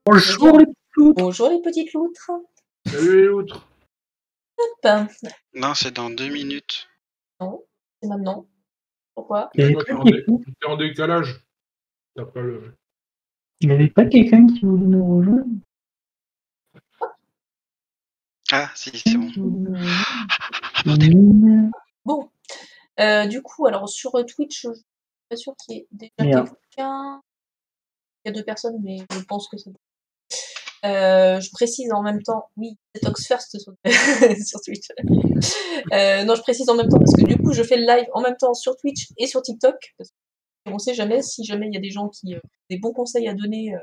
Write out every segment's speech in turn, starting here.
Bonjour les petites loutres. Bonjour les petites loutres. Salut les loutres. Hop. Non, c'est dans 2 minutes. Non, c'est maintenant. Pourquoi? Il n'y Toi, avait, t'es en décalage. T'as pas le... pas quelqu'un qui voulait nous rejoindre? Ah, si, c'est bon. Bon. Du coup, alors sur Twitch, je suis pas sûre qu'il y ait déjà quelqu'un. Il y a 2 personnes, mais je pense que c'est bon. Je précise en même temps, oui, Detox First sur, sur Twitch. Non, je précise en même temps parce que du coup, je fais le live en même temps sur Twitch et sur TikTok. Parce qu'on sait jamais, si jamais il y a des gens qui ont des bons conseils à donner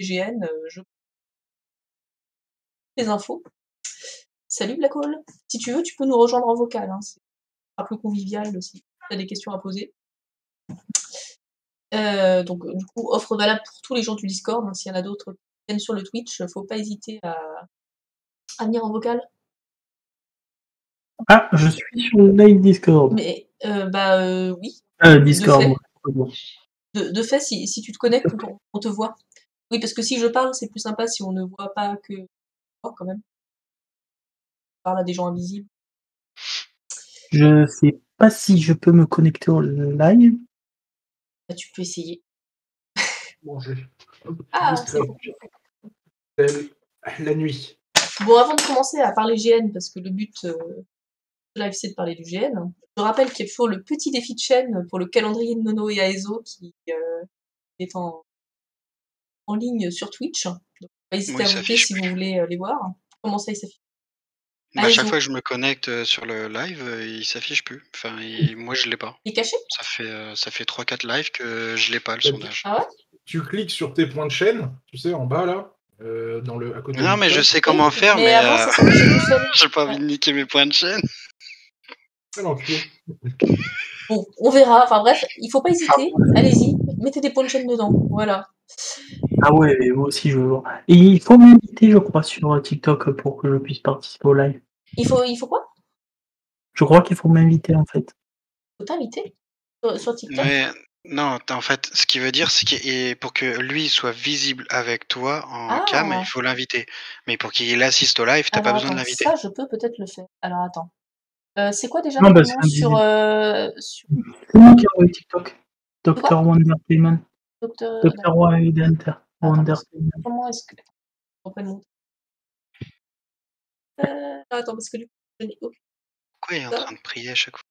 GN, je les infos. Salut Black Hole. Si tu veux, tu peux nous rejoindre en vocal. Hein. C'est un peu convivial si tu as des questions à poser. Donc, du coup, offre valable pour tous les gens du Discord. Hein, s'il y en a d'autres qui viennent sur le Twitch, faut pas hésiter à venir en vocal. Ah, je suis sur le live Discord. Mais, oui. Discord. De fait, si tu te connectes, on te voit. Oui, parce que si je parle, c'est plus sympa si on ne voit pas que moi, quand même. On parle à des gens invisibles. Je sais pas si je peux me connecter au live. Bah, tu peux essayer. Manger. Ah, c'est bon. La nuit. Bon, avant de commencer à parler GN, parce que le but de live, c'est de parler du GN, je rappelle qu'il faut le petit défi de chaîne pour le calendrier de Nono et Aezo qui est en ligne sur Twitch. Donc, pas hésiter à voter si vous voulez les voir. Comment ça, il s'affiche? À chaque fois que je me connecte sur le live, il s'affiche plus. Enfin, moi, je l'ai pas. Il est caché? Ça fait 3-4 lives que je l'ai pas, le sondage. Ah ouais? Tu cliques sur tes points de chaîne, tu sais, en bas, là, dans le, à côté. Non, mais je sais comment faire, mais avant, ça s'affichait tout seul. j'ai pas envie de niquer mes points de chaîne. Bon, on verra. Enfin bref, il faut pas hésiter. Allez-y, mettez des points de chaîne dedans. Voilà. Ah ouais, moi aussi je veux voir. Et il faut m'inviter, je crois, sur TikTok pour que je puisse participer au live. Il faut quoi? Je crois qu'il faut m'inviter en fait. Faut t'inviter sur TikTok? Mais non, en fait, ce qu'il veut dire, c'est que pour que lui soit visible avec toi en cam, il faut l'inviter. Mais pour qu'il assiste au live, t'as pas besoin de l'inviter. Ça, je peux peut-être le faire. Alors attends. C'est quoi déjà non, le nom sur... C'est moi qui ai envoyé TikTok. Dr. Wondertainment. Dr. Wondertainment. Comment est-ce que... Attends, parce que du coup, je n'ai aucun... Pourquoi il est en train de prier à chaque fois?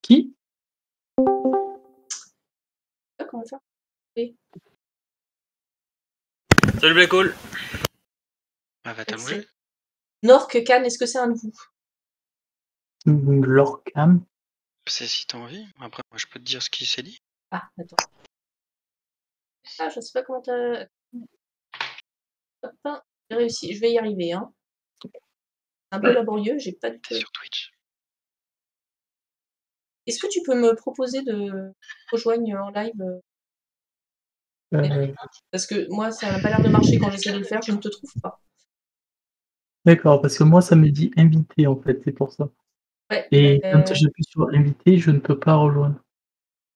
Qui Comment faire? Oui. Salut Black Hole. Ah, va t'allonger. Nork, Can, est-ce que c'est un de vous? Lorcam. C'est si t'as envie. Après, moi, je peux te dire ce qu'il s'est dit. Ah, attends. Ah, je sais pas comment t'as... J'ai réussi, je vais y arriver, hein. C'est un peu laborieux, j'ai pas du tout... Sur Twitch. Est-ce que tu peux me proposer de rejoindre en live Parce que moi, ça n'a pas l'air de marcher quand j'essaie de le faire, je ne te trouve pas. D'accord, parce que moi, ça me dit invité, en fait, c'est pour ça. Ouais, et quand j'appuie sur invité, je ne peux pas rejoindre.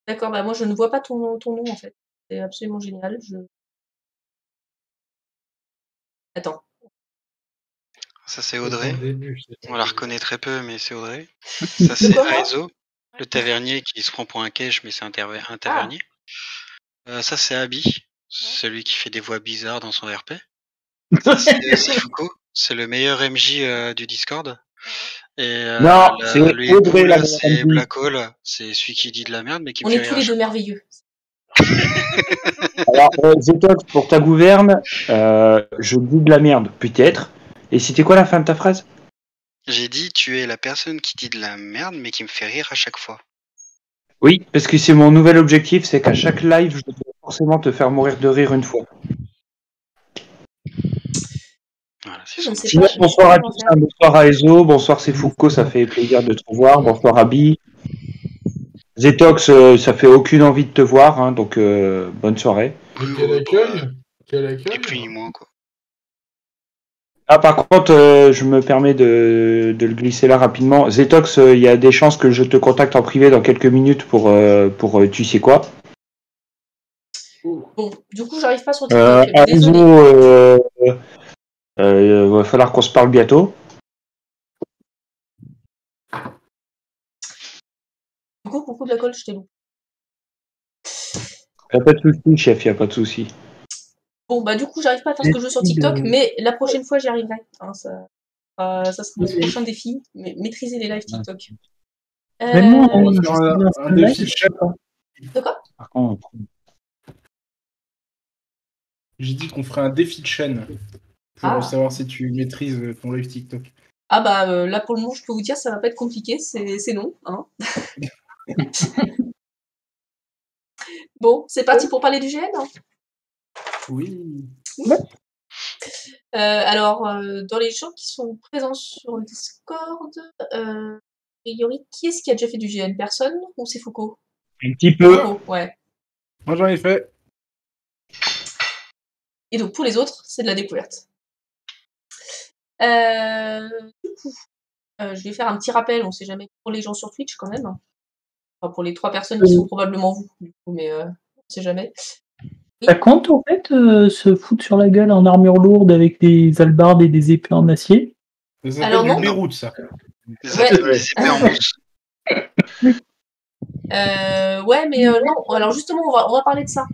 D'accord, bah moi, je ne vois pas ton nom, en fait. C'est absolument génial. Attends. Ça, c'est Audrey. On la reconnaît très peu, mais c'est Audrey. Ça, c'est Aezo, le tavernier qui se prend pour un cache, mais c'est un tavernier. Ça, c'est Abby, celui qui fait des voix bizarres dans son RP. Ça, c'est Sifuko, c'est le meilleur MJ du Discord. Et non, c'est Audrey, la c'est Black Hole, c'est celui qui dit de la merde, mais qui me fait rire. On est tous les deux merveilleux. Alors, Zetox, pour ta gouverne, je dis de la merde, peut-être. Et c'était quoi la fin de ta phrase? J'ai dit, tu es la personne qui dit de la merde, mais qui me fait rire à chaque fois. Oui, parce que c'est mon nouvel objectif, c'est qu'à chaque live, je dois forcément te faire mourir de rire une fois. Voilà, sinon, bonsoir à tous, bonsoir à Ezo, bonsoir c'est Foucault, ça fait plaisir de te revoir, bonsoir Abby. Zetox, ça fait aucune envie de te voir, hein, donc bonne soirée. Quel accueil. Et puis moi, quoi. Ah, par contre, je me permets de le glisser là rapidement. Zetox, il y a des chances que je te contacte en privé dans quelques minutes pour tu sais quoi. Bon, du coup, j'arrive pas sur TikTok. Désolé. Va falloir qu'on se parle bientôt. Du coup, coucou de la colle, je t'ai loupé. Y a pas de souci, chef, y a pas de souci. Bon, bah du coup, j'arrive pas à faire ce que je veux sur TikTok, mais la prochaine fois, j'y arriverai. Hein, ça sera mon prochain défi, mais maîtriser les lives TikTok. Même On va faire un défi de chaîne. De quoi? Par contre, j'ai dit qu'on ferait un défi de chaîne pour savoir si tu maîtrises ton live TikTok. Ah bah là, pour le moment, je peux vous dire, ça va pas être compliqué, c'est non. Hein. Bon, c'est parti pour parler du GN. Oui. Alors, dans les gens qui sont présents sur le Discord, a priori, qui est-ce qui a déjà fait du GN? Personne ou c'est Foucault? un petit peu. Foucault, ouais. Moi, j'en ai fait. Et donc, pour les autres, c'est de la découverte. Du coup, je vais faire un petit rappel, on sait jamais, pour les gens sur Twitch quand même. Enfin, pour les 3 personnes qui sont probablement vous, du coup, mais on sait jamais. Ça compte en fait se foutre sur la gueule en armure lourde avec des hallebardes et des épées en acier? Ça s'appelle du Beyrouth, ça. Des épées en mousse. Ouais, mais non. Alors justement, on va parler de ça.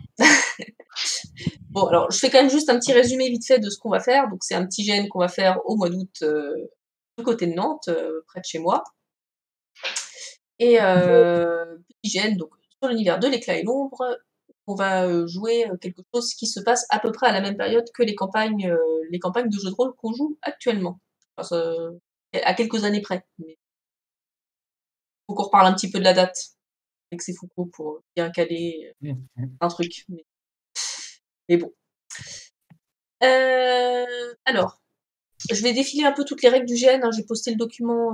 Bon, alors je fais quand même juste un petit résumé vite fait de ce qu'on va faire. Donc c'est un petit GN qu'on va faire au mois d'août du côté de Nantes, près de chez moi. Et petit GN donc sur l'univers de l'éclat et l'ombre. On va jouer quelque chose qui se passe à peu près à la même période que les campagnes de jeux de rôle qu'on joue actuellement. Enfin, à quelques années près. Mais faut qu'on reparle un petit peu de la date. Avec c'est Foucault pour bien caler un truc. Mais bon. Alors, je vais défiler un peu toutes les règles du GN. Hein. J'ai posté le document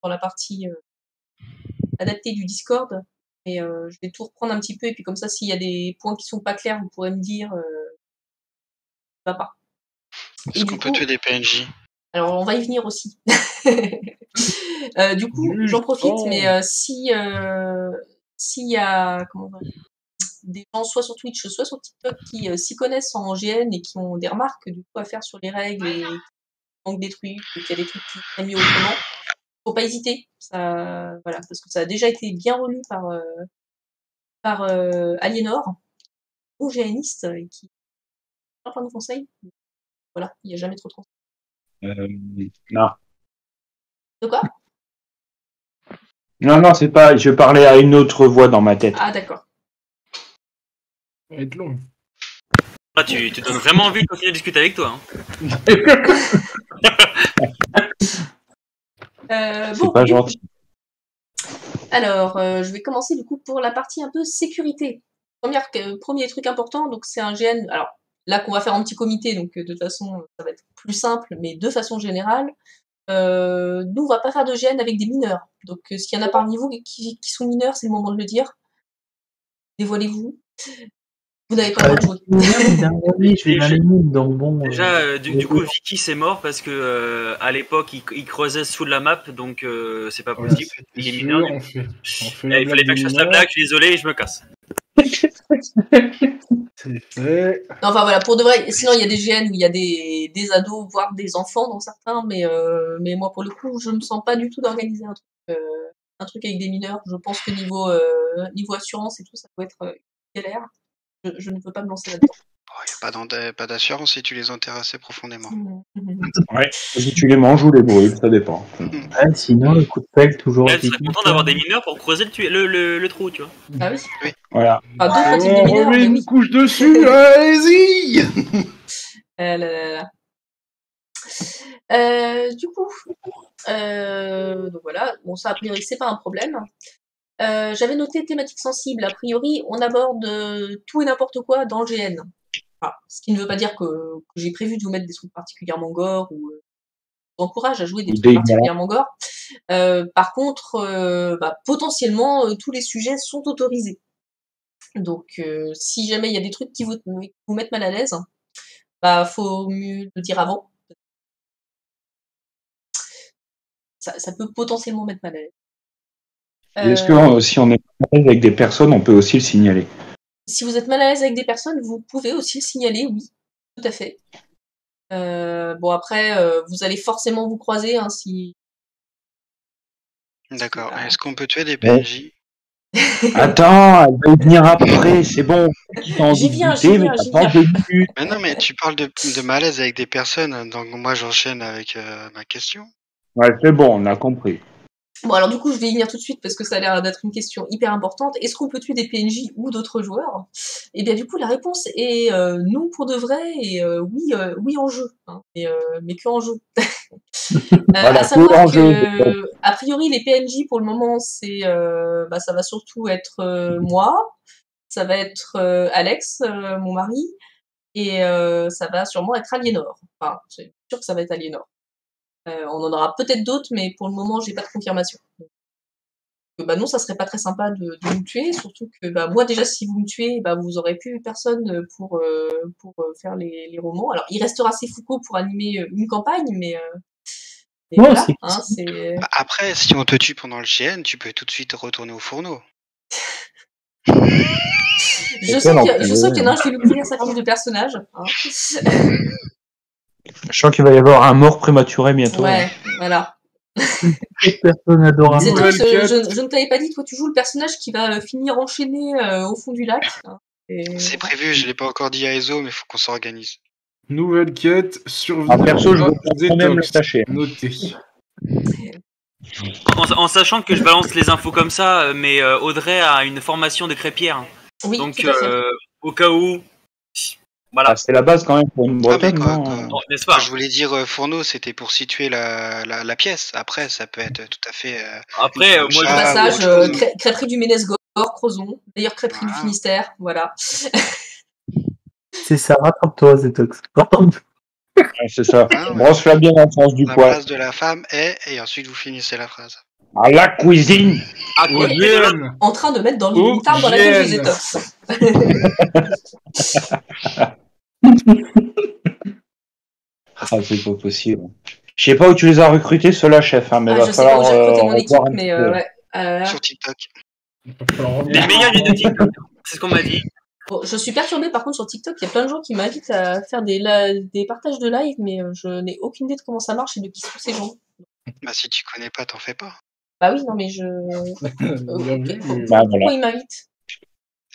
dans la partie adaptée du Discord. Et je vais tout reprendre un petit peu. Et puis comme ça, s'il y a des points qui sont pas clairs, vous pourrez me dire va pas. Est-ce qu'on peut tuer des PNJ? Alors, on va y venir aussi. Du coup, j'en profite, mais s'il y a des gens soit sur Twitch, soit sur TikTok qui s'y connaissent en GN et qui ont des remarques du coup à faire sur les règles et qui manquent des trucs, ou qu'il y a des trucs qui seraient mieux autrement, faut pas hésiter. Ça, voilà, parce que ça a déjà été bien relu par Aliénor, bon GNiste, et qui a plein de conseils. Voilà, il n'y a jamais trop de conseils. Non. De quoi? Non, c'est pas. Je parlais à une autre voix dans ma tête. Ah, d'accord. Ça va être long. Ah, tu donnes vraiment envie de continuer à discuter avec toi. Hein. C'est pas gentil. Alors, je vais commencer du coup pour la partie un peu sécurité. Premier truc important, donc c'est un GN. Alors là qu'on va faire en petit comité, donc de toute façon ça va être plus simple, mais de façon générale, nous on va pas faire de GN avec des mineurs. Donc s'il y en a parmi vous qui sont mineurs, c'est le moment de le dire. Dévoilez-vous. Vous n'avez pas le droit de jouer. Je vais dans les mines, donc bon. Déjà, du coup, Vicky c'est mort parce que à l'époque il creusait sous la map, donc c'est pas possible. Il est mineur. On fait il fallait pas que je fasse la blague, je suis désolé et je me casse. C'est fait. Non, enfin voilà, pour de vrai, sinon il y a des GN où il y a des ados, voire des enfants dans certains, mais moi pour le coup, je me sens pas du tout d'organiser un truc avec des mineurs. Je pense que niveau assurance et tout, ça peut être galère. Je ne peux pas me lancer là-dedans. Il n'y a pas d'assurance si tu les enterres assez profondément. Ouais. Si tu les manges ou les brûles, ça dépend. Ouais, sinon, le coup de pelle, toujours. Là, tu serais content d'avoir des mineurs pour creuser le trou, tu vois. Ah oui. Voilà. Enfin, d'autres types de mineurs. On remet une couche dessus, allez-y. Du coup, donc voilà, bon ça a priori c'est pas un problème. J'avais noté thématique sensible. A priori, on aborde tout et n'importe quoi dans le GN. Enfin, ce qui ne veut pas dire que j'ai prévu de vous mettre des trucs particulièrement gore ou vous encourage à jouer des trucs particulièrement gore. Par contre, potentiellement, tous les sujets sont autorisés. Donc, si jamais il y a des trucs qui vous mettent mal à l'aise, faut mieux le dire avant. ça peut potentiellement mettre mal à l'aise. Est-ce que si on est mal à l'aise avec des personnes, on peut aussi le signaler? Si vous êtes mal à l'aise avec des personnes, vous pouvez aussi le signaler, oui, tout à fait. Bon après, vous allez forcément vous croiser si. D'accord. Est-ce qu'on peut tuer des PNJ? Attends, elle va y venir après, c'est bon. J'y viens. Mais non, mais tu parles de malaise avec des personnes, donc moi j'enchaîne avec ma question. Ouais, c'est bon, on a compris. Bon, alors du coup, je vais y venir tout de suite parce que ça a l'air d'être une question hyper importante. Est-ce qu'on peut tuer des PNJ ou d'autres joueurs? Eh bien, du coup, la réponse est non pour de vrai et oui en jeu, mais que en jeu. Voilà, à savoir que, a priori, les PNJ pour le moment, ça va surtout être moi, ça va être Alex, mon mari, et ça va sûrement être Aliénor. Enfin, c'est sûr que ça va être Aliénor. On en aura peut-être d'autres, mais pour le moment, j'ai pas de confirmation. Donc, non, ça serait pas très sympa de me tuer, surtout que moi déjà, si vous me tuez, vous aurez plus personne pour faire les romans. Alors, il restera Foucault pour animer une campagne, mais voilà, c'est. Après, si on te tue pendant le GN, tu peux tout de suite retourner au fourneau. Je sens qu'il y en a un, je vais lui finir sa fiche de personnage. Je sens qu'il va y avoir un mort prématuré bientôt. Ouais, voilà. Personne adorable. Je ne t'avais pas dit, toi tu joues le personnage qui va finir enchaîné au fond du lac. C'est prévu, je l'ai pas encore dit à Ezo, mais faut qu'on s'organise. Nouvelle quête, survivre perso, je vais quand même l'attacher. Noté. En sachant que je balance les infos comme ça, mais Audrey a une formation de crêpière. Oui, donc au cas où. Voilà. C'est la base quand même pour une bretonne, n'est-ce pas? Je voulais dire fourneau, c'était pour situer la pièce. Après, ça peut être tout à fait. Après, moi, je passage crêperie du Ménès-Gore, Crozon, meilleure crêperie du Finistère, voilà. C'est ça, rattrape-toi, Zetox. C'est ça. Brosse-la bien dans le sens du poil. La place de la femme est, et ensuite vous finissez la phrase. À la cuisine. En train de mettre dans le moutarde dans la gueule de Zetox. C'est pas possible. Je sais pas où tu les as recrutés, ceux-là, chef, mais va falloir. J'ai recruté mon équipe, mais ouais. Sur TikTok. Les meilleurs de TikTok, c'est ce qu'on m'a dit. Bon, je suis perturbée par contre sur TikTok, il y a plein de gens qui m'invitent à faire des partages de live, mais je n'ai aucune idée de comment ça marche et de qui sont ces gens. Si tu connais pas, t'en fais pas. Bah oui, non mais pourquoi ils m'invitent?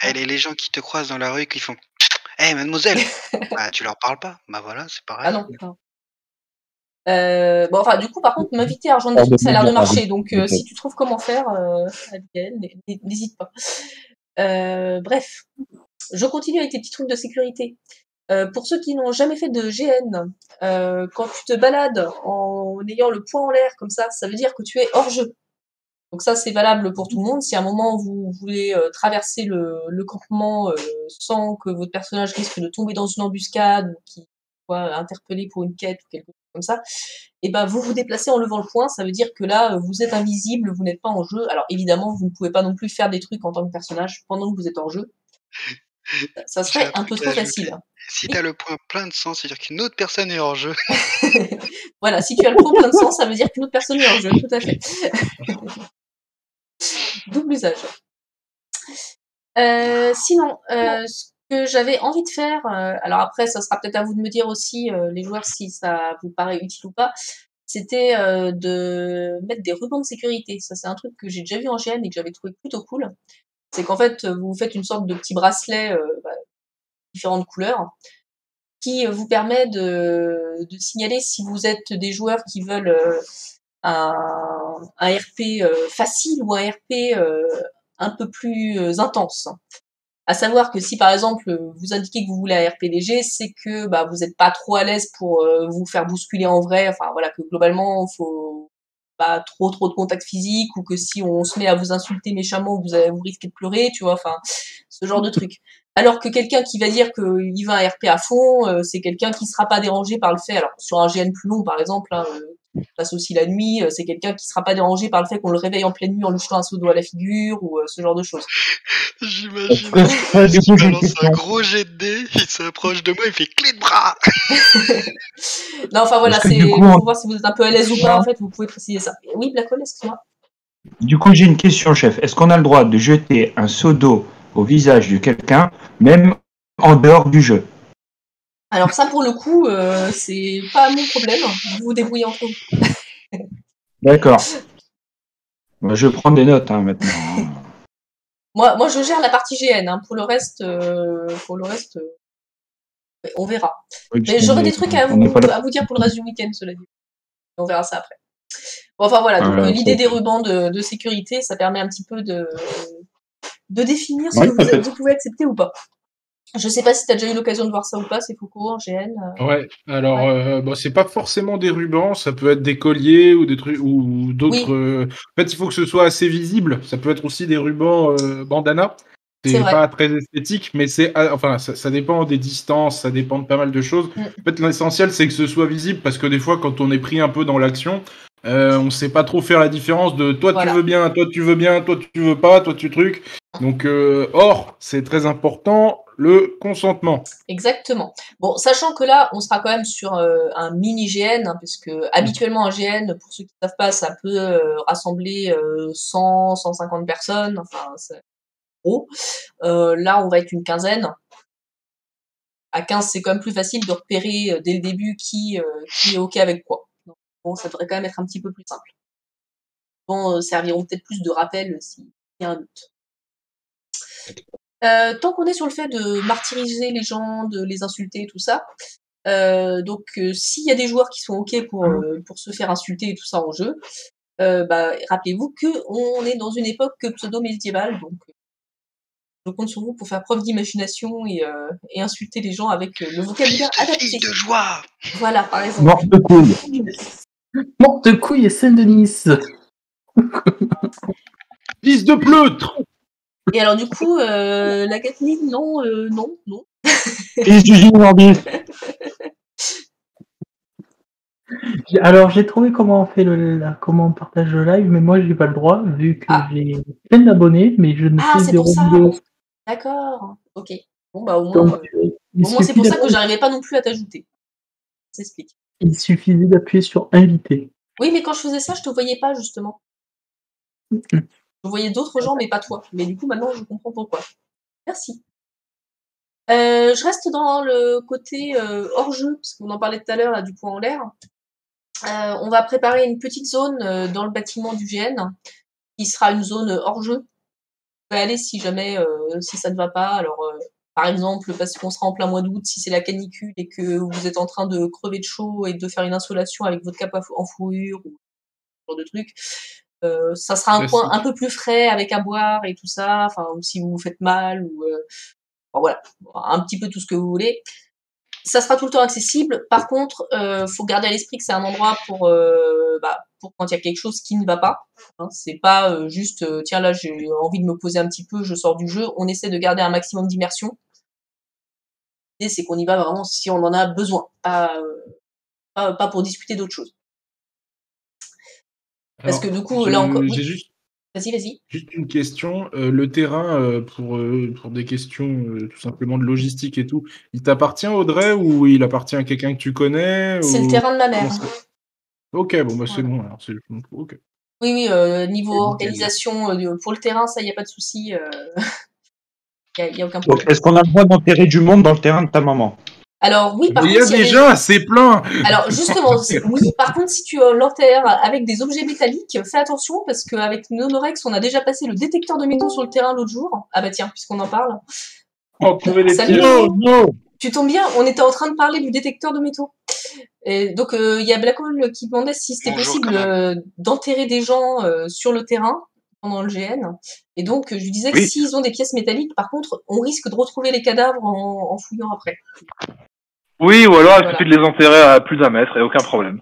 Les gens qui te croisent dans la rue qui font hey, mademoiselle. Tu leur parles pas. Voilà, c'est pareil. Ah non. Du coup, par contre, m'inviter à rejoindre l'équipe, ça a l'air de marcher. Donc, si tu trouves comment faire, Abigail, n'hésite pas. Bref, je continue avec tes petits trucs de sécurité. Pour ceux qui n'ont jamais fait de GN, quand tu te balades en ayant le poing en l'air comme ça veut dire que tu es hors jeu. Donc ça, c'est valable pour tout le monde. Si à un moment vous voulez traverser le campement sans que votre personnage risque de tomber dans une embuscade ou qu'il soit interpellé pour une quête ou quelque chose comme ça, vous vous déplacez en levant le poing. Ça veut dire que là, vous êtes invisible, vous n'êtes pas en jeu. Alors évidemment, vous ne pouvez pas non plus faire des trucs en tant que personnage pendant que vous êtes en jeu. Ça serait un peu trop facile. Si t'as le poing plein de sang, c'est-à-dire qu'une autre personne est hors jeu. Voilà, si tu as le poing plein de sang, ça veut dire qu'une autre personne est hors jeu, tout à fait. Double usage. Sinon, ce que j'avais envie de faire, alors après, ça sera peut-être à vous de me dire aussi, les joueurs, si ça vous paraît utile ou pas, c'était de mettre des rubans de sécurité. Ça, c'est un truc que j'ai déjà vu en GN et que j'avais trouvé plutôt cool. C'est qu'en fait, vous faites une sorte de petit bracelet différentes couleurs qui vous permet de signaler si vous êtes des joueurs qui veulent un RP facile ou un RP un peu plus intense. À savoir que si par exemple vous indiquez que vous voulez un RP léger, c'est que vous n'êtes pas trop à l'aise pour vous faire bousculer en vrai, enfin voilà, que globalement il faut pas trop de contact physique, ou que si on se met à vous insulter méchamment, vous risquez de pleurer, tu vois, enfin ce genre de truc. Alors que quelqu'un qui va dire qu'il va un RP à fond, c'est quelqu'un qui sera pas dérangé par le fait, alors sur un GN plus long par exemple, passe aussi la nuit, c'est quelqu'un qui sera pas dérangé par le fait qu'on le réveille en pleine nuit en lui jetant un seau d'eau à la figure ou ce genre de choses. J'imagine. Il balance un gros jet de dés, il s'approche de moi, il fait clé de bras. Non, enfin voilà, c'est pour voir si vous êtes un peu à l'aise ou pas, en fait, vous pouvez préciser ça. Oui, Blackhole, excuse-moi. Du coup, j'ai une question, chef. Est-ce qu'on a le droit de jeter un seau d'eau au visage de quelqu'un, même en dehors du jeu? Alors ça, pour le coup, c'est pas mon problème. Vous vous débrouillez entre vous. D'accord. Bah, je prends des notes maintenant. Moi, je gère la partie GN. Pour le reste, on verra. Oui, mais j'aurai des trucs à vous dire pour le reste du week-end, cela dit. On verra ça après. Bon, enfin voilà, donc l'idée des rubans de sécurité, ça permet un petit peu de définir ce que vous pouvez accepter ou pas. Je sais pas si tu as déjà eu l'occasion de voir ça ou pas, c'est Foucault en GN. Ouais, alors bon, c'est pas forcément des rubans, ça peut être des colliers ou des trucs ou d'autres. En fait, il faut que ce soit assez visible. Ça peut être aussi des rubans bandana. C'est pas très esthétique, mais ça dépend des distances, ça dépend de pas mal de choses. En fait, l'essentiel c'est que ce soit visible parce que des fois, quand on est pris un peu dans l'action, on sait pas trop faire la différence de toi tu veux bien, toi tu veux bien, toi tu veux pas, toi tu truc. Donc, c'est très important, le consentement. Exactement. Bon, sachant que là, on sera quand même sur un mini GN, puisque habituellement un GN, pour ceux qui ne savent pas, ça peut rassembler 100, 150 personnes, enfin, c'est gros. Là, on va être une quinzaine. À 15, c'est quand même plus facile de repérer dès le début qui est OK avec quoi. Donc, bon, ça devrait quand même être un petit peu plus simple. Bon, serviront peut-être plus de rappel s'il y a un doute. Tant qu'on est sur le fait de martyriser les gens, de les insulter et tout ça, donc s'il y a des joueurs qui sont OK pour se faire insulter et tout ça en jeu, rappelez-vous qu'on est dans une époque pseudo-médiévale, donc je compte sur vous pour faire preuve d'imagination et insulter les gens avec le vocabulaire adapté. Fille de joie. Voilà, par exemple. Morte de couille. Morte de couille et Saint-Denis. Fils de pleutre. Et alors du coup, la Gatling, non. Fils du Ginordi. Alors j'ai trouvé comment on partage le live, mais moi j'ai pas le droit vu que j'ai plein d'abonnés, mais je ne fais zéro vidéo. D'accord. Ok. Bon bah au moins c'est pour ça que j'arrivais pas non plus à t'ajouter. Ça s'explique. Il suffisait d'appuyer sur inviter. Oui, mais quand je faisais ça, je te voyais pas justement. Je voyais d'autres gens, mais pas toi. Mais du coup, maintenant, je comprends pourquoi. Merci. Je reste dans le côté hors-jeu, parce qu'on en parlait tout à l'heure, là, du point en l'air. On va préparer une petite zone dans le bâtiment du GN, qui sera une zone hors-jeu. Vous pouvez aller si jamais, si ça ne va pas. Alors, par exemple, parce qu'on sera en plein mois d'août, si c'est la canicule et que vous êtes en train de crever de chaud et de faire une insolation avec votre cape en fourrure, ou ce genre de truc. Ça sera un coin un peu plus frais avec à boire et tout ça, enfin, ou si vous vous faites mal, ou voilà, un petit peu tout ce que vous voulez. Ça sera tout le temps accessible. Par contre, faut garder à l'esprit que c'est un endroit pour quand il y a quelque chose qui ne va pas. Hein, c'est pas juste tiens là j'ai envie de me poser un petit peu, je sors du jeu. On essaie de garder un maximum d'immersion. L'idée c'est qu'on y va vraiment si on en a besoin, pas pour discuter d'autres choses. Parce que du coup, là encore. Oui. Vas-y. Juste une question. Le terrain, pour des questions tout simplement de logistique et tout, il t'appartient, Audrey, ou il appartient à quelqu'un que tu connais? C'est le terrain de ma mère. Ok, bon, bah c'est bon. Alors, okay. Oui, niveau organisation, pour le terrain, ça, il n'y a pas de souci. Il n'y a aucun problème. Donc, est-ce qu'on a le droit d'enterrer du monde dans le terrain de ta maman? Alors oui, par contre, il y a déjà assez plein. Alors justement, oui. Par contre, si tu l'enterres avec des objets métalliques, fais attention parce qu'avec Nonorex, on a déjà passé le détecteur de métaux sur le terrain l'autre jour. Ah bah tiens, puisqu'on en parle. Salut. Tu tombes bien, on était en train de parler du détecteur de métaux. Et donc il y a Blackhole qui demandait si c'était possible d'enterrer des gens sur le terrain pendant le GN. Et donc je lui disais que s'ils ont des pièces métalliques, par contre, on risque de retrouver les cadavres en fouillant après. Oui, ou alors il suffit de les enterrer à plus d'un mètre et aucun problème.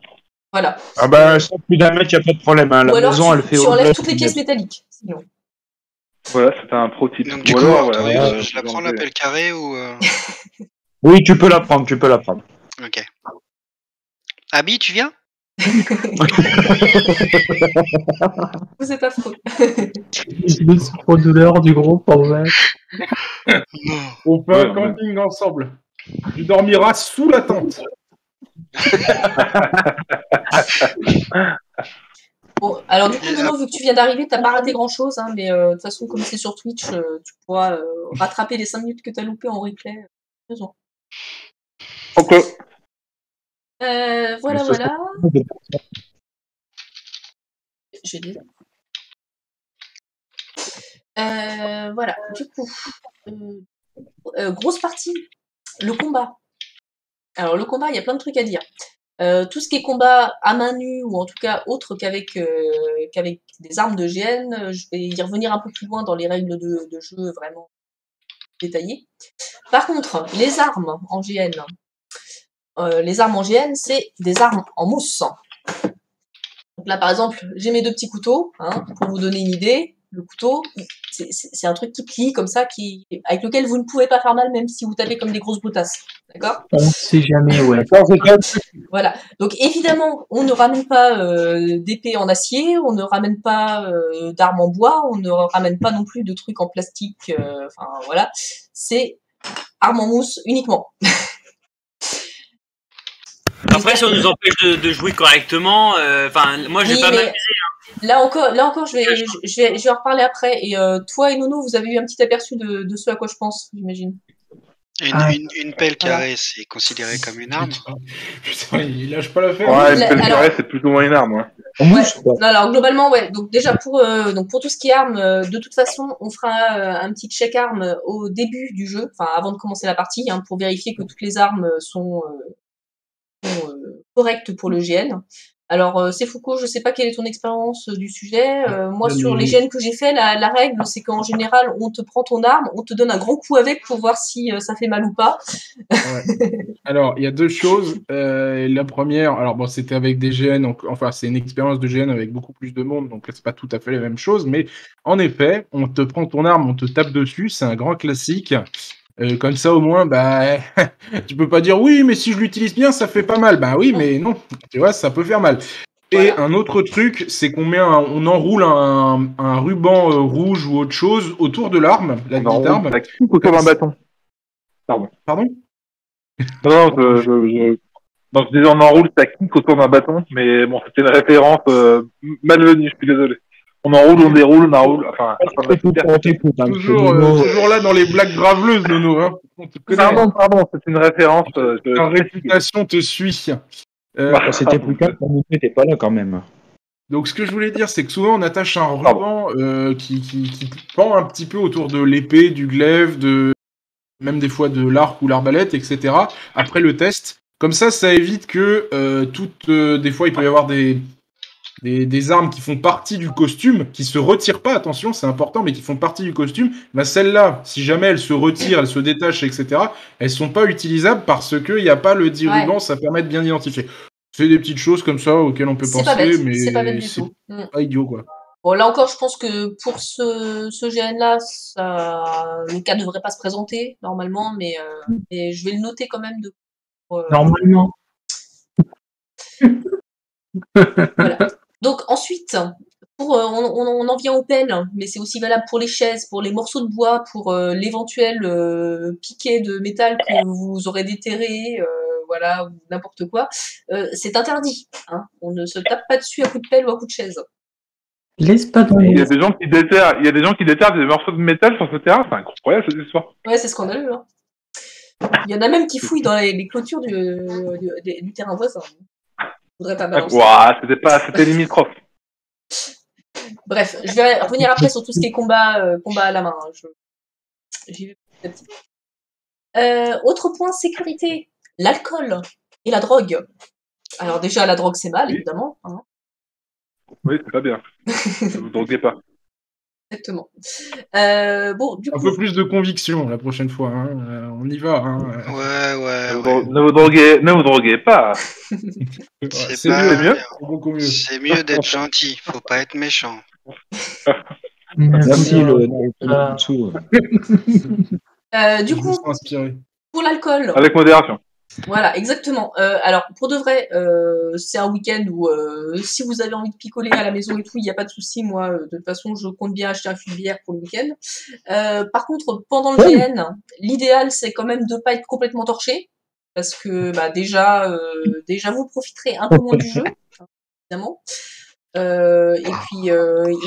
Voilà. Ah bah, sans plus d'un mètre, il n'y a pas de problème. Hein. La maison, elle fait... Tu enlèves toutes les pièces métalliques, sinon. Voilà, c'était un pro type. Donc du coup, je la prends l'appel carré ou... Oui, tu peux la prendre, Ok. Abby, tu viens? Vous êtes affreux. Le souffre-douleur du groupe en fait. On fait un camping ensemble. Tu dormiras sous la tente. Bon, alors du coup, Nono, vu que tu viens d'arriver, t'as pas raté grand-chose, hein, mais de toute façon, comme c'est sur Twitch, tu pourras rattraper les 5 minutes que t'as loupé en replay. Raison. Ok. Voilà. Je dis. Voilà, du coup, grosse partie, le combat. Alors le combat, il y a plein de trucs à dire. Tout ce qui est combat à main nue, ou en tout cas autre qu'avec des armes de GN, je vais y revenir un peu plus loin dans les règles de jeu vraiment détaillées. Par contre, les armes en GN, c'est des armes en mousse. Donc là, par exemple, j'ai mes 2 petits couteaux, hein, pour vous donner une idée. Le couteau, c'est un truc qui plie comme ça, avec lequel vous ne pouvez pas faire mal, même si vous tapez comme des grosses boutasses. D'accord ? On ne sait jamais, ouais. Voilà. Donc évidemment, on ne ramène pas d'épée en acier, on ne ramène pas d'armes en bois, on ne ramène pas non plus de trucs en plastique. Enfin voilà, c'est armes en mousse uniquement. Après, si on nous empêche de jouer correctement, moi je vais pas m'amuser. Là encore, je vais en reparler après. Et toi et Nono, vous avez eu un petit aperçu de ce à quoi je pense, j'imagine. Une pelle carrée, c'est considéré comme une arme. Putain, il lâche pas l'affaire. Ouais, une pelle carrée, c'est plus ou moins une arme, ouais. Ouais. Non, alors globalement, ouais. Donc déjà pour tout ce qui est armes, de toute façon, on fera un petit check armes au début du jeu, enfin avant de commencer la partie, hein, pour vérifier que toutes les armes sont correctes pour le GN. Alors, c'est Foucault, je sais pas quelle est ton expérience du sujet. Moi, sur les GN que j'ai fait, la règle, c'est qu'en général, on te prend ton arme, on te donne un grand coup avec pour voir si ça fait mal ou pas. Ouais. Alors, il y a 2 choses. La première, alors bon, c'était avec des GN, donc, enfin, c'est une expérience de GN avec beaucoup plus de monde, donc c'est pas tout à fait la même chose, mais en effet, on te prend ton arme, on te tape dessus, c'est un grand classique. Comme ça, au moins, bah, tu peux pas dire oui, mais si je l'utilise bien, ça fait pas mal. Bah oui, mais non, tu vois, ça peut faire mal. Et un autre truc, c'est qu'on on enroule un ruban rouge ou autre chose autour de l'arme, la petite arme. Ça kick ou comme un bâton. Pardon. Non, je disais on enroule, ça kick autour d'un bâton, mais bon, c'était une référence malvenue, je suis désolé. On enroule, on déroule, on enroule. Enfin, toujours là dans les blagues graveleuses, Nono. Hein. Pardon, c'est une référence. Ta réputation te suit. C'était plus calme quand vous n'étiez pas là quand même. Donc, ce que je voulais dire, c'est que souvent on attache un ruban qui pend un petit peu autour de l'épée, du glaive, même des fois de l'arc ou l'arbalète, etc. Après le test. Comme ça évite que des fois il peut y avoir des armes qui font partie du costume, qui se retirent pas, attention, c'est important, mais qui font partie du costume. Bah, celles-là, si jamais elles se retirent, elles se détachent, etc., elles sont pas utilisables parce qu'il n'y a pas le 10 ruban, ça permet de bien identifier. C'est des petites choses comme ça auxquelles on peut penser, mais c'est pas bête du tout. Pas idiot, quoi. Bon, là encore, je pense que pour ce GN-là, le cas devrait pas se présenter, normalement, mais je vais le noter quand même. Normalement. Voilà. Donc ensuite, on en vient aux pelles, mais c'est aussi valable pour les chaises, pour les morceaux de bois, pour l'éventuel piquet de métal que vous aurez déterré, voilà, ou n'importe quoi. C'est interdit. Hein. On ne se tape pas dessus à coup de pelle ou à coup de chaise. Laisse pas tomber. Il y a des gens qui déterrent des morceaux de métal sur ce terrain, c'est incroyable cette histoire. Ouais, c'est scandaleux. Hein. Il y en a même qui fouillent dans les clôtures du terrain voisin. Je voudrais pas balancer. C'était limitrophe. Bref, je vais revenir après sur tout ce qui est combat à la main. J'y vais petit à petit. Autre point, sécurité. L'alcool et la drogue. Alors déjà, la drogue, c'est mal, évidemment. Hein. Oui, c'est pas bien. Ne vous droguez pas. Exactement. Bon, du coup... Un peu plus de conviction la prochaine fois. Hein. On y va. Hein. Ouais. Ne vous droguez pas. C'est mieux. Beaucoup mieux. C'est mieux d'être gentil. Faut pas être méchant. Merci du coup, pour l'alcool. Avec modération. Voilà, exactement. Alors, pour de vrai, c'est un week-end où si vous avez envie de picoler à la maison et tout, il n'y a pas de souci. Moi, de toute façon, je compte bien acheter un fût de bière pour le week-end. Par contre, pendant le GN, l'idéal, c'est quand même de pas être complètement torché. Parce que déjà, vous profiterez un peu moins du jeu, évidemment. Et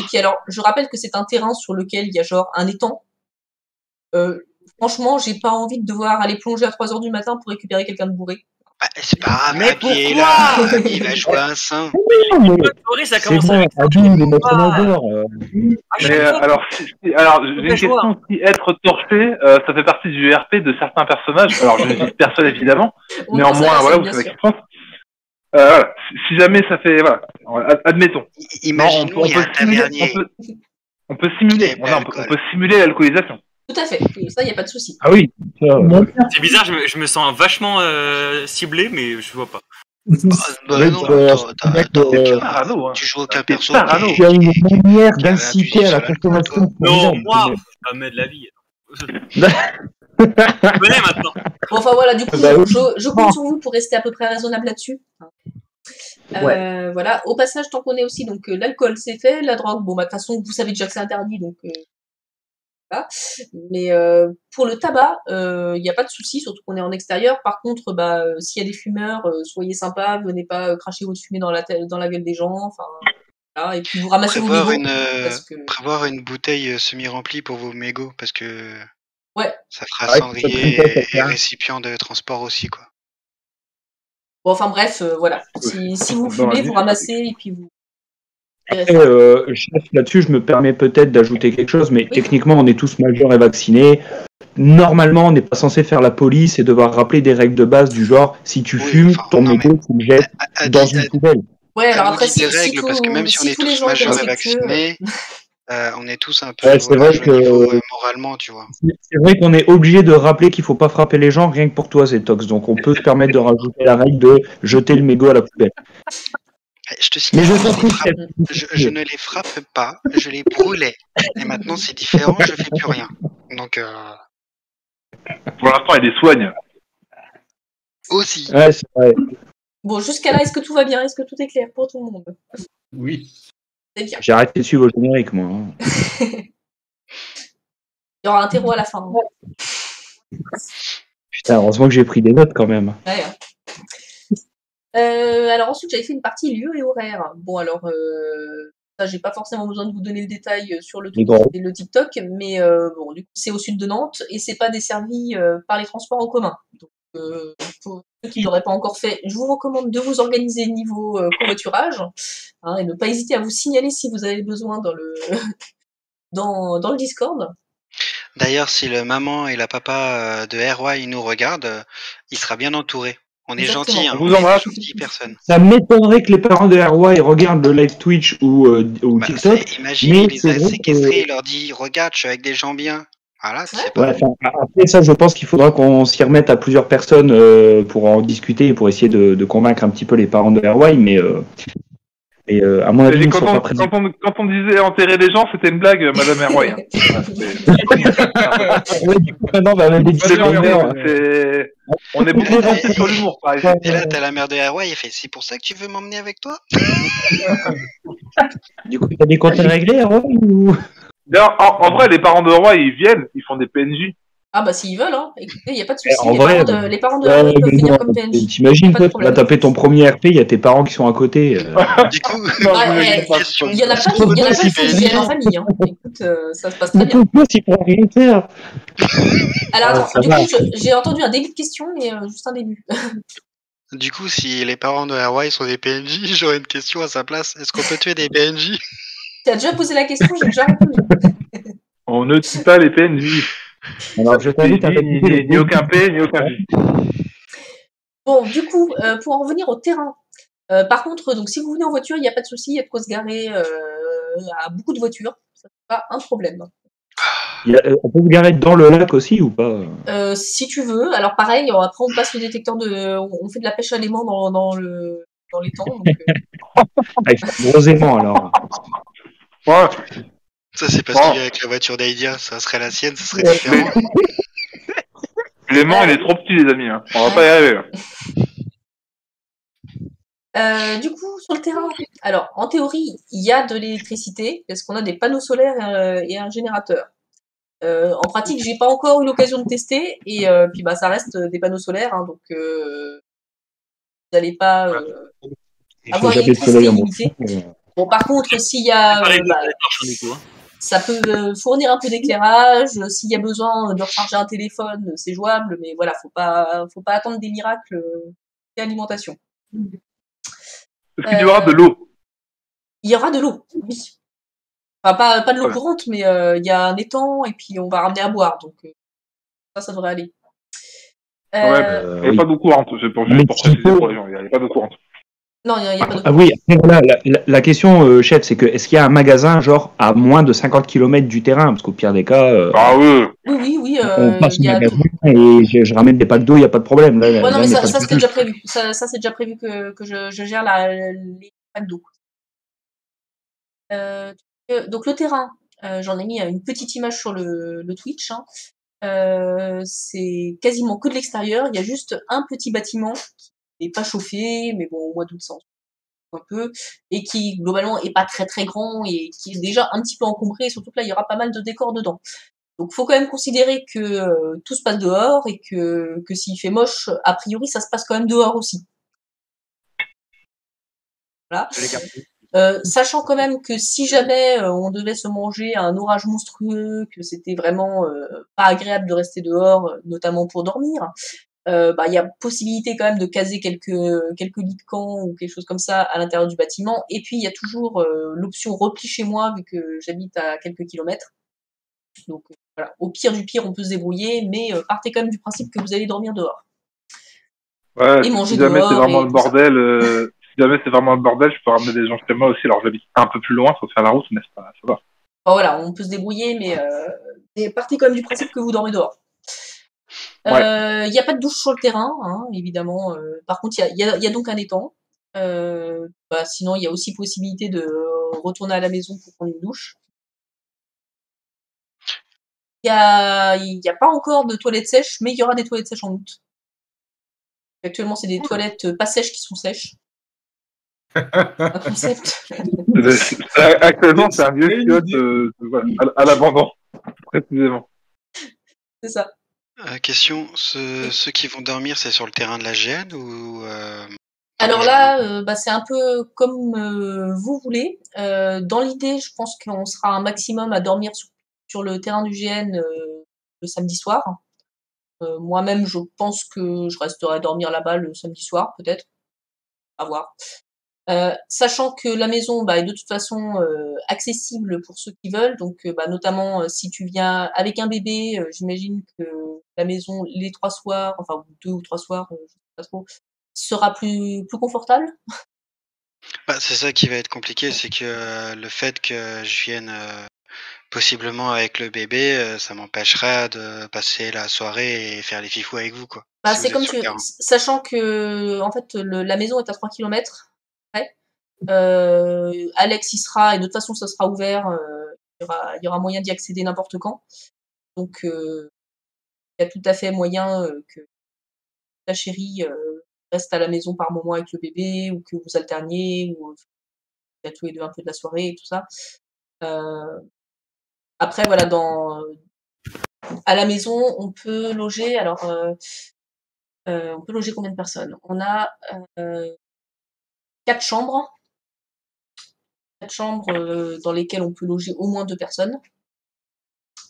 puis alors, je rappelle que c'est un terrain sur lequel il y a genre un étang. Franchement, j'ai pas envie de devoir aller plonger à 3h du matin pour récupérer quelqu'un de bourré. C'est pas grave, mais il est là, il va jouer un sein. Ça commence bon, avec Abby, il est notre majeur. Mais alors, j'ai une question. Si être torché, ça fait partie du RP de certains personnages. Alors, je ne dis personne évidemment. Néanmoins, voilà, vous savez qui je pense. Voilà. Si jamais ça fait, voilà, admettons. Imaginons il y a un tavernier. On peut simuler. On peut simuler l'alcoolisation. Tout à fait. Ça, il n'y a pas de souci. Ah oui. C'est bizarre, je me sens vachement ciblé, mais je vois pas. Tu joues aucun perso. Tu as une manière d'inciter à la consommation. Non, moi, jamais de la vie. Venez maintenant. Bon, enfin voilà, du coup, je compte sur vous pour rester à peu près raisonnable là-dessus. Voilà. Au passage, tant qu'on est aussi, donc l'alcool c'est fait, la drogue, bon, de toute façon, vous savez déjà que c'est interdit, donc voilà. Mais pour le tabac, il n'y a pas de souci, surtout qu'on est en extérieur. Par contre, s'il y a des fumeurs, soyez sympas, venez pas cracher votre fumée dans la gueule des gens. Enfin, voilà. Et puis vous ramassez vos mégots. Prévoir une bouteille semi-remplie pour vos mégots, parce que ça fera cendrier et récipient de transport aussi, quoi. Bon, enfin bref, voilà. Si vous fumez, vous ramassez et puis vous. Chef, là-dessus, je me permets peut-être d'ajouter quelque chose, mais techniquement, on est tous majeurs et vaccinés. Normalement, on n'est pas censé faire la police et devoir rappeler des règles de base du genre, si tu fumes, ton mégot, tu le jettes dans une poubelle. Ouais, alors après, des règles, parce que même si on est tous majeurs et vaccinés, on est tous un peu moralement, tu vois. C'est vrai qu'on est obligé de rappeler qu'il ne faut pas frapper les gens rien que pour toi, Zetox. Donc on peut se permettre de rajouter la règle de jeter le mégot à la poubelle. Je te signale, je ne les frappe pas, je les brûlais. Et maintenant c'est différent, je fais plus rien. Donc pour l'instant, il les soigne. Aussi. Ouais, c'est vrai. Bon, jusqu'à là, est-ce que tout va bien? Est-ce que tout est clair pour tout le monde? Oui. C'est bien. J'ai arrêté de suivre le générique, moi. Il y aura un terreau à la fin. Putain, heureusement que j'ai pris des notes quand même. Ouais. Alors ensuite, j'avais fait une partie lieu et horaire. Bon, alors, ça, j'ai pas forcément besoin de vous donner le détail sur le TikTok, mais bon, du coup, c'est au sud de Nantes et c'est pas desservi par les transports en commun. Donc, pour ceux qui l'auraient pas encore fait, je vous recommande de vous organiser niveau covoiturage et ne pas hésiter à vous signaler si vous avez besoin dans le dans le Discord. D'ailleurs, si le maman et la papa de RY nous regardent, il sera bien entouré. On est gentils, hein. On vous embrasse. Personne. Ça m'étonnerait que les parents de RY regardent le live Twitch ou TikTok. Imagine, il les a séquestrés, il leur dit regarde, je suis avec des gens bien. Voilà, tu sais pas. Après ça, je pense qu'il faudra qu'on s'y remette à plusieurs personnes pour en discuter et pour essayer de convaincre un petit peu les parents de RY, mais à mon avis, quand on disait enterrer les gens, c'était une blague, Madame RY. Du coup, maintenant, on est beaucoup avancé sur l'humour, par exemple. Et là, t'as la mère de RY, elle fait c'est pour ça que tu veux m'emmener avec toi? Du coup, t'as des comptes à régler, RY ou... En vrai, les parents de RY, ils viennent, ils font des PNJ. Ah bah s'ils veulent, hein. Écoutez, il n'y a pas de souci. Les parents de RY peuvent venir comme PNJ. T'imagines, toi, tu vas taper ton premier RP, il y a tes parents qui sont à côté. Du coup, il y en a pas qui viennent en famille. Hein. Écoute, ça se passe très bien. Rien faire. Alors attends, du coup, j'ai entendu un début de question, mais juste un début. Du coup, si les parents de RY sont des PNJ, j'aurais une question à sa place. Est-ce qu'on peut tuer des PNJ? Tu as déjà posé la question, j'ai déjà répondu. On ne tue pas les PNJ. Alors, je t'invite à ni aucun P, ni aucun J. Bon, du coup, pour en revenir au terrain. Par contre, donc si vous venez en voiture, il n'y a pas de souci, il y a de quoi se garer à beaucoup de voitures. Ça c'est pas un problème. On peut se garer dans le lac aussi ou pas? Si tu veux. Alors pareil, après on passe le détecteur on fait de la pêche à l'aimant dans les temps. Donc, il faut gros aimant alors. Ouais. Ça, c'est parce qu'il est avec la voiture d'Aidia, ça serait la sienne, ça serait différent. Clément, il est trop petit, les amis. Hein. On va pas y arriver. Du coup, sur le terrain, alors en théorie, il y a de l'électricité parce qu'on a des panneaux solaires et un générateur. En pratique, j'ai pas encore eu l'occasion de tester et puis bah ça reste des panneaux solaires, hein, donc vous n'allez pas avoir une électricité illimitée. Bon, par contre, s'il y a, ça peut fournir un peu d'éclairage. S'il y a besoin de recharger un téléphone, c'est jouable, mais voilà, faut pas attendre des miracles d'alimentation. Est-ce qu'il y aura de l'eau? Il y aura de l'eau, oui. Enfin, pas de l'eau courante, mais il y a un étang et puis on va ramener à boire, donc ça devrait aller. Il n'y a pas d'eau courante, c'est pour préciser pour les gens, il n'y a pas d'eau courante. Non, il n'y a pas d'eau courante. Ah oui, voilà, la question, chef, c'est que est-ce qu'il y a un magasin genre à moins de 50 km du terrain? Parce qu'au pire des cas, ah oui. Oui. On passe au magasin et je ramène des packs d'eau, il n'y a pas de problème. Là, ouais, non, mais ça c'est déjà prévu. Ça c'est déjà prévu que je gère les packs d'eau. Donc le terrain, j'en ai mis une petite image sur le Twitch. Hein. C'est quasiment que de l'extérieur. Il y a juste un petit bâtiment qui n'est pas chauffé, mais bon, au mois d'août, ça en un peu, et qui globalement est pas très très grand et qui est déjà un petit peu encombré. Et surtout que là, il y aura pas mal de décors dedans. Donc, faut quand même considérer que tout se passe dehors et que s'il fait moche, a priori, ça se passe quand même dehors aussi. Voilà. Sachant quand même que si jamais on devait se manger un orage monstrueux, que c'était vraiment pas agréable de rester dehors, notamment pour dormir, il y a possibilité quand même de caser quelques lits de camp ou quelque chose comme ça à l'intérieur du bâtiment. Et puis il y a toujours l'option repli chez moi vu que j'habite à quelques kilomètres. Donc voilà, au pire du pire, on peut se débrouiller, mais partez quand même du principe que vous allez dormir dehors. Ouais, et manger si jamais c'est vraiment le bordel. Si jamais c'est vraiment le bordel, je peux ramener des gens chez moi aussi. Alors j'habite un peu plus loin, faut faire la route, mais ça va. Bon, voilà, on peut se débrouiller, mais partez quand même du principe que vous dormez dehors. Il n'y a pas de douche sur le terrain, hein, évidemment. Par contre, il y a donc un étang. Sinon, il y a aussi possibilité de retourner à la maison pour prendre une douche. Il y a pas encore de toilettes sèches, mais il y aura des toilettes sèches en août. Actuellement, c'est des toilettes pas sèches qui sont sèches. Un concept. Actuellement, c'est un vieux kiosque à l'abandon, précisément. C'est ça. Question, ceux qui vont dormir, c'est sur le terrain de la GN ou Alors là, c'est un peu comme vous voulez. Dans l'idée, je pense qu'on sera un maximum à dormir sur le terrain du GN le samedi soir. Moi-même, je pense que je resterai dormir là-bas le samedi soir, peut-être. À voir. Sachant que la maison est de toute façon accessible pour ceux qui veulent, donc notamment si tu viens avec un bébé, j'imagine que la maison les 3 soirs, enfin 2 ou 3 soirs, je sais pas trop, sera plus confortable. C'est ça qui va être compliqué, c'est que le fait que je vienne possiblement avec le bébé, ça m'empêchera de passer la soirée et faire les fifous avec vous, quoi. C'est comme sachant que en fait la maison est à 3 km. Alex y sera et de toute façon ça sera ouvert, il y aura moyen d'y accéder n'importe quand, donc il y a tout à fait moyen que ta chérie reste à la maison par moment avec le bébé ou que vous alterniez ou à tous les deux un peu de la soirée et tout ça. Après voilà, à la maison on peut loger, alors on peut loger combien de personnes? On a 4 chambres. 4 chambres dans lesquelles on peut loger au moins 2 personnes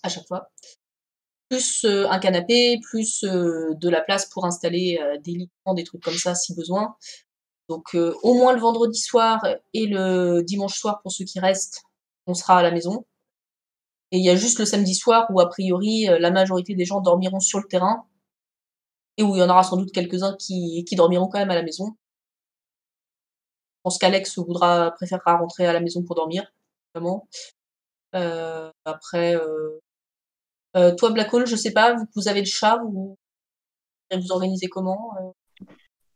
à chaque fois, plus un canapé, plus de la place pour installer des lits, des trucs comme ça si besoin. Donc au moins le vendredi soir et le dimanche soir pour ceux qui restent, on sera à la maison. Et il y a juste le samedi soir où a priori la majorité des gens dormiront sur le terrain et où il y en aura sans doute quelques-uns qui dormiront quand même à la maison. Je pense qu'Alex préférera rentrer à la maison pour dormir, vraiment. Après, toi, Black Hole, je sais pas, vous avez le chat, vous organisez comment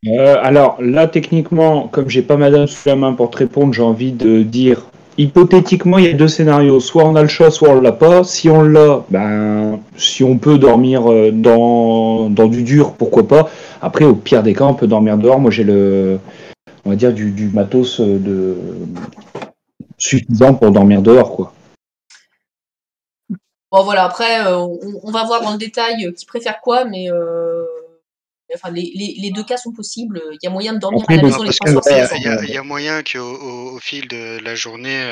Alors là, techniquement, comme j'ai pas madame sous la main pour te répondre, j'ai envie de dire hypothétiquement, il y a 2 scénarios. Soit on a le chat, soit on l'a pas. Si on l'a, si on peut dormir dans du dur, pourquoi pas. Après, au pire des cas, on peut dormir dehors. Moi, j'ai on va dire du matos suffisant pour dormir dehors, quoi. Bon, voilà, après, on va voir dans le détail qui préfère quoi, mais enfin, les 2 cas sont possibles. Il y a moyen de dormir à la maison, les transports. Il y a moyen qu'au fil de la journée,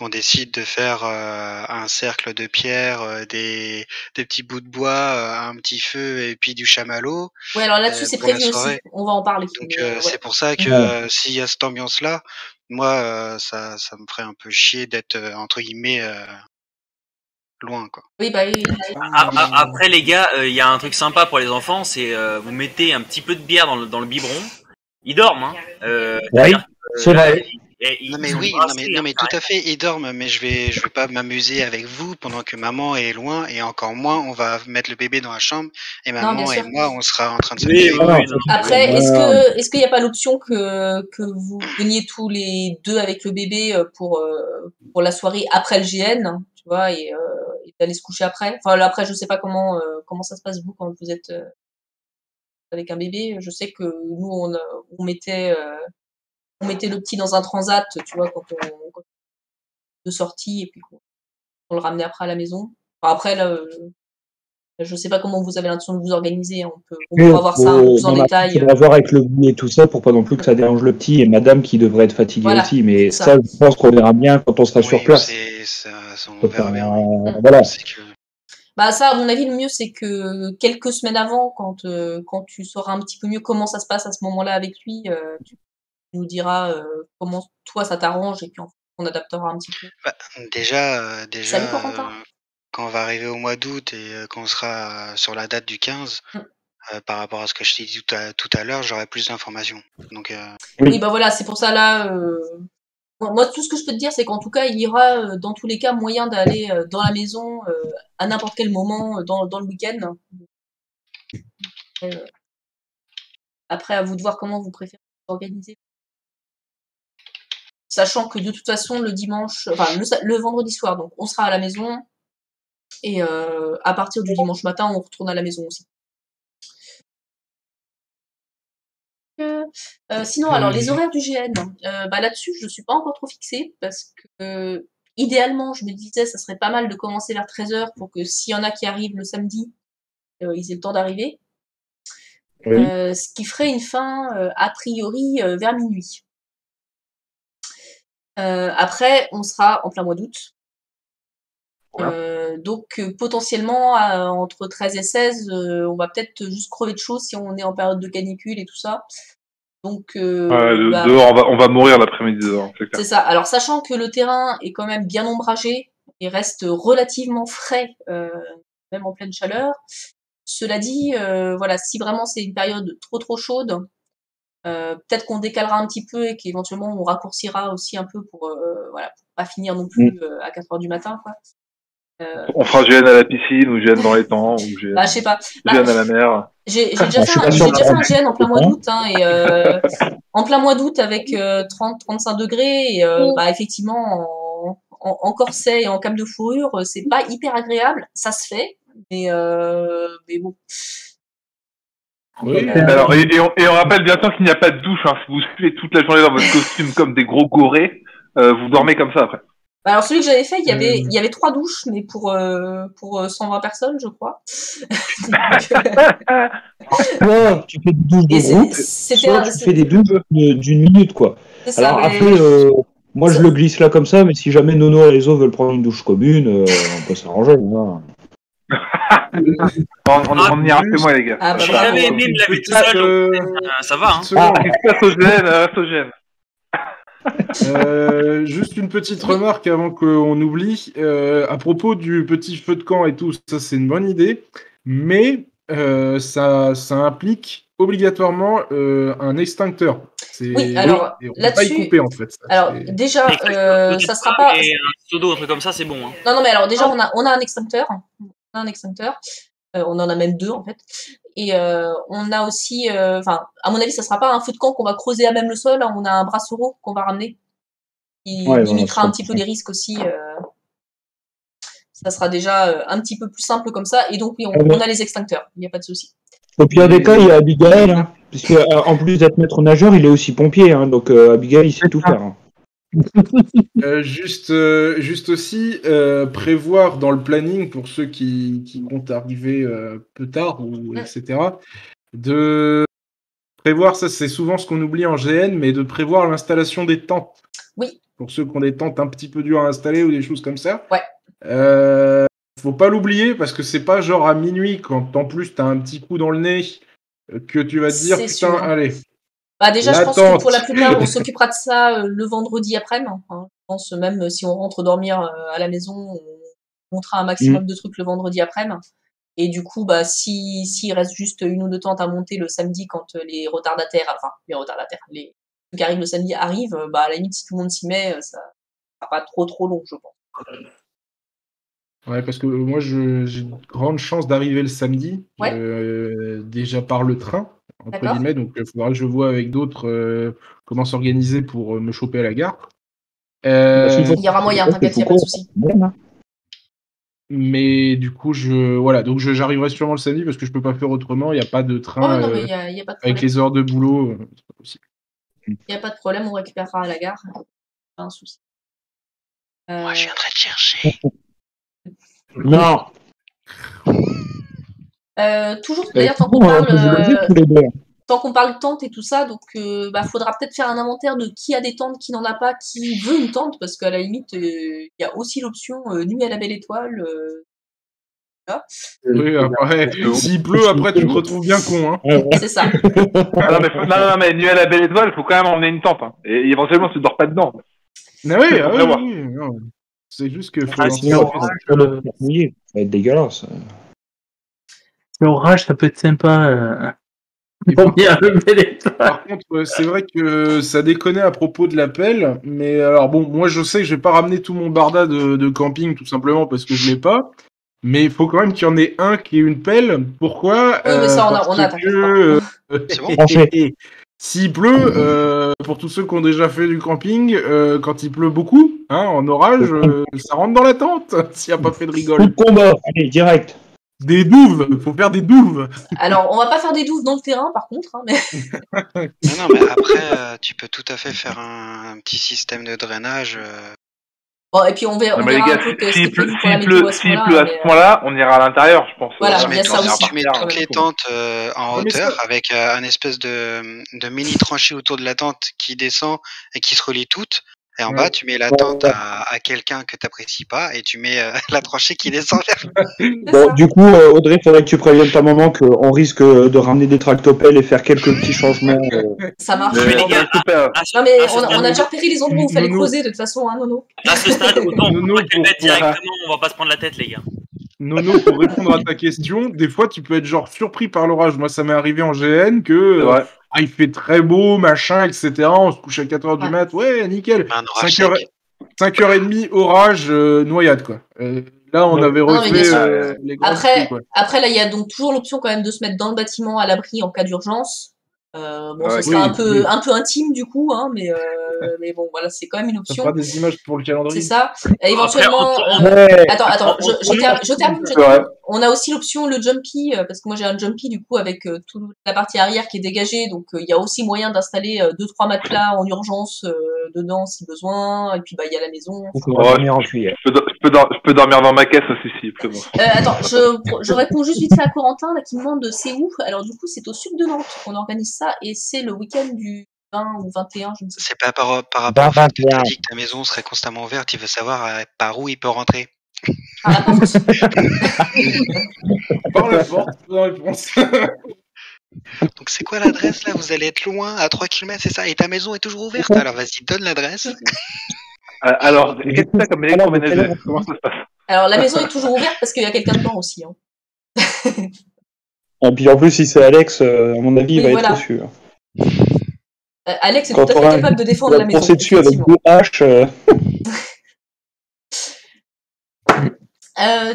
on décide de faire un cercle de pierre, des petits bouts de bois, un petit feu et puis du chamallow. Ouais, alors là-dessus, c'est prévu aussi. On va en parler. Donc, c'est pour ça que s'il y a cette ambiance-là, moi, ça me ferait un peu chier d'être, entre guillemets, loin, quoi. Oui, bah oui. Après, les gars, il y a un truc sympa pour les enfants, c'est vous mettez un petit peu de bière dans le biberon. Ils dorment, hein. Oui, c'est vrai. Non mais tout à fait, ils dorment, mais je vais pas m'amuser avec vous pendant que maman est loin, et encore moins on va mettre le bébé dans la chambre et maman et moi on sera en train de s'amuser. Après, est-ce qu'il n'y a pas l'option que vous veniez tous les 2 avec le bébé pour la soirée après le GN, tu vois, et d'aller se coucher après. Enfin là, après, je sais pas comment ça se passe vous quand vous êtes avec un bébé. Je sais que nous on mettait le petit dans un transat, tu vois, quand de sortie, et puis on le ramenait après à la maison. Enfin, après, là, je sais pas comment vous avez l'intention de vous organiser. On peut voir ça plus en détail. On va voir avec le bruit et tout ça pour pas non plus que ça dérange le petit et madame qui devrait être fatiguée aussi. Mais ça, je pense qu'on verra bien quand on sera sur place. On verra bien. Voilà. Bah ça, à mon avis, le mieux, c'est que quelques semaines avant, quand tu sauras un petit peu mieux comment ça se passe à ce moment-là avec lui, tu nous diras comment toi ça t'arrange, et puis on adaptera un petit peu. Bah, déjà, Salut, Corentin. Quand on va arriver au mois d'août et quand on sera sur la date du 15, par rapport à ce que je t'ai dit tout à l'heure, j'aurai plus d'informations. Donc, oui, bah voilà, c'est pour ça là. Moi, tout ce que je peux te dire, c'est qu'en tout cas, il y aura dans tous les cas moyen d'aller dans la maison à n'importe quel moment dans le week-end. Après, à vous de voir comment vous préférez vous organiser. Sachant que de toute façon, le dimanche, enfin le vendredi soir, donc on sera à la maison, et à partir du dimanche matin, on retourne à la maison aussi. Sinon, alors les horaires du GN, là-dessus, je suis pas encore trop fixée, parce que idéalement, je me disais, ça serait pas mal de commencer vers 13h pour que s'il y en a qui arrivent le samedi, ils aient le temps d'arriver. Oui. Ce qui ferait une fin, a priori, vers minuit. Après, on sera en plein mois d'août. Donc potentiellement, entre 13 et 16, on va peut-être juste crever de chaud si on est en période de canicule et tout ça. Donc dehors, on va mourir l'après-midi dehors. C'est ça. Alors sachant que le terrain est quand même bien ombragé et reste relativement frais, même en pleine chaleur. Cela dit, voilà, si vraiment c'est une période trop chaude, peut-être qu'on décalera un petit peu et qu'éventuellement on raccourcira aussi un peu pour pas finir non plus à 4h du matin, quoi. On fera GN à la piscine, ou GN dans les temps, ou GN, je sais pas. GN à la mer. J'ai déjà fait un GN en plein mois d'août, hein, et en plein mois d'août avec 30-35 degrés, et effectivement en corset et en cape de fourrure, c'est pas hyper agréable, ça se fait, mais bon. Oui. Alors, et on rappelle bien sûr qu'il n'y a pas de douche, hein. Si vous suivez toute la journée dans votre costume comme des gros gorés, vous dormez comme ça après. Alors celui que j'avais fait, il y avait 3 douches, mais pour 120 personnes, je crois. Ouais, tu fais des douches de groupe, soit tu fais des douches d'une minute, quoi. Alors après, moi je le glisse là comme ça, mais si jamais Nono et Ezo veulent prendre une douche commune, on peut s'arranger. Hein. On ira plus moi les gars. J'ai jamais aimé me laver tout seul, ça va. Hein. Juste une petite remarque avant qu'on oublie. À propos du petit feu de camp et tout, ça c'est une bonne idée, mais ça implique obligatoirement un extincteur. Oui, alors on peut pas y couper en fait. Alors déjà, ça sera pas. Et un pseudo, un truc comme ça, c'est bon. Hein. Non, mais alors déjà, on a un extincteur. On en a même 2 en fait. Et on a aussi, à mon avis, ça sera pas un feu de camp qu'on va creuser à même le sol. Hein, on a un brassereau qu'on va ramener. qui limitera un petit peu les risques aussi. Ça sera déjà un petit peu plus simple comme ça. Et donc, oui, on a les extincteurs. Il n'y a pas de souci. Au pire des cas, il y a Abigail, hein, puisque en plus d'être maître nageur, il est aussi pompier. Hein, donc, Abigail, il sait tout faire. Hein. Juste aussi prévoir dans le planning pour ceux qui comptent arriver peu tard ou etc. De prévoir, ça c'est souvent ce qu'on oublie en GN, mais de prévoir l'installation des tentes. Oui. Pour ceux qui ont des tentes un petit peu dures à installer ou des choses comme ça. Ouais. Faut pas l'oublier parce que c'est pas genre à minuit quand en plus t'as un petit coup dans le nez que tu vas te dire putain sûr. Allez. Bah déjà, je pense que pour la plupart, on s'occupera de ça le vendredi après-midi. Hein. Je pense même si on rentre dormir à la maison, on montera un maximum de trucs le vendredi après-midi. Et du coup, bah s'il reste juste 1 ou 2 tentes à monter le samedi quand les retardataires, les trucs qui arrivent le samedi arrivent, bah à la limite si tout le monde s'y met, ça sera pas trop long, je pense. Ouais, parce que moi j'ai une grande chance d'arriver le samedi, déjà par le train. Entre guillemets, donc il faudra que je vois avec d'autres comment s'organiser pour me choper à la gare. Il y aura moyen, t'inquiète, il n'y a pas de souci. Mais du coup, donc j'arriverai sûrement le samedi parce que je peux pas faire autrement. Il n'y a pas de train non, mais y a pas de avec les heures de boulot. C'est pas possible. Il n'y a pas de problème, on récupérera à la gare. Pas un souci. Moi, je viendrai te chercher. Non. Toujours, d'ailleurs, tant qu'on parle tente et tout ça, donc faudra peut-être faire un inventaire de qui a des tentes, qui n'en a pas, qui veut une tente, parce qu'à la limite, il y a aussi l'option nuit à la belle étoile. Oui, après, s'il pleut, après tu te retrouves bien con. Hein. C'est ça. non, mais nuit à la belle étoile, il faut quand même emmener une tente. Hein. Et éventuellement, tu ne dors pas dedans. Mais oui. Non. C'est juste que faut sinon, ça va être dégueulasse. L'orage, ça peut être sympa. Par contre, c'est vrai que ça déconnait à propos de la pelle, mais alors bon, moi je sais que je vais pas ramener tout mon barda de camping tout simplement parce que je l'ai pas, mais il faut quand même qu'il y en ait un qui ait une pelle. Pourquoi Oui, mais ça on a que s'il pleut, pour tous ceux qui ont déjà fait du camping, quand il pleut beaucoup, hein, en orage, ça rentre dans la tente s'il n'y a pas fait de rigole. Coup de combat, allez, direct. Des douves, faut faire des douves. Alors, on va pas faire des douves dans le terrain, par contre. Hein, mais... non, mais après, tu peux tout à fait faire un petit système de drainage. Bon, et puis on verra un peu s'il pleut à ce point-là, on ira à l'intérieur, je pense. Voilà, tu mets toutes les tentes en hauteur avec un espèce de mini tranchée autour de la tente qui descend et qui se relie toutes. Et en bas, tu mets la tente à quelqu'un que tu n'apprécies pas et tu mets la tranchée qui descend vers. Bon, du coup, Audrey, il faudrait que tu préviennes ta maman qu'on risque de ramener des tractopelles et faire quelques petits changements. Ça marche. Mais les gars, non, mais on a déjà repéré les endroits où il fallait creuser de toute façon, hein, Nono. À ce stade, autant on va le mettre directement, on va pas se prendre la tête, les gars. Nono, pour répondre à ta question, des fois tu peux être genre surpris par l'orage. Moi, ça m'est arrivé en GN que il fait très beau, machin, etc. On se couche à 4h du mat, ouais, nickel. 5h30, orage, noyade, quoi. Là, on avait refait les grands trucs, quoi. Après, là, il y a donc toujours l'option quand même de se mettre dans le bâtiment à l'abri en cas d'urgence. Ça sera un peu intime du coup, hein, mais bon, voilà, c'est quand même une option. Ça fera des images pour le calendrier. C'est ça. Éventuellement. Attends, je termine. On a aussi l'option le jumpy, parce que moi j'ai un jumpy du coup avec toute la partie arrière qui est dégagée, donc il y a aussi moyen d'installer 2-3 matelas en urgence dedans si besoin, et puis il y a la maison. Je peux dormir dans ma caisse aussi s'il pleut. Attends, je réponds juste vite fait à Corentin là, qui me demande c'est où. Alors du coup c'est au sud de Nantes qu'on organise ça, et c'est le week-end du 20 ou 21, je ne sais pas. C'est pas par rapport au fait que tu as dit que ta maison serait constamment ouverte, il veut savoir par où il peut rentrer. Par la porte. Par la porte, la réponse. Donc c'est quoi l'adresse là? Vous allez être loin, à 3 km, c'est ça? Et ta maison est toujours ouverte? Alors vas-y, donne l'adresse. Alors, qu'est-ce que t'as comme électroménager? Comment ça se passe? Alors la maison est toujours ouverte parce qu'il y a quelqu'un dedans aussi. Hein. Et puis en plus, si c'est Alex, à mon avis, il va être dessus. Alex est tout à fait capable de défendre la maison. Penser dessus avec deux haches.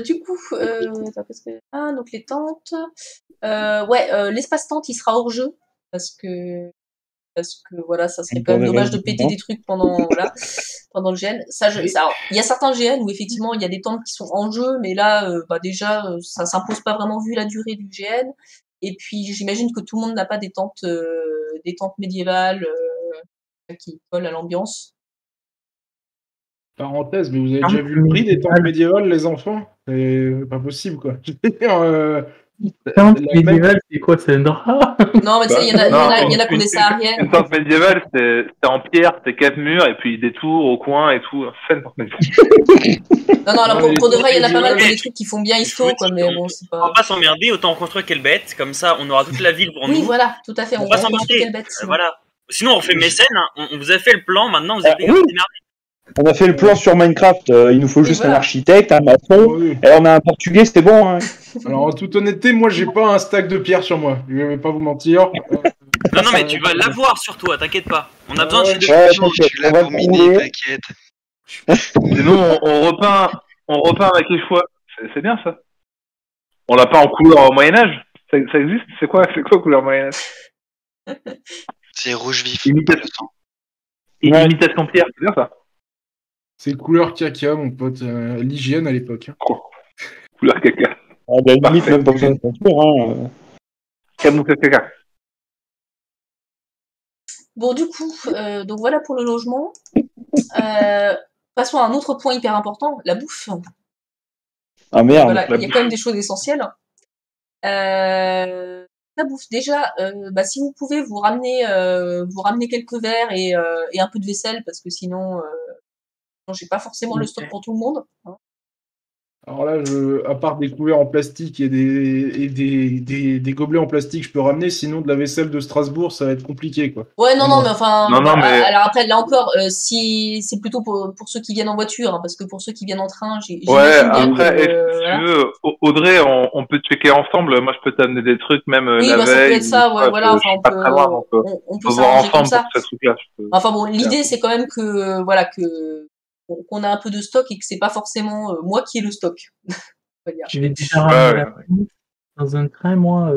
Du coup, donc les tentes. L'espace tente, il sera hors jeu parce que parce que voilà, ça serait quand même dommage de péter des trucs pendant le GN. Il y a certains GN où effectivement il y a des tentes qui sont en jeu, mais là déjà ça s'impose pas vraiment vu la durée du GN. Et puis j'imagine que tout le monde n'a pas des tentes médiévales qui collent à l'ambiance. Parenthèse, mais vous avez déjà vu le prix des tentes médiévales, les enfants? C'est pas possible, quoi. Tente médiévale, c'est quoi? C'est un drap? Non, mais tu sais, il y en a qui ont des sahariennes. Une tente médiévale, c'est en pierre, c'est 4 murs, et puis des tours au coin et tout. C'est une tente médiévale. Non, alors pour de vrai, il y en a pas mal qui ont des trucs qui font bien histo, quoi, mais bon, c'est pas... On va pas s'emmerder, autant construire quelle bête, comme ça on aura toute la ville pour nous. Oui, voilà, tout à fait, on va s'emmerder. Quelle bête, voilà. Sinon on refait Mécène, hein. On vous a fait le plan, maintenant vous avez démerdé. On a fait le plan sur Minecraft, il nous faut juste un architecte, un maçon, et on a un portugais, c'est bon. Hein. Alors en toute honnêteté, moi j'ai pas un stack de pierre sur moi, je vais pas vous mentir. Non mais tu vas l'avoir sur toi, t'inquiète pas. On a besoin de tu l'as pour miner, t'inquiète. Sinon on repeint avec les choix, c'est bien ça. On l'a pas en couleur au Moyen-Âge, ça existe? C'est quoi couleur Moyen-Âge? C'est rouge vif. Imitation pierre, c'est bien ça. C'est couleur caca, mon pote. L'hygiène à l'époque. Oh. Couleur caca. Limite, même pas besoin de peinture. Hein. Caca. Bon, du coup, donc voilà pour le logement. Passons à un autre point hyper important, la bouffe. Ah merde. Voilà, il y a quand même des choses essentielles. La bouffe, déjà, si vous pouvez vous ramener quelques verres et un peu de vaisselle, parce que sinon j'ai pas forcément le stock pour tout le monde. Hein. Alors là, à part des couverts en plastique et des gobelets en plastique, je peux ramener. Sinon, de la vaisselle de Strasbourg, ça va être compliqué, quoi. Ouais, mais enfin. Alors après, là encore, si c'est plutôt pour ceux qui viennent en voiture, hein, parce que pour ceux qui viennent en train, j'ai. Ouais. Après, si tu veux, Audrey, on peut checker ensemble. Moi, je peux t'amener des trucs même la veille. Oui, ça peut être ça. Ouais, voilà. Enfin, on peut voir ensemble comme ça. pour ce truc-là. Enfin bon, l'idée c'est quand même que qu'on a un peu de stock et que c'est pas forcément moi qui ai le stock. Je vais déjà ramener dans un train, moi.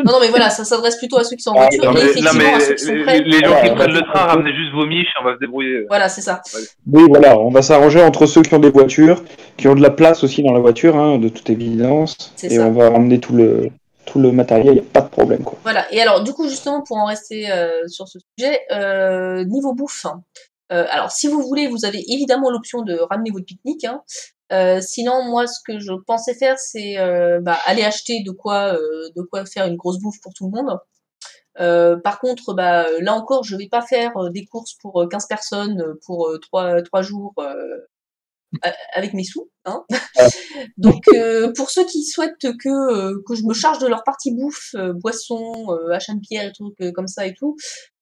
Non, mais voilà, ça s'adresse plutôt à ceux qui sont en voiture et effectivement à ceux qui sont prêts. Les gens qui prennent le train, ramenez juste vos miches et on va se débrouiller. Voilà, c'est ça. Oui, voilà, on va s'arranger entre ceux qui ont des voitures, qui ont de la place aussi dans la voiture, hein, de toute évidence, et on va ramener tout le matériel, il n'y a pas de problème, quoi. Voilà, et alors du coup justement pour en rester sur ce sujet, niveau bouffe, alors si vous voulez, vous avez évidemment l'option de ramener votre pique-nique, hein. Sinon moi ce que je pensais faire c'est aller acheter de quoi faire une grosse bouffe pour tout le monde. Par contre là encore je vais pas faire des courses pour 15 personnes pour 3 jours avec mes sous, hein. Donc pour ceux qui souhaitent que je me charge de leur partie bouffe, boisson, achat de pierre et trucs comme ça et tout,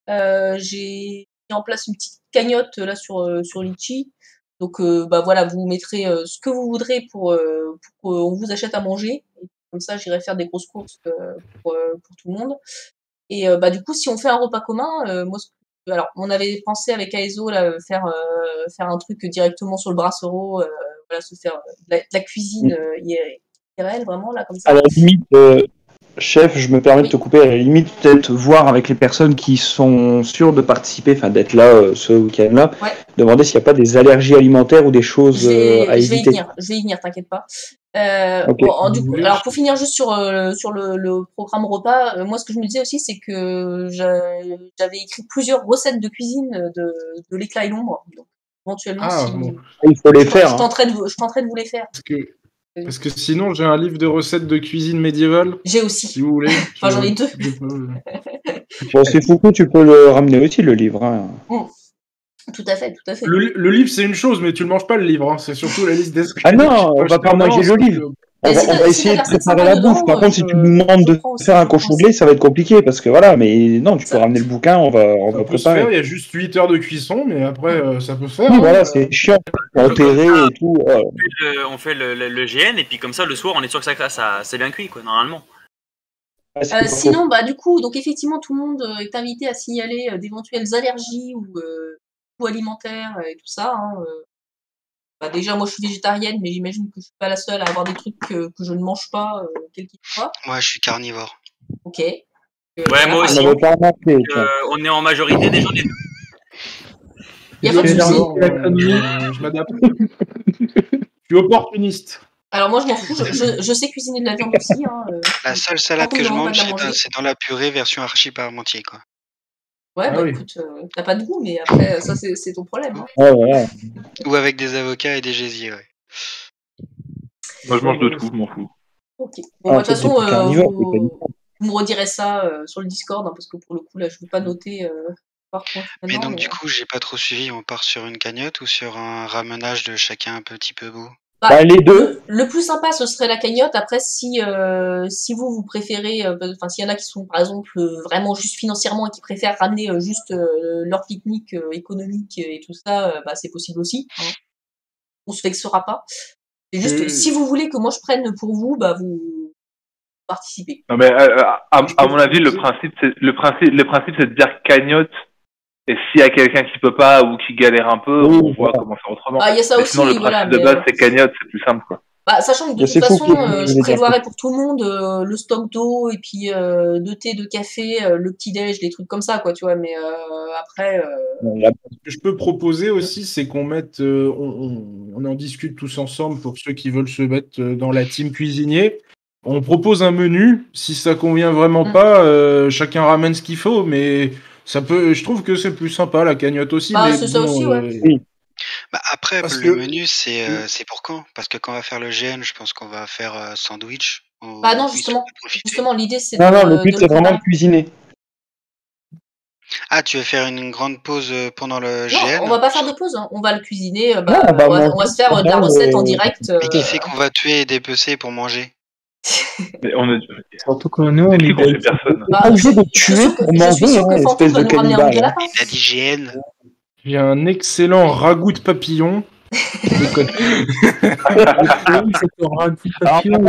j'ai mis en place une petite cagnotte là sur Litchi. Donc voilà, vous mettrez ce que vous voudrez pour qu'on vous achète à manger. Et comme ça, j'irai faire des grosses courses pour tout le monde. Et du coup, si on fait un repas commun, alors on avait pensé avec Aeso là faire un truc directement sur le Brassereau, se faire de la cuisine IRL vraiment là comme ça. À la limite, chef, je me permets de te couper. À la limite, peut-être voir avec les personnes qui sont sûres de participer, enfin d'être là ce week-end-là, demander s'il n'y a pas des allergies alimentaires ou des choses à éviter. Je vais y venir, t'inquiète pas. Alors pour finir juste sur le programme repas, moi ce que je me disais aussi c'est que j'avais écrit plusieurs recettes de cuisine de l'éclat et l'ombre. Donc éventuellement il faut les faire. Je tenterai de vous les faire. Parce que sinon, j'ai un livre de recettes de cuisine médiévale. J'ai aussi. Si vous voulez. Enfin, j'en ai 2. Bon, c'est Foucault, tu peux le ramener aussi, le livre. Hein. Tout à fait. Le livre, c'est une chose, mais tu le manges pas, le livre. Hein. C'est surtout la liste descriptive. Ah non, on va pas manger le livre. On va essayer de préparer la bouffe. Par contre, si tu nous demandes de faire un cochon de lait, ça va être compliqué parce que voilà, mais non, tu peux ramener le bouquin, on va préparer. Il y a juste 8 heures de cuisson, mais après, ça peut se faire. Oui, voilà, c'est chiant. Enterrer et tout. On fait le GN et puis comme ça, le soir, on est sûr que ça c'est bien cuit, quoi, normalement. Sinon, du coup, donc effectivement, tout le monde est invité à signaler d'éventuelles allergies ou alimentaires et tout ça. Hein, déjà, moi, je suis végétarienne, mais j'imagine que je suis pas la seule à avoir des trucs que je ne mange pas, quel qu'il soit. Moi, je suis carnivore. Ok. Ouais, moi aussi. On est en majorité des gens des deux. Il y a pas de souci. Je m'adapte. Je suis opportuniste. Alors moi je m'en fous, je sais cuisiner de la viande aussi. La seule salade que je mange, c'est dans la purée version archi parmentier, quoi. Ouais, bah écoute, t'as pas de goût, mais après, ça c'est ton problème. Hein. Ouais. Ou avec des avocats et des gésiers, ouais. Moi je mange de tout, je m'en fous. Ok. Bon, de toute façon, vous me redirez ça sur le Discord, hein, parce que pour le coup, là, je ne veux pas noter par contre. Mais donc, du coup, j'ai pas trop suivi. On part sur une cagnotte ou sur un ramenage de chacun un petit peu bout? Les deux. Le plus sympa, ce serait la cagnotte. Après, si vous préférez, s'il y en a qui sont, par exemple, vraiment juste financièrement et qui préfèrent ramener juste leur pique-nique économique et tout ça, c'est possible aussi. Hein. On se vexera pas. C'est juste, si vous voulez que moi je prenne pour vous, vous participez. Non mais à mon avis, le principe c'est de dire cagnotte. Et s'il y a quelqu'un qui peut pas ou qui galère un peu, on voit comment faire autrement. Il y a ça aussi, sinon, le principe de base, c'est cagnotte, c'est plus simple, quoi. Sachant que de toute façon, je prévoirais pour tout le monde le stock d'eau et puis de thé, de café, le petit-déj, des trucs comme ça, quoi, tu vois. Mais après... Ce que je peux proposer aussi, c'est qu'on mette... on en discute tous ensemble pour ceux qui veulent se mettre dans la team cuisinier. On propose un menu. Si ça convient vraiment pas, chacun ramène ce qu'il faut, mais... je trouve que c'est plus sympa la cagnotte aussi. Mais c'est ça aussi, ouais. Après, le menu, c'est pour quand? Parce que quand on va faire le GN, je pense qu'on va faire sandwich. Non, justement, l'idée c'est le but c'est vraiment de cuisiner. Ah, tu veux faire une grande pause pendant le GN? Non, on va pas faire de pause, hein. On va le cuisiner. On va se faire de la recette en direct. Mais qui fait qu'on va tuer et dépecer pour manger? Mais surtout que nous, on est personne. Obligé de tuer pour manger, espèce de cannibale. La DGN. J'ai un excellent ragoût de papillon. Alors,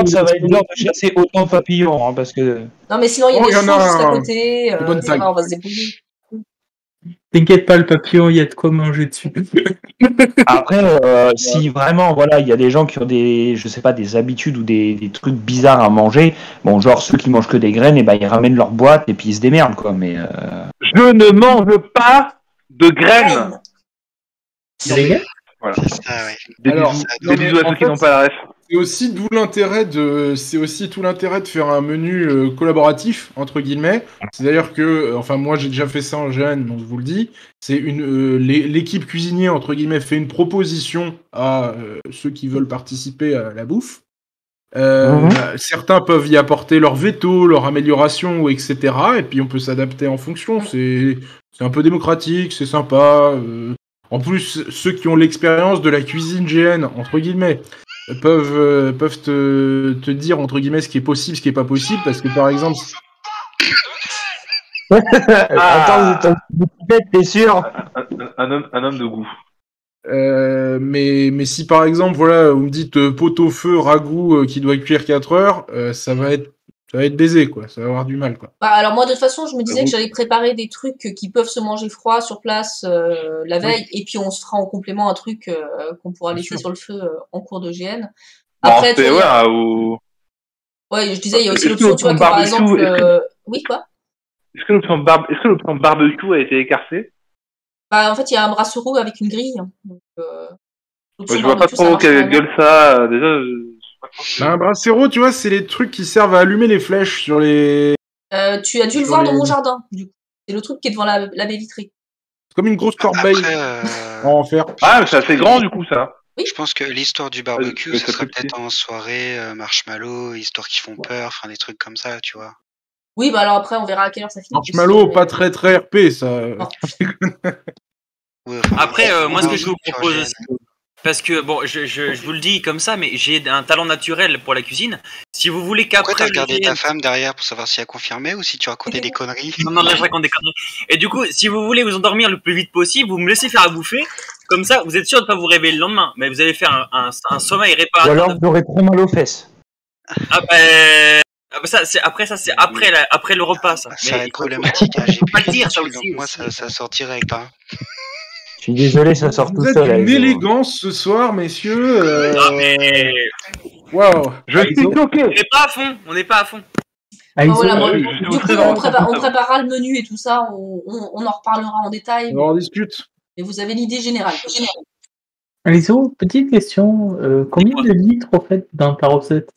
ça va être dur de chasser autant de papillons, parce que... Non, mais sinon, il y a des choses juste à côté. On va se débrouiller. T'inquiète pas, le papillon, il y a de quoi manger dessus. Après, si vraiment, il y a des gens qui ont des habitudes ou des trucs bizarres à manger, bon, genre ceux qui mangent que des graines, ils ramènent leur boîte et puis ils se démerdent, quoi, mais... Je ne mange pas de graines. Des graines ? Voilà. C'est ça, ouais. Des bisous à ceux qui n'ont pas la ref. C'est aussi tout l'intérêt de faire un menu collaboratif entre guillemets. C'est-à-dire que, moi j'ai déjà fait ça en GN, donc je vous le dis. C'est l'équipe cuisinier entre guillemets fait une proposition à ceux qui veulent participer à la bouffe. Certains peuvent y apporter leur veto, leur amélioration, etc. Et puis on peut s'adapter en fonction. C'est un peu démocratique, c'est sympa. En plus, ceux qui ont l'expérience de la cuisine GN entre guillemets peuvent te dire entre guillemets ce qui est possible, ce qui est pas possible, parce que par exemple. Attends, t'es sûr? Un homme de goût. Mais si par exemple, vous me dites pot au feu, ragoût qui doit cuire 4 heures, ça va être baisé, quoi. Ça va avoir du mal, quoi. Alors moi, de toute façon, je me disais que j'allais préparer des trucs qui peuvent se manger froid sur place la veille, et puis on se fera en complément un truc qu'on pourra laisser sur le feu en cours de GN. Après, je disais, il y a aussi l'option, tu vois, que par exemple... Oui, quoi? Est-ce que l'option barbecue a été écartée? En fait, il y a un brasserie avec une grille. Donc, je vois pas trop quelle gueule ça. Déjà, un brasero, tu vois, c'est les trucs qui servent à allumer les flèches sur les... tu as dû le voir dans mon jardin, du coup. C'est le truc qui est devant la baie vitrée. C'est comme une grosse corbeille en fer. Ah, mais c'est assez grand, du coup, ça. Oui. Je pense que l'histoire du barbecue, ça serait peut-être en soirée, marshmallow, histoire qui font peur, enfin des trucs comme ça, tu vois. Oui, alors après, on verra à quelle heure ça finit. Marshmallow, pas très RP, ça. Après, moi, ce que je vous propose aussi, parce que, je vous le dis comme ça, mais j'ai un talent naturel pour la cuisine. Si vous voulez qu'après... Pourquoi t'as regardé ta femme derrière pour savoir si elle confirmait ou si tu racontais des conneries? Non, là, je raconte des conneries. Et du coup, si vous voulez vous endormir le plus vite possible, vous me laissez faire à bouffer. Comme ça, vous êtes sûr de ne pas vous réveiller le lendemain. Mais vous allez faire un sommeil réparateur. Ou alors, vous aurez trop mal aux fesses. Ça, c'est après le repas, ça. Ça va être problématique, hein. J'ai pas le dire, ça donc aussi. Moi, ça sortirait pas. Je suis désolé, ça sort tout seul. Vous êtes une élégance ce soir, messieurs. Non, mais... Waouh. Je suis choqué. On n'est pas à fond. Voilà, du coup, on préparera le menu et tout ça, on en reparlera en détail. On en discute. Mais vous avez l'idée générale. Aliso, petite question, combien de litres au fait dans ta recette?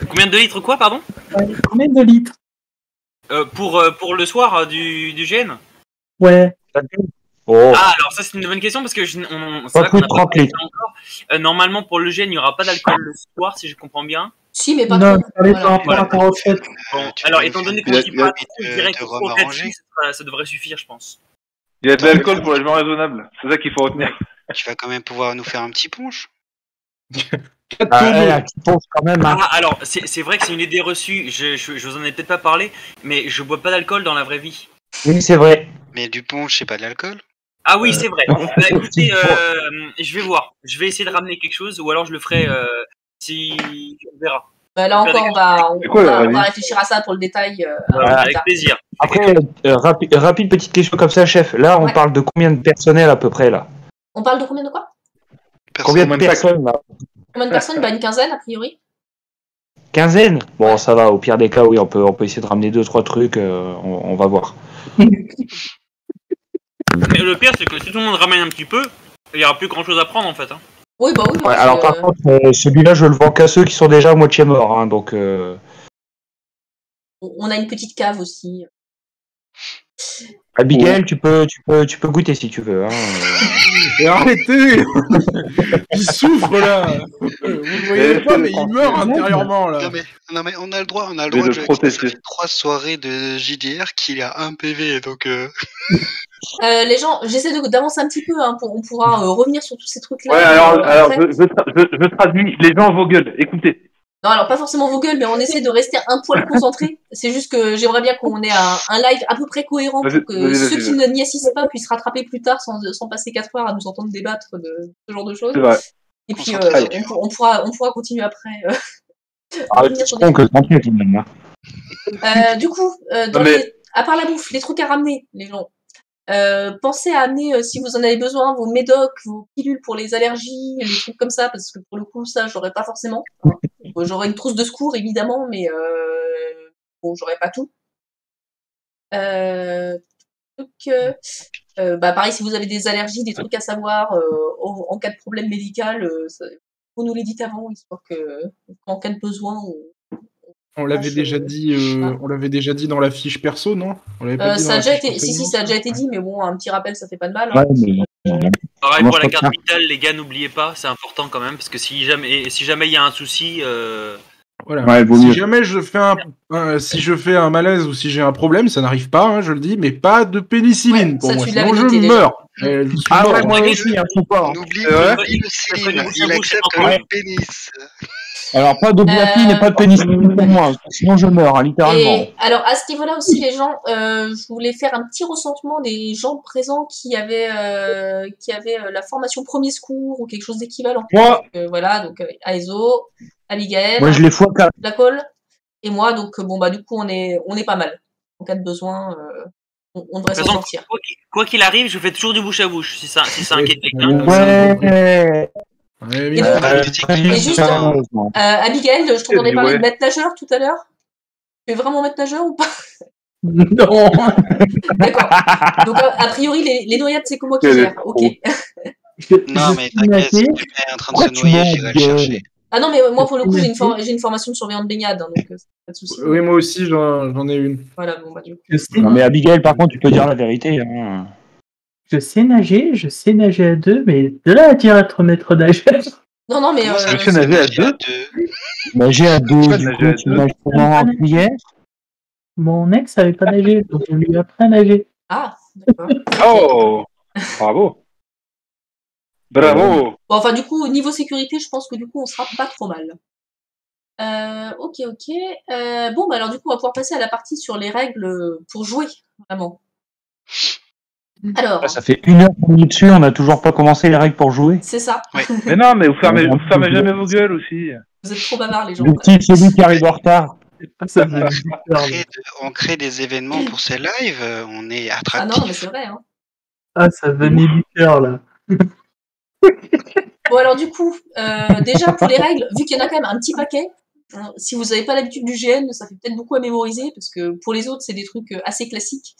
Combien de litres quoi, pardon? Combien de litres? Pour le soir du GN? Ouais. Oh. Ah, alors ça c'est une bonne question parce que pas plus de 30 litres. Encore. Normalement pour le GN, il n'y aura pas d'alcool le soir, si je comprends bien. Si, mais pas non, trop. Voilà. Bon, alors étant donné qu'on dit pas trop, je dirais que ça devrait suffire, je pense. Il y a de l'alcool pour les gens raisonnables. C'est ça qu'il faut retenir. Tu vas quand même pouvoir nous faire un petit punch. Un petit punch quand même. Hein. Ah, alors c'est vrai que c'est une idée reçue. Je vous en ai peut-être pas parlé, mais je bois pas d'alcool dans la vraie vie. Oui, c'est vrai. Mais du punch, c'est pas de l'alcool. Ah oui, c'est vrai. Écoutez, je vais voir. Je vais essayer de ramener quelque chose, ou alors je le ferai si on verra. Là encore, on va réfléchir à ça pour le détail. Avec plaisir. Après, rapide petite question comme ça, chef. Là, on parle de combien de personnel à peu près là? On parle de combien de quoi? Combien de personnes là? Combien de personnes? Une quinzaine a priori. Quinzaine? Bon, ça va. Au pire des cas, oui, on peut essayer de ramener 2-3 trucs. On va voir. Mais le pire, c'est que si tout le monde ramène un petit peu, il n'y aura plus grand chose à prendre en fait. Hein. Oui, bah oui. Ouais, alors par contre, celui-là, je le vends qu'à ceux qui sont déjà à moitié morts. Hein, donc. On a une petite cave aussi. Abigail, tu peux goûter si tu veux. Hein. Et arrêtez. Il souffre là. Vous ne voyez pas, mais il meurt intérieurement là. Non mais on a le droit de faire 3 soirées de JDR qu'il a 1 PV, donc. Les gens, j'essaie d'avancer un petit peu, hein, on pourra revenir sur tous ces trucs-là. Ouais, alors je traduis, les gens vos gueules, écoutez. Non, alors pas forcément vos gueules, mais on essaie de rester un poil concentré. C'est juste que j'aimerais bien qu'on ait un live à peu près cohérent pour que ceux qui n'y assistent pas puissent rattraper plus tard sans passer 4 heures à nous entendre débattre de ce genre de choses. C'est vrai. Et puis on pourra continuer après. Du coup, à part la bouffe, les trucs à ramener, les gens. Pensez à amener, si vous en avez besoin, vos médocs, vos pilules pour les allergies, les trucs comme ça, parce que pour le coup, ça, j'aurais pas forcément. J'aurais une trousse de secours, évidemment, mais bon, j'aurais pas tout. Pareil, si vous avez des allergies, des trucs à savoir, en cas de problème médical, vous nous les dites avant, histoire qu'en cas de besoin, on l'avait déjà dit, dans la fiche perso, non? Ça a déjà été, ça a déjà été dit, mais bon, un petit rappel, ça fait pas de mal. Hein. Pareil pour la carte vitale, les gars, n'oubliez pas, c'est important quand même, parce que si jamais il y a un souci. Voilà. Ouais, si jamais je fais un malaise ou si j'ai un problème, ça n'arrive pas, hein, je le dis, mais pas de pénicilline pour moi, sinon je meurs. Moi aussi, un support. N'oublie pas le pénicilline, il accepte le pénis. Alors, pas d'obliative et pas de pénicilline pour moi, sinon je meurs, littéralement. Et alors, à ce niveau-là aussi, les gens, je voulais faire un petit recensement des gens présents qui avaient la formation premier secours ou quelque chose d'équivalent. Moi. Voilà, donc Aizo, Abigail, moi je les fois la colle, et moi, donc du coup, on est pas mal. En cas de besoin, on devrait s'en sortir. Quoi qu'il arrive, je fais toujours du bouche à bouche, si ça inquiète quelqu'un. Ouais. Et juste, Abigail, je t'entendais parler de maître nageur tout à l'heure. Tu es vraiment maître nageur ou pas? Non. D'accord. Donc, a priori, les noyades, c'est que moi qui gère. Ok. Non, mais t'inquiète, si tu es en train de se noyer, j'irai le chercher. Ah non, mais moi, pour le coup, j'ai une formation de surveillant de baignade, hein, donc pas de soucis. Oui, moi aussi, j'en ai une. Voilà, bon, du coup. Non, mais Abigail, par contre, tu peux dire la vérité. Hein. Je sais nager à 2, mais de là à dire être maître nageur. Non, mais. Je sais nager à 2. Nager à 2, du coup, tu nages comment en cuillère? Mon ex savait pas nager, donc je lui ai appris à nager. Ah, d'accord. Oh, bravo. Bravo. Bon, enfin, du coup, au niveau sécurité, je pense que du coup, on sera pas trop mal. Ok. Alors du coup, on va pouvoir passer à la partie sur les règles pour jouer, vraiment. Alors. Ça fait 1 heure qu'on est dessus, on n'a toujours pas commencé les règles pour jouer. C'est ça. Oui. Mais non, mais vous fermez jamais vos gueules aussi. Vous êtes trop bavards, les gens. Le petit celui qui arrive en retard. On crée des événements pour ces lives, on est attractif. Ah non, mais c'est vrai. Hein. Ah, ça venait du cœur, là. Bon, alors du coup, déjà, pour les règles, vu qu'il y en a quand même un petit paquet, Alors, si vous n'avez pas l'habitude du GN, ça fait peut-être beaucoup à mémoriser, parce que pour les autres, c'est des trucs assez classiques.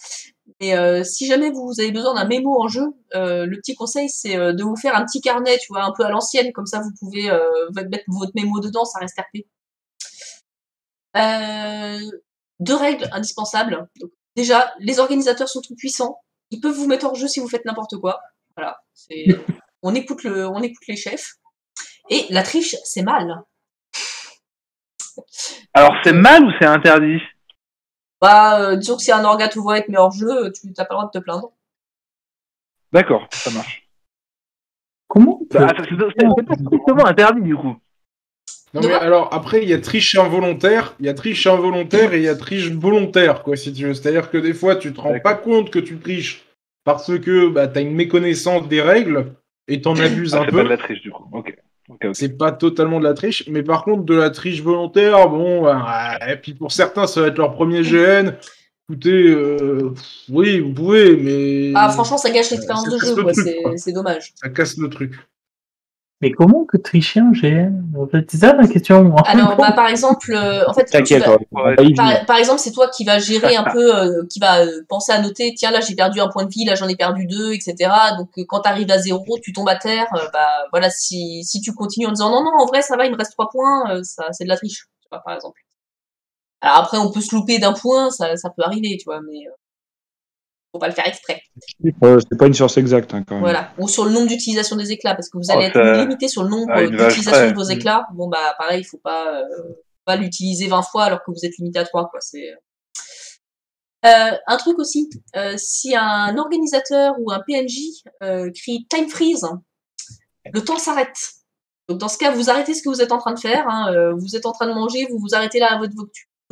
Et si jamais vous avez besoin d'un mémo en jeu, le petit conseil, c'est de vous faire un petit carnet, tu vois, un peu à l'ancienne, comme ça vous pouvez mettre votre mémo dedans, ça reste RP. 2 règles indispensables. Donc, déjà, les organisateurs sont tout puissants. Ils peuvent vous mettre hors jeu si vous faites n'importe quoi. Voilà. On écoute les chefs. Et la triche, c'est mal. Alors, c'est mal ou c'est interdit? Bah, disons que si un orga te voit être mis hors jeu, tu n'as pas le droit de te plaindre. D'accord, ça marche. Comment c'est pas strictement interdit, du coup. Non, mais alors, après, il y a triche involontaire, et il y a triche volontaire, quoi, si tu veux. C'est-à-dire que des fois, tu te rends pas compte que tu triches parce que t'as une méconnaissance des règles et t'en abuses un peu. C'est pas de la triche, du coup. Ok. C'est pas totalement de la triche, mais par contre, de la triche volontaire, bon, et puis pour certains, ça va être leur premier GN. Écoutez, oui, vous pouvez, mais... Ah, franchement, ça gâche l'expérience de jeu, quoi. C'est dommage. Ça casse le truc. Mais comment que tricher un GN? En fait, c'est ça ma question, moi. Alors, par exemple, en fait, par exemple, c'est toi qui vas gérer un peu, qui va penser à noter, tiens, là, j'ai perdu un point de vie, là, j'en ai perdu 2, etc. Donc, quand t'arrives à 0, tu tombes à terre, voilà, si tu continues en disant, non, en vrai, ça va, il me reste 3 points, ça, c'est de la triche, tu vois, par exemple. Alors après, on peut se louper d'un point, ça peut arriver, tu vois, mais faut pas le faire exprès. C'est pas une science exacte, hein, quand même. Voilà. Ou sur le nombre d'utilisations des éclats, parce que vous allez être limité sur le nombre d'utilisations de vos éclats. Bon, bah, pareil, il faut pas l'utiliser 20 fois alors que vous êtes limité à 3, quoi. C'est, un truc aussi, si un organisateur ou un PNJ crie time freeze, le temps s'arrête. Donc, dans ce cas, vous arrêtez ce que vous êtes en train de faire, hein, vous êtes en train de manger, vous vous arrêtez là à votre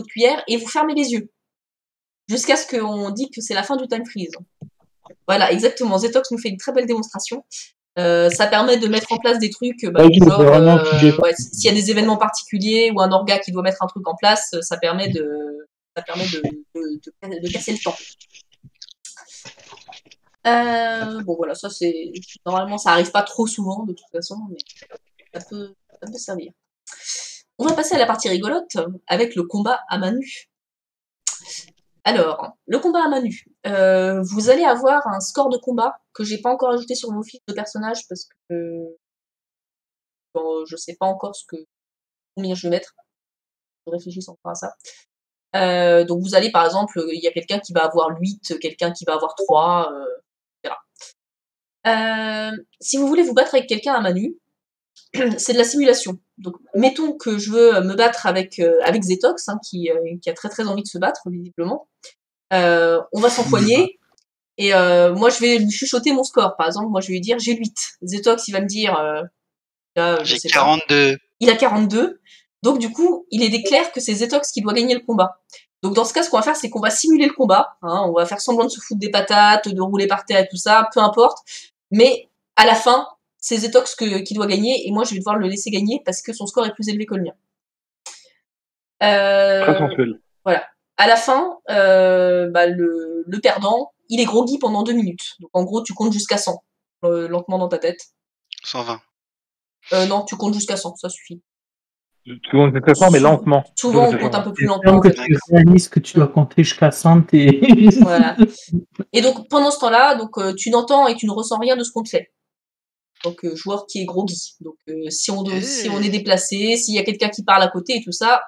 cuillère et vous fermez les yeux. Jusqu'à ce qu'on dise que c'est la fin du time freeze. Voilà, exactement. Zetox nous fait une très belle démonstration. Ça permet de mettre en place des trucs, genre, s'il y a des événements particuliers ou un orga qui doit mettre un truc en place, ça permet de casser le temps. Bon voilà, ça c'est normalement ça arrive pas trop souvent de toute façon, mais ça peut servir. On va passer à la partie rigolote avec le combat à main nue. Alors, le combat à main nue. Vous allez avoir un score de combat que j'ai pas encore ajouté sur vos fiches de personnages parce que je sais pas encore combien je vais mettre. Je réfléchis encore à ça. Donc vous allez par exemple, il y a quelqu'un qui va avoir 8, quelqu'un qui va avoir 3, etc. Si vous voulez vous battre avec quelqu'un à main nue, c'est de la simulation. Donc mettons que je veux me battre avec Zetox, hein, qui a très très envie de se battre visiblement. On va s'empoigner et moi je vais lui chuchoter mon score. Par exemple, moi je vais lui dire j'ai 8. Zetox il va me dire j'ai 42. Il a 42. Donc du coup, il est clair que c'est Zetox qui doit gagner le combat. Donc dans ce cas, ce qu'on va faire, c'est qu'on va simuler le combat. Hein, on va faire semblant de se foutre des patates, de rouler par terre et tout ça, peu importe. Mais à la fin, c'est Zetox qui doit gagner et moi je vais devoir le laisser gagner parce que son score est plus élevé que le mien. Très sensuel. Voilà. À la fin, le perdant, il est groggy pendant 2 minutes. Donc en gros, tu comptes jusqu'à 100, lentement dans ta tête. 120. Non, tu comptes jusqu'à 100, ça suffit. Tu comptes jusqu'à 100, mais lentement. Souvent, on compte un peu plus lentement. Que tu réalises que tu dois compter jusqu'à 100 et... Voilà. Et donc, pendant ce temps-là, donc, tu n'entends et tu ne ressens rien de ce qu'on te fait. Donc, joueur qui est groggy. Donc, si on est déplacé, s'il y a quelqu'un qui parle à côté et tout ça,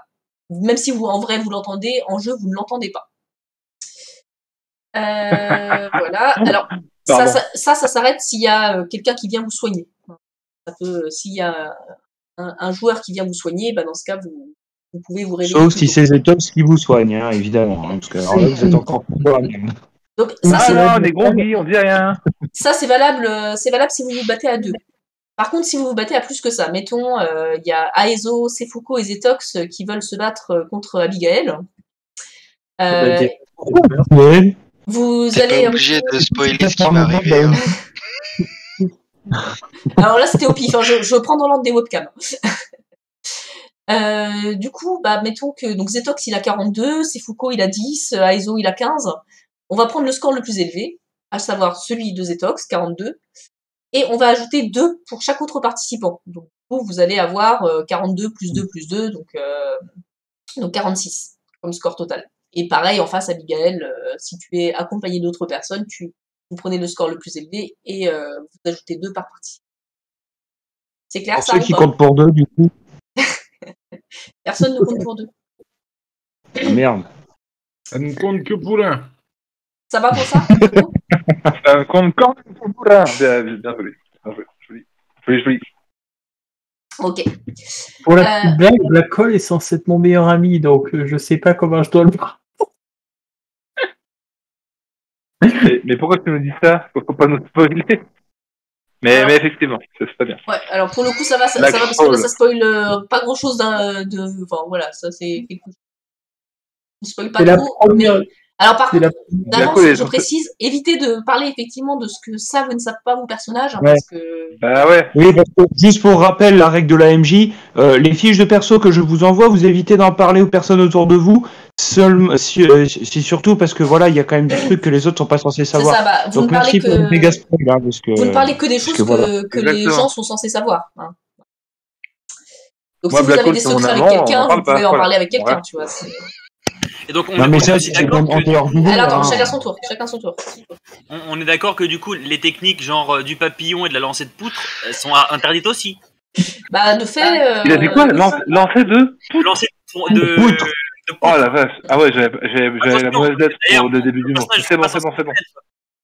même si en vrai vous l'entendez, en jeu vous ne l'entendez pas. Voilà. Alors ça s'arrête s'il y a quelqu'un qui vient vous soigner. Ça peut, s'il y a un joueur qui vient vous soigner, dans ce cas vous pouvez vous réveiller. Sauf si c'est Zetox qui vous soigne, hein, évidemment. Hein, parce que alors là, vous êtes encore plus loin. Donc ça, on est groggy, on dit rien. Ça c'est valable si vous vous battez à 2. Par contre, si vous vous battez à plus que ça, mettons, il y a Aezo, Sefuko et Zetox qui veulent se battre contre Abigail. Vous allez... pas obligé de spoiler ce qui va arriver. Alors là, c'était au pif. Hein, je prends dans l'ordre des webcams. Du coup, mettons que donc Zetox il a 42, Sefuko il a 10, Aezo il a 15. On va prendre le score le plus élevé, à savoir celui de Zetox, 42. Et on va ajouter 2 pour chaque autre participant. Donc, coup, vous allez avoir 42 plus 2 plus 2, donc 46 comme score total. Et pareil, en face, Abigail, si tu es accompagné d'autres personnes, vous prenez le score le plus élevé et vous ajoutez 2 par partie. C'est clair, pour ça ceux qui comptent pour 2, du coup. Personne ne compte pour 2. Ah merde. Ça ne compte que pour 1. Ça va pour ça? Ça compte quand même pour 1. Bien joué. Joli. Ok. Pour la petite blague, la colle est censée être mon meilleur ami, donc je sais pas comment je dois le prendre. Mais pourquoi tu nous dis ça? Faut pas nous spoiler. Mais effectivement, c'est pas bien. Ouais, alors pour le coup, ça va parce que là, ça spoil pas grand chose enfin, voilà, ça c'est quelque chose. On spoil pas trop. Alors par contre, d'avance, je précise, évitez de parler effectivement de ce que savent ou ne savent pas vos personnages, parce que... Bah ouais. Oui, parce que, juste pour rappel, la règle de la MJ, les fiches de perso que je vous envoie, vous évitez d'en parler aux personnes autour de vous, c'est surtout parce que voilà, il y a quand même des trucs que les autres sont pas censés savoir. C'est ça, donc merci pour le méga spoil, là, parce que... Vous ne parlez que des choses que les gens sont censés savoir. Hein. Donc si vous avez des secrets avec quelqu'un, vous pouvez en parler avec quelqu'un, tu vois. Et donc, non, mais ça, c'est d'accord que... Alors attends, chacun son tour. On est d'accord que du coup, les techniques genre du papillon et de la lancée de poutre sont interdites aussi. Bah, de fait... Il a dit quoi? Lancer de poutre? Lancer de poutre. Oh la vache. Ah ouais, j'avais la mauvaise lettre pour le début du mot. C'est bon.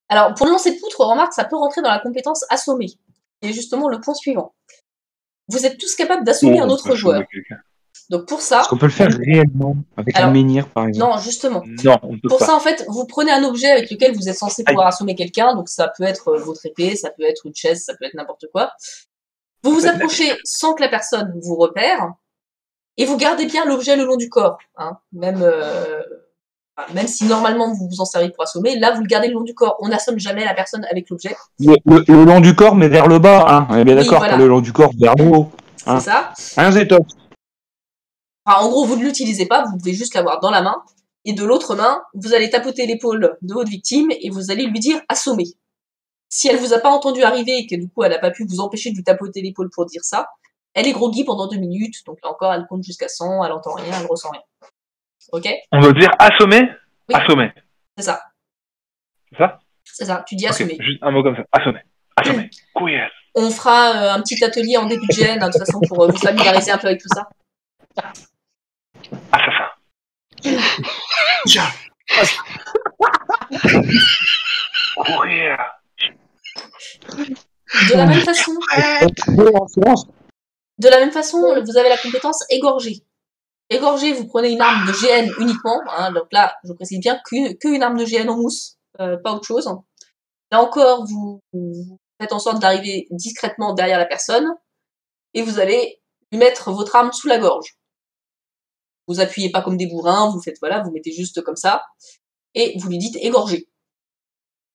Alors, pour le lancer de poutre, remarque, ça peut rentrer dans la compétence assommer. Et justement, le point suivant. Vous êtes tous capables d'assommer un autre joueur. Donc pour ça... Est-ce qu'on peut le faire réellement avec un menhir, par exemple? Non, justement. Non, on peut pour pas. ça, en fait, vous prenez un objet avec lequel vous êtes censé pouvoir assommer quelqu'un. Donc ça peut être votre épée, ça peut être une chaise, ça peut être n'importe quoi. Vous vous approchez sans que la personne vous repère. Et vous gardez bien l'objet le long du corps. Hein. Même si normalement vous vous en servez pour assommer, là vous le gardez le long du corps. On n'assomme jamais la personne avec l'objet. Le long du corps, mais vers le bas. Hein. On est bien d'accord, voilà. Pas le long du corps vers le haut. Hein. C'est ça. Un zétop. Enfin, en gros, vous ne l'utilisez pas, vous devez juste l'avoir dans la main. Et de l'autre main, vous allez tapoter l'épaule de votre victime et vous allez lui dire assommer. Si elle vous a pas entendu arriver et que du coup elle n'a pas pu vous empêcher de lui tapoter l'épaule pour dire ça, elle est groggy pendant 2 minutes. Donc là encore, elle compte jusqu'à 100, elle entend rien, elle ressent rien. Ok? On veut dire assommer? Oui. Assommer. C'est ça. C'est ça? C'est ça, tu dis assommer. Juste un mot comme ça. Assommer. Cool. On fera un petit atelier en début de GN, de toute façon, pour vous familiariser un peu avec tout ça. Assassin. Courir. De la même façon, vous avez la compétence égorger. Égorger, vous prenez une arme de GN uniquement. Hein, donc là, je précise bien qu'une arme de GN en mousse, pas autre chose. Là encore, vous faites en sorte d'arriver discrètement derrière la personne et vous allez lui mettre votre arme sous la gorge. Vous appuyez pas comme des bourrins, vous mettez juste comme ça et vous lui dites égorger.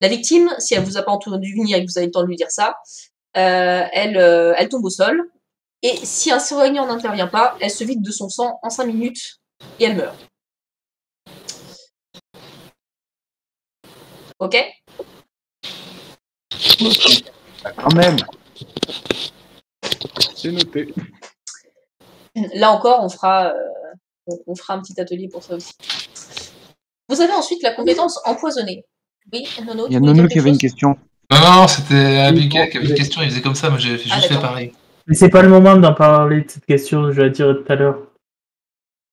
La victime, si elle vous a pas entendu venir et que vous avez le temps de lui dire ça, elle tombe au sol. Et si un soignant n'intervient pas, elle se vide de son sang en 5 minutes et elle meurt. Ok? Quand même. C'est noté. Là encore, on fera un petit atelier pour ça aussi. Vous avez ensuite la compétence empoisonnée. Oui, Nono. Il y a Nono qui avait une question. Non, c'était Abigail qui avait une question, il faisait comme ça, moi j'ai juste fait pareil. Mais c'est pas le moment d'en parler de cette question, je la dirai tout à l'heure.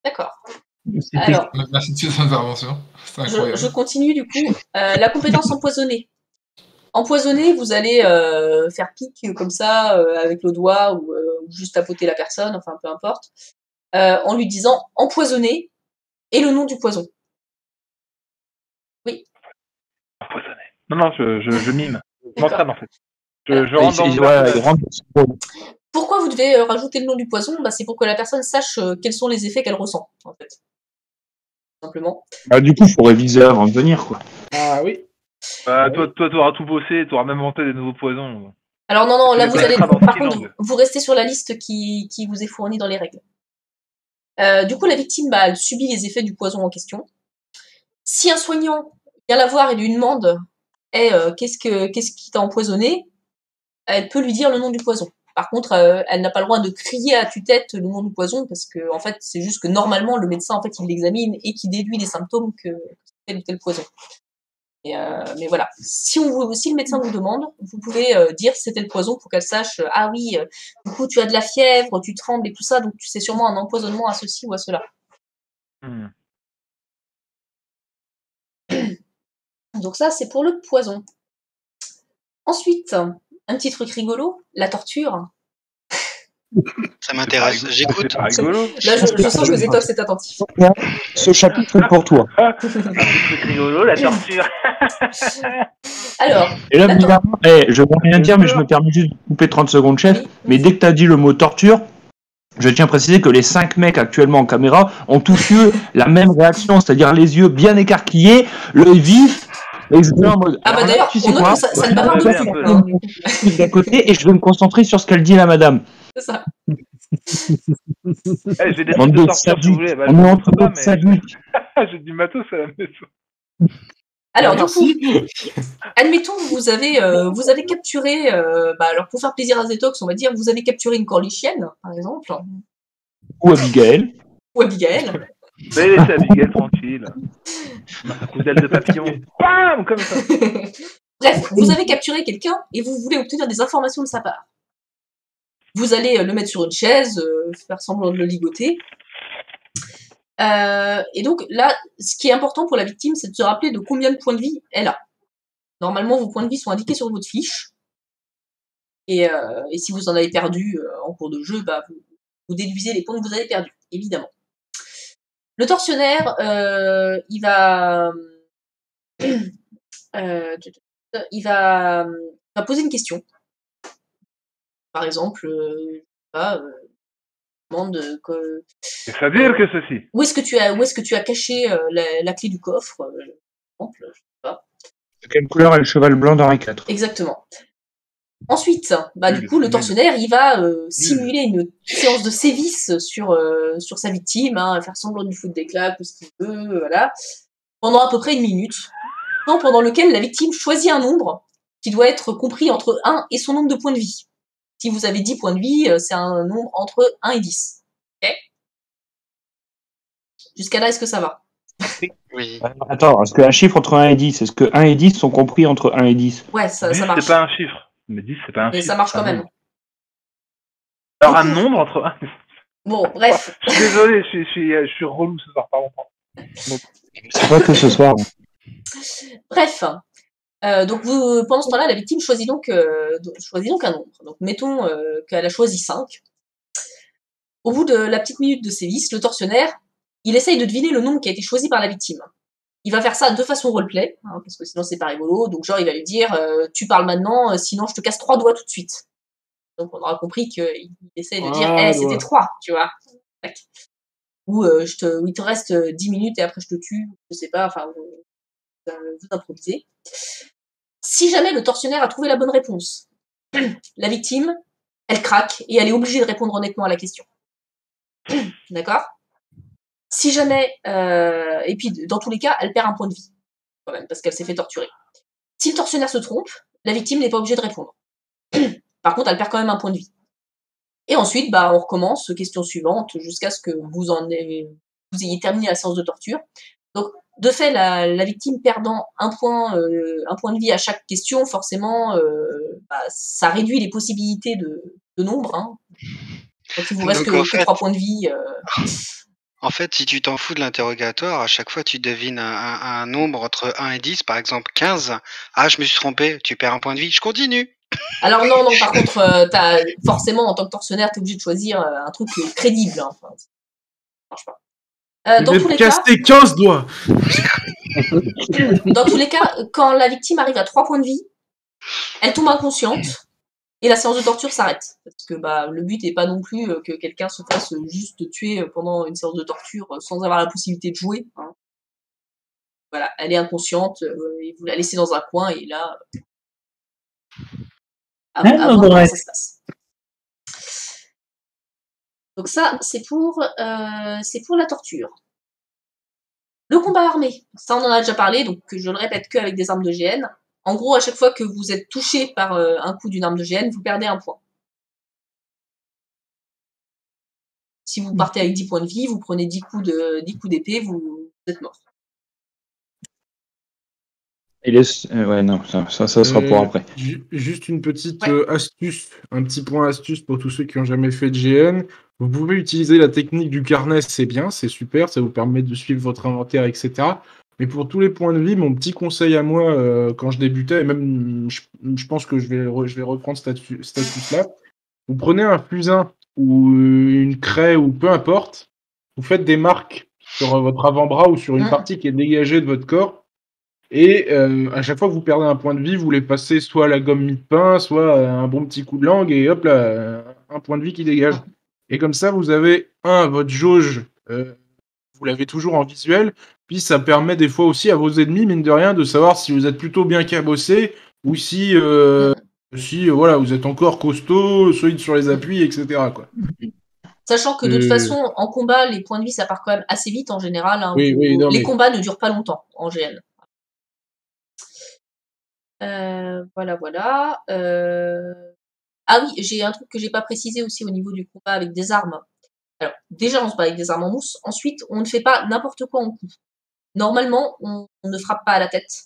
D'accord. Alors, merci de cette intervention. C'est incroyable. Je continue du coup. La compétence empoisonnée. Empoisonné, vous allez faire pique comme ça avec le doigt ou juste tapoter la personne, enfin peu importe, en lui disant empoisonné et le nom du poison. Oui. Empoisonné. Non, je mime. Je m'entraîne en fait. Je rentre dans Pourquoi vous devez rajouter le nom du poison? C'est pour que la personne sache quels sont les effets qu'elle ressent, en fait. Simplement. Du coup, il faut réviser avant de venir, quoi. Ah oui. Toi, t'auras tout bossé, t'auras même inventé des nouveaux poisons. Alors non, là vous allez... Par contre, vous restez sur la liste qui vous est fournie dans les règles. Du coup, la victime, elle subit les effets du poison en question. Si un soignant vient la voir et lui demande qu'est-ce qui t'a empoisonné, elle peut lui dire le nom du poison. Par contre, elle n'a pas le droit de crier à tue-tête le nom du poison, parce que en fait, c'est juste que normalement, le médecin, en fait, il l'examine et qu'il déduit les symptômes que c'est tel ou tel poison. Mais voilà, si le médecin vous demande, vous pouvez dire c'était le poison pour qu'elle sache, ah oui, du coup, tu as de la fièvre, tu trembles et tout ça, donc c'est sûrement un empoisonnement à ceci ou à cela. Donc ça, c'est pour le poison. Ensuite, un petit truc rigolo, la torture. Ça m'intéresse, j'écoute. Là, je sens que Zetox est attentif. Ce chapitre est pour toi. Un petit truc rigolo, la torture. Alors, et là, je ne veux rien dire, mais je me permets juste de couper 30 secondes, chef. Oui. Mais dès que tu as dit le mot torture, je tiens à préciser que les 5 mecs actuellement en caméra ont tous eu la même réaction, c'est-à-dire les yeux bien écarquillés, l'œil vif. En mode, ah bah d'ailleurs, tu sais quoi, ça ne bavarde plus d'à côté et je vais me concentrer sur ce qu'elle dit la madame. C'est ça. J'ai des trucs de torture si vous voulez. Bah, on est entre pas, mais... J'ai du matos à la maison. Alors du coup, admettons que vous avez capturé, alors pour faire plaisir à Zetox, on va dire, vous avez capturé une corlichienne, par exemple. Ou Abigail. Mais laissez Abigail tranquille. Coup d'aile de papillon. Bam, comme ça. Bref, vous avez capturé quelqu'un et vous voulez obtenir des informations de sa part. Vous allez le mettre sur une chaise, faire semblant de le ligoter. Et donc là, ce qui est important pour la victime, c'est de se rappeler de combien de points de vie elle a. Normalement, vos points de vie sont indiqués sur votre fiche. Et si vous en avez perdu en cours de jeu, bah, vous déduisez les points que vous avez perdus, évidemment. Le tortionnaire, il va poser une question. Par exemple, demande que. C'est-à-dire que ceci. Où est-ce que tu as caché la clé du coffre, par exemple, je sais pas. De quelle couleur est le cheval blanc d'Henri IV? Exactement. Ensuite, du coup, le tortionnaire, il va simuler une séance de sévices sur sa victime, faire semblant de lui foutre des claques ou ce qu'il veut, voilà, pendant à peu près 1 minute, pendant lequel la victime choisit un nombre qui doit être compris entre 1 et son nombre de points de vie. Si vous avez 10 points de vie, c'est un nombre entre 1 et 10. Ok ? Jusqu'à là, est-ce que ça va ? Oui. Attends, est-ce qu'un chiffre entre 1 et 10, est-ce que 1 et 10 sont compris entre 1 et 10 ? Ouais, ça marche. C'est pas un chiffre. Mais 10, c'est pas un chiffre. Mais ça marche quand même. Alors un nombre entre 1 et 10. Bon, bref. Je suis désolé, je suis relou ce soir, pardon. C'est pas que ce soir. Bref. Donc pendant ce temps-là, la victime choisit donc un nombre. Donc mettons qu'elle a choisi 5. Au bout de la petite minute de sévice, le tortionnaire, il essaye de deviner le nombre qui a été choisi par la victime. Il va faire ça de façon roleplay, parce que sinon c'est pas rigolo. Donc genre il va lui dire tu parles maintenant, sinon je te casse 3 doigts tout de suite. Donc on aura compris qu'il essaye de dire c'était 3, tu vois. Ou il te reste 10 minutes et après je te tue, je sais pas, enfin vous improvisez. Si jamais le tortionnaire a trouvé la bonne réponse, la victime, elle craque et elle est obligée de répondre honnêtement à la question. D'accord ? Si jamais, et puis dans tous les cas, elle perd un point de vie, quand même, parce qu'elle s'est fait torturer. Si le tortionnaire se trompe, la victime n'est pas obligée de répondre. Par contre, elle perd quand même un point de vie. Et ensuite, on recommence, question suivante, jusqu'à ce que vous ayez terminé la séance de torture. Donc, de fait, la victime perdant un point de vie à chaque question, forcément, ça réduit les possibilités de nombre. Donc, il vous reste que 3 points de vie. En fait, si tu t'en fous de l'interrogatoire, à chaque fois tu devines un nombre entre 1 et 10, par exemple 15. Ah, je me suis trompé, tu perds un point de vie, je continue. Alors non, par contre, forcément, en tant que tortionnaire, t'es obligé de choisir un truc crédible. Ça marche pas. Dans tous les cas, 15 doigts. Dans tous les cas, quand la victime arrive à 3 points de vie, elle tombe inconsciente et la séance de torture s'arrête. Parce que le but n'est pas non plus que quelqu'un se fasse juste tuer pendant une séance de torture sans avoir la possibilité de jouer. Voilà, elle est inconsciente, et vous la laissez dans un coin et là, à voir comment ça se passe. Donc ça, c'est pour la torture. Le combat armé, ça on en a déjà parlé, donc je le répète qu'avec des armes de GN. En gros, à chaque fois que vous êtes touché par un coup d'une arme de GN, vous perdez un point. Si vous partez avec 10 points de vie, vous prenez 10 coups d'épée, vous êtes mort. Ouais, non, ça sera pour après. Juste une petite astuce, un petit point astuce pour tous ceux qui n'ont jamais fait de GN. Vous pouvez utiliser la technique du carnet, c'est bien, c'est super, ça vous permet de suivre votre inventaire, etc. Mais pour tous les points de vie, mon petit conseil à moi, quand je débutais, et même je pense que je vais reprendre cette astuce-là, vous prenez un fusain ou une craie ou peu importe, vous faites des marques sur votre avant-bras ou sur une partie qui est dégagée de votre corps. Et à chaque fois que vous perdez un point de vie, vous les passez soit à la gomme mie-de-pain, soit un bon petit coup de langue, et hop là, un point de vie qui dégage. Et comme ça, vous avez, votre jauge, vous l'avez toujours en visuel, puis ça permet des fois aussi à vos ennemis, mine de rien, de savoir si vous êtes plutôt bien cabossé, ou si voilà, vous êtes encore costaud, solide sur les appuis, etc. quoi. Sachant que de toute façon, en combat, les points de vie, ça part quand même assez vite en général. Hein, les combats ne durent pas longtemps en GN. Voilà. Ah oui, j'ai un truc que j'ai pas précisé aussi au niveau du combat avec des armes. Alors, déjà, on se bat avec des armes en mousse. Ensuite, on ne fait pas n'importe quoi en coup. Normalement, on ne frappe pas à la tête.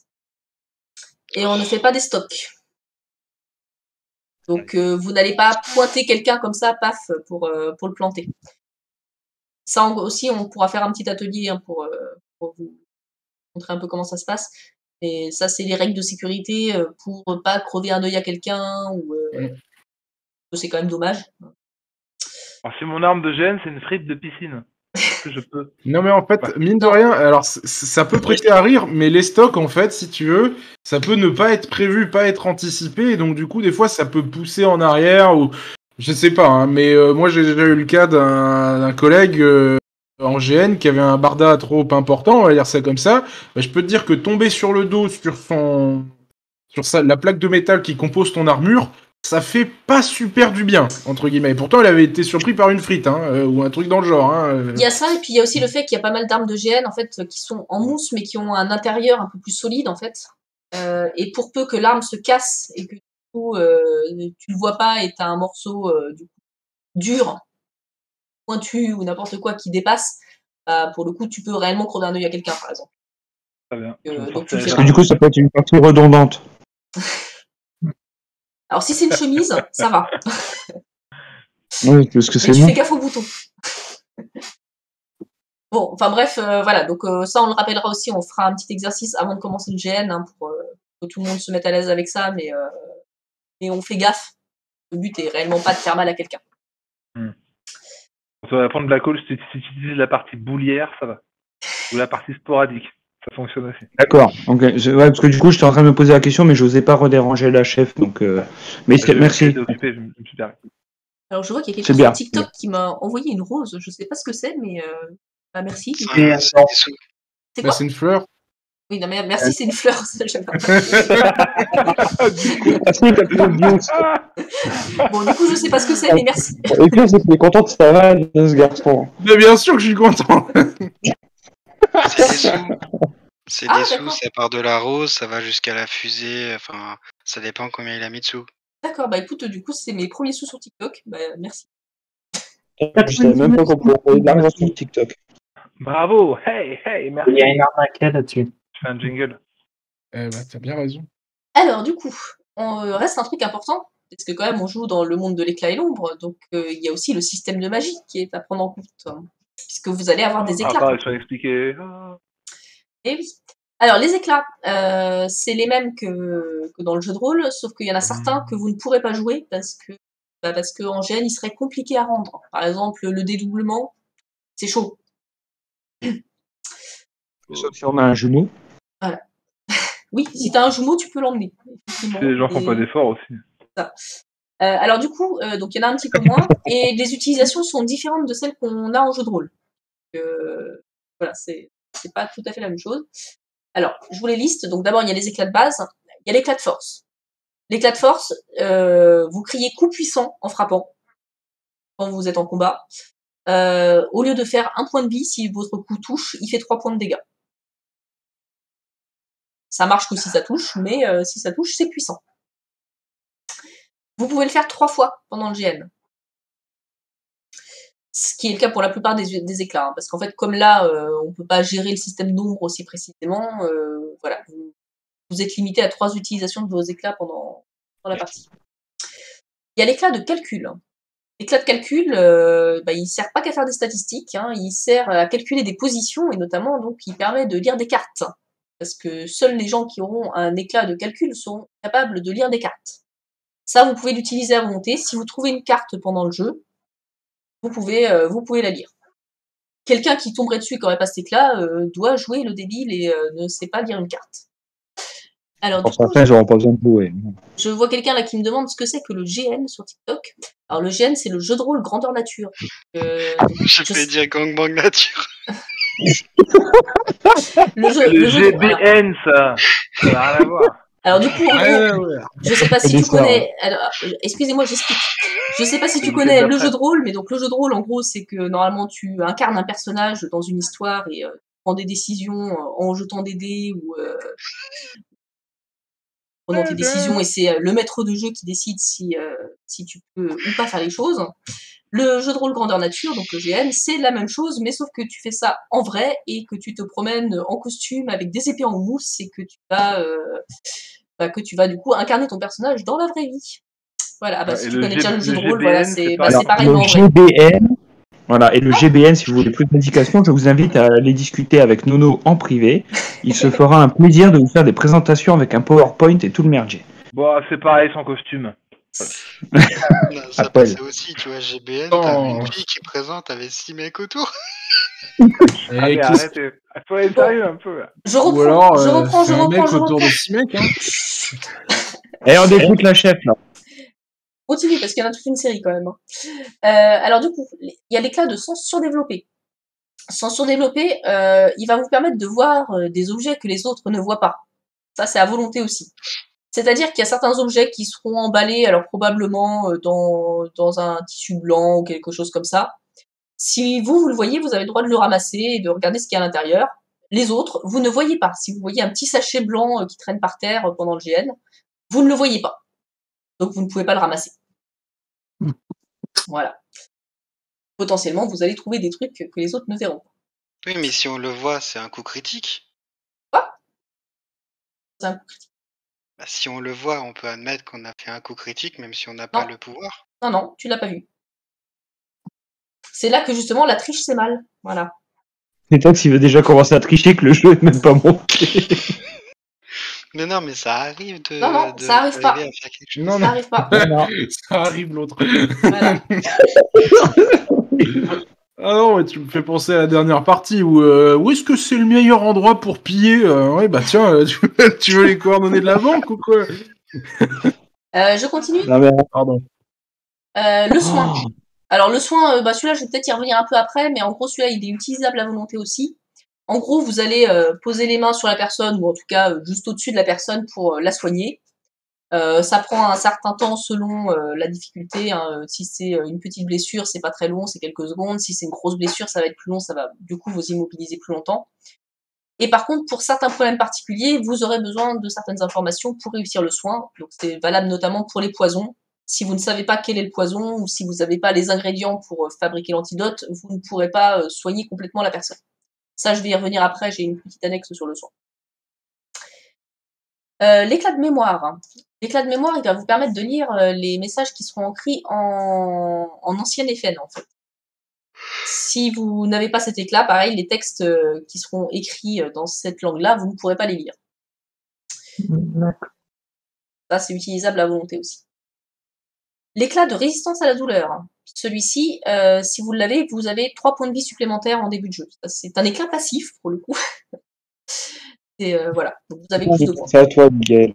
Et on ne fait pas des stocks. Donc, vous n'allez pas pointer quelqu'un comme ça, paf, pour le planter. Ça aussi, on pourra faire un petit atelier hein, pour vous montrer un peu comment ça se passe. Et ça, c'est les règles de sécurité pour pas crever un œil à quelqu'un ou c'est quand même dommage. Alors, si mon arme de gêne, c'est une frite de piscine. Que je peux. Non, mais en fait, mine de rien, alors ça peut prêter à rire, mais les stocks, en fait, si tu veux, ça peut ne pas être prévu, pas être anticipé, et donc du coup, des fois, ça peut pousser en arrière ou je sais pas. Hein, mais moi, j'ai déjà eu le cas d'un collègue en GN qui avait un barda trop important, on va dire ça comme ça. Bah, je peux te dire que tomber sur le dos, sur la plaque de métal qui compose ton armure, ça fait pas super du bien, entre guillemets. Pourtant, elle avait été surpris par une frite, hein, ou un truc dans le genre. Hein. Il y a ça, et puis il y a aussi le fait qu'il y a pas mal d'armes de GN, en fait, qui sont en mousse, mais qui ont un intérieur un peu plus solide, en fait. Et pour peu que l'arme se casse, et que du coup, tu le vois pas, et t'as un morceau du coup, dur, pointu, ou n'importe quoi qui dépasse, pour le coup, tu peux réellement crever un œil à quelqu'un, par exemple. Très bien. Donc, parce que du coup, ça peut être une partie redondante. Alors, si c'est une chemise, ça va. Oui, parce que c'est tu fais gaffe aux boutons. Bon, enfin bref, voilà. Donc, ça, on le rappellera aussi. On fera un petit exercice avant de commencer le GN hein, pour que tout le monde se mette à l'aise avec ça. Mais on fait gaffe. Le but est réellement pas de faire mal à quelqu'un. On va prendre de la colle. Si tu utilises la partie boulière, ça va. Ou la partie sporadique. Ça fonctionne aussi. D'accord. Okay. Ouais, parce que du coup, j'étais en train de me poser la question, mais je n'osais pas redéranger la chef. Donc, mais merci. Occupé, je me suis permis. Alors, je vois qu'il y a quelqu'un sur TikTok qui m'a envoyé une rose. Je sais pas ce que c'est, mais merci. C'est quoi? C'est une fleur. Oui, non, mais merci, c'est une fleur. Bon, du coup, je sais pas ce que c'est, mais merci. Et puis, c'est qu'il est content de sa vanne, ce garçon. Mais bien sûr que je suis content. C'est des sous. C'est des sous, ça part de la rose, ça va jusqu'à la fusée, enfin, ça dépend combien il a mis de sous. D'accord, bah écoute, du coup, c'est mes premiers sous sur TikTok, bah merci. Je savais même pas qu'on pouvait envoyer de l'argent sur TikTok. Bravo, hey, merci. Il y a une arnaque là-dessus. Je fais un jingle. Bah, t'as bien raison. Alors, du coup, on reste un truc important, parce que quand même, on joue dans le monde de l'éclat et l'ombre, donc il y a aussi le système de magie qui est à prendre en compte, hein, puisque vous allez avoir des éclats. Ah, je vais expliquer. Eh oui. Alors, les éclats, c'est les mêmes que dans le jeu de rôle, sauf qu'il y en a certains que vous ne pourrez pas jouer parce que en GN, il serait compliqué à rendre. Par exemple, le dédoublement, c'est chaud. Sauf si on a un genou. Voilà. Oui, si t'as un jumeau, tu peux l'emmener. Les gens font pas d'efforts aussi. Ça. Alors du coup, donc il y en a un petit peu moins, et les utilisations sont différentes de celles qu'on a en jeu de rôle. Voilà, c'est pas tout à fait la même chose. Alors, je vous les liste. Donc d'abord, il y a les éclats de base, il y a l'éclat de force. L'éclat de force, vous criez coup puissant en frappant quand vous êtes en combat. Au lieu de faire 1 point de vie, si votre coup touche, il fait 3 points de dégâts. Ça marche que si ça touche, mais si ça touche, c'est puissant. Vous pouvez le faire 3 fois pendant le GN. Ce qui est le cas pour la plupart des éclats, parce qu'en fait, comme là, on peut pas gérer le système d'ombre aussi précisément, voilà, vous êtes limité à 3 utilisations de vos éclats pendant la partie. Il y a l'éclat de calcul. L'éclat de calcul, il sert pas qu'à faire des statistiques, il sert à calculer des positions, et notamment, donc, il permet de lire des cartes. Parce que seuls les gens qui auront un éclat de calcul seront capables de lire des cartes. Ça, vous pouvez l'utiliser à volonté. Si vous trouvez une carte pendant le jeu, vous pouvez la lire. Quelqu'un qui tomberait dessus et qui n'aurait pas cet éclat doit jouer le débile et ne sait pas lire une carte. Alors, pour certains, j'aurais pas besoin de jouer. Je vois quelqu'un là qui me demande ce que c'est que le GN sur TikTok. Alors, le GN, c'est le jeu de rôle grandeur nature. Je vais dire gangbang nature. le GBN, ça n'a rien à voir. Alors du coup, en gros, je sais pas si tu connais. Alors, excusez-moi, j'explique. Je sais pas si tu connais le jeu de rôle, mais donc le jeu de rôle, en gros, c'est que normalement tu incarnes un personnage dans une histoire et prends des décisions en jetant des dés ou prenant tes décisions, et c'est le maître de jeu qui décide si tu peux ou pas faire les choses. Le jeu de rôle grandeur nature, donc le GN, c'est la même chose, mais sauf que tu fais ça en vrai et que tu te promènes en costume avec des épées en mousse et que tu vas du coup incarner ton personnage dans la vraie vie. Voilà, si tu connais déjà le jeu de rôle, voilà, c'est pareil. Le GBN, voilà, et le GBN, si vous voulez plus d'indications, je vous invite à aller discuter avec Nono en privé. Il se fera un plaisir de vous faire des présentations avec un PowerPoint et tout le merdier. Bon, c'est pareil sans costume. Ça passait aussi, tu vois, GBN, t'as une fille qui présente avec 6 mecs autour. Allez, arrêtez. Faut être sérieux un peu. Je reprends. Autour de 6 mecs, Et on écoute la chef, là. Continue, parce qu'il y en a toute une série, quand même. Alors, du coup, il y a l'éclat de sens surdéveloppé. Sens surdéveloppé, il va vous permettre de voir des objets que les autres ne voient pas. Ça, c'est à volonté aussi. C'est-à-dire qu'il y a certains objets qui seront emballés, alors probablement dans un tissu blanc ou quelque chose comme ça. Si vous le voyez, vous avez le droit de le ramasser et de regarder ce qu'il y a à l'intérieur. Les autres, vous ne voyez pas. Si vous voyez un petit sachet blanc qui traîne par terre pendant le GN, vous ne le voyez pas. Donc vous ne pouvez pas le ramasser. Voilà. Potentiellement, vous allez trouver des trucs que les autres ne verront pas. Oui, mais si on le voit, c'est un coup critique. Quoi ? C'est un coup critique. Bah, si on le voit, on peut admettre qu'on a fait un coup critique, même si on n'a pas le pouvoir. Non, tu l'as pas vu. C'est là que justement la triche c'est mal. Voilà. C'est toi qui veut déjà commencer à tricher que le jeu n'est même pas monté. Mais non, mais ça arrive de. Non, ça arrive pas. Non, ça arrive pas. Non. Ça arrive l'autre. Voilà. Ah non, tu me fais penser à la dernière partie où est-ce que c'est le meilleur endroit pour piller ouais, bah tiens, tu veux les coordonnées de la banque ou quoi? Je continue. Non, mais pardon. Le soin. Alors le soin, celui-là, je vais peut-être y revenir un peu après, mais en gros, celui-là, il est utilisable à volonté aussi. En gros, vous allez poser les mains sur la personne, ou en tout cas juste au-dessus de la personne pour la soigner. Ça prend un certain temps selon la difficulté. Si c'est une petite blessure, c'est pas très long, c'est quelques secondes. Si c'est une grosse blessure, ça va être plus long, ça va du coup vous immobiliser plus longtemps. Et par contre, pour certains problèmes particuliers, vous aurez besoin de certaines informations pour réussir le soin. Donc c'est valable notamment pour les poisons. Si vous ne savez pas quel est le poison, ou si vous n'avez pas les ingrédients pour fabriquer l'antidote, vous ne pourrez pas soigner complètement la personne. Ça, je vais y revenir après, j'ai une petite annexe sur le soin. L'éclat de mémoire. L'éclat de mémoire, il va vous permettre de lire les messages qui seront écrits en ancien FN, en fait. Si vous n'avez pas cet éclat, pareil, les textes qui seront écrits dans cette langue-là, vous ne pourrez pas les lire. Ça, c'est utilisable à volonté aussi. L'éclat de résistance à la douleur. Celui-ci, si vous l'avez, vous avez 3 points de vie supplémentaires en début de jeu. C'est un éclat passif, pour le coup. Et voilà, donc vous avez plus de points. C'est à toi, Miguel.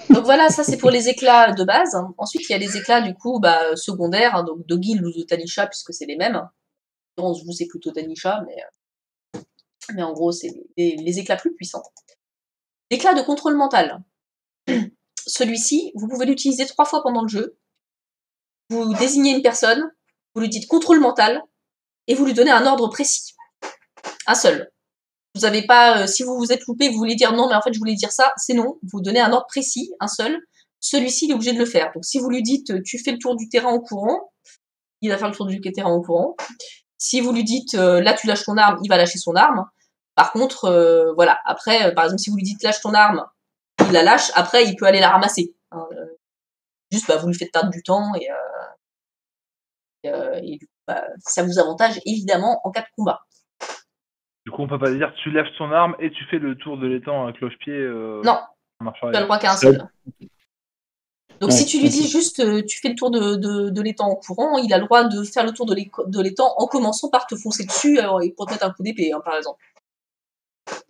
Donc voilà, ça c'est pour les éclats de base. Ensuite, il y a les éclats du coup secondaires, donc de Guild ou de Tanisha, puisque c'est les mêmes. En vous, c'est plutôt Tanisha, mais en gros, c'est les éclats plus puissants. L'éclat de contrôle mental. Celui-ci, vous pouvez l'utiliser 3 fois pendant le jeu. Vous désignez une personne, vous lui dites contrôle mental, et vous lui donnez un ordre précis. Un seul. Vous n'avez pas, si vous vous êtes loupé, vous voulez dire non, mais en fait je voulais dire ça, c'est non. Vous donnez un ordre précis, un seul. celui-ci il est obligé de le faire. Donc si vous lui dites tu fais le tour du terrain en courant, il va faire le tour du terrain en courant. Si vous lui dites là tu lâches ton arme, il va lâcher son arme. Par contre, voilà, après, par exemple, si vous lui dites lâche ton arme, il la lâche, après il peut aller la ramasser. Hein, juste vous lui faites perdre du temps et du coup, ça vous avantage évidemment en cas de combat. Du coup, on peut pas dire tu lèves ton arme et tu fais le tour de l'étang à cloche-pied. Non, tu as le droit qu'à un seul. Donc si tu lui dis juste tu fais le tour de l'étang en courant, il a le droit de faire le tour de l'étang en commençant par te foncer dessus et pour te mettre un coup d'épée, hein, par exemple.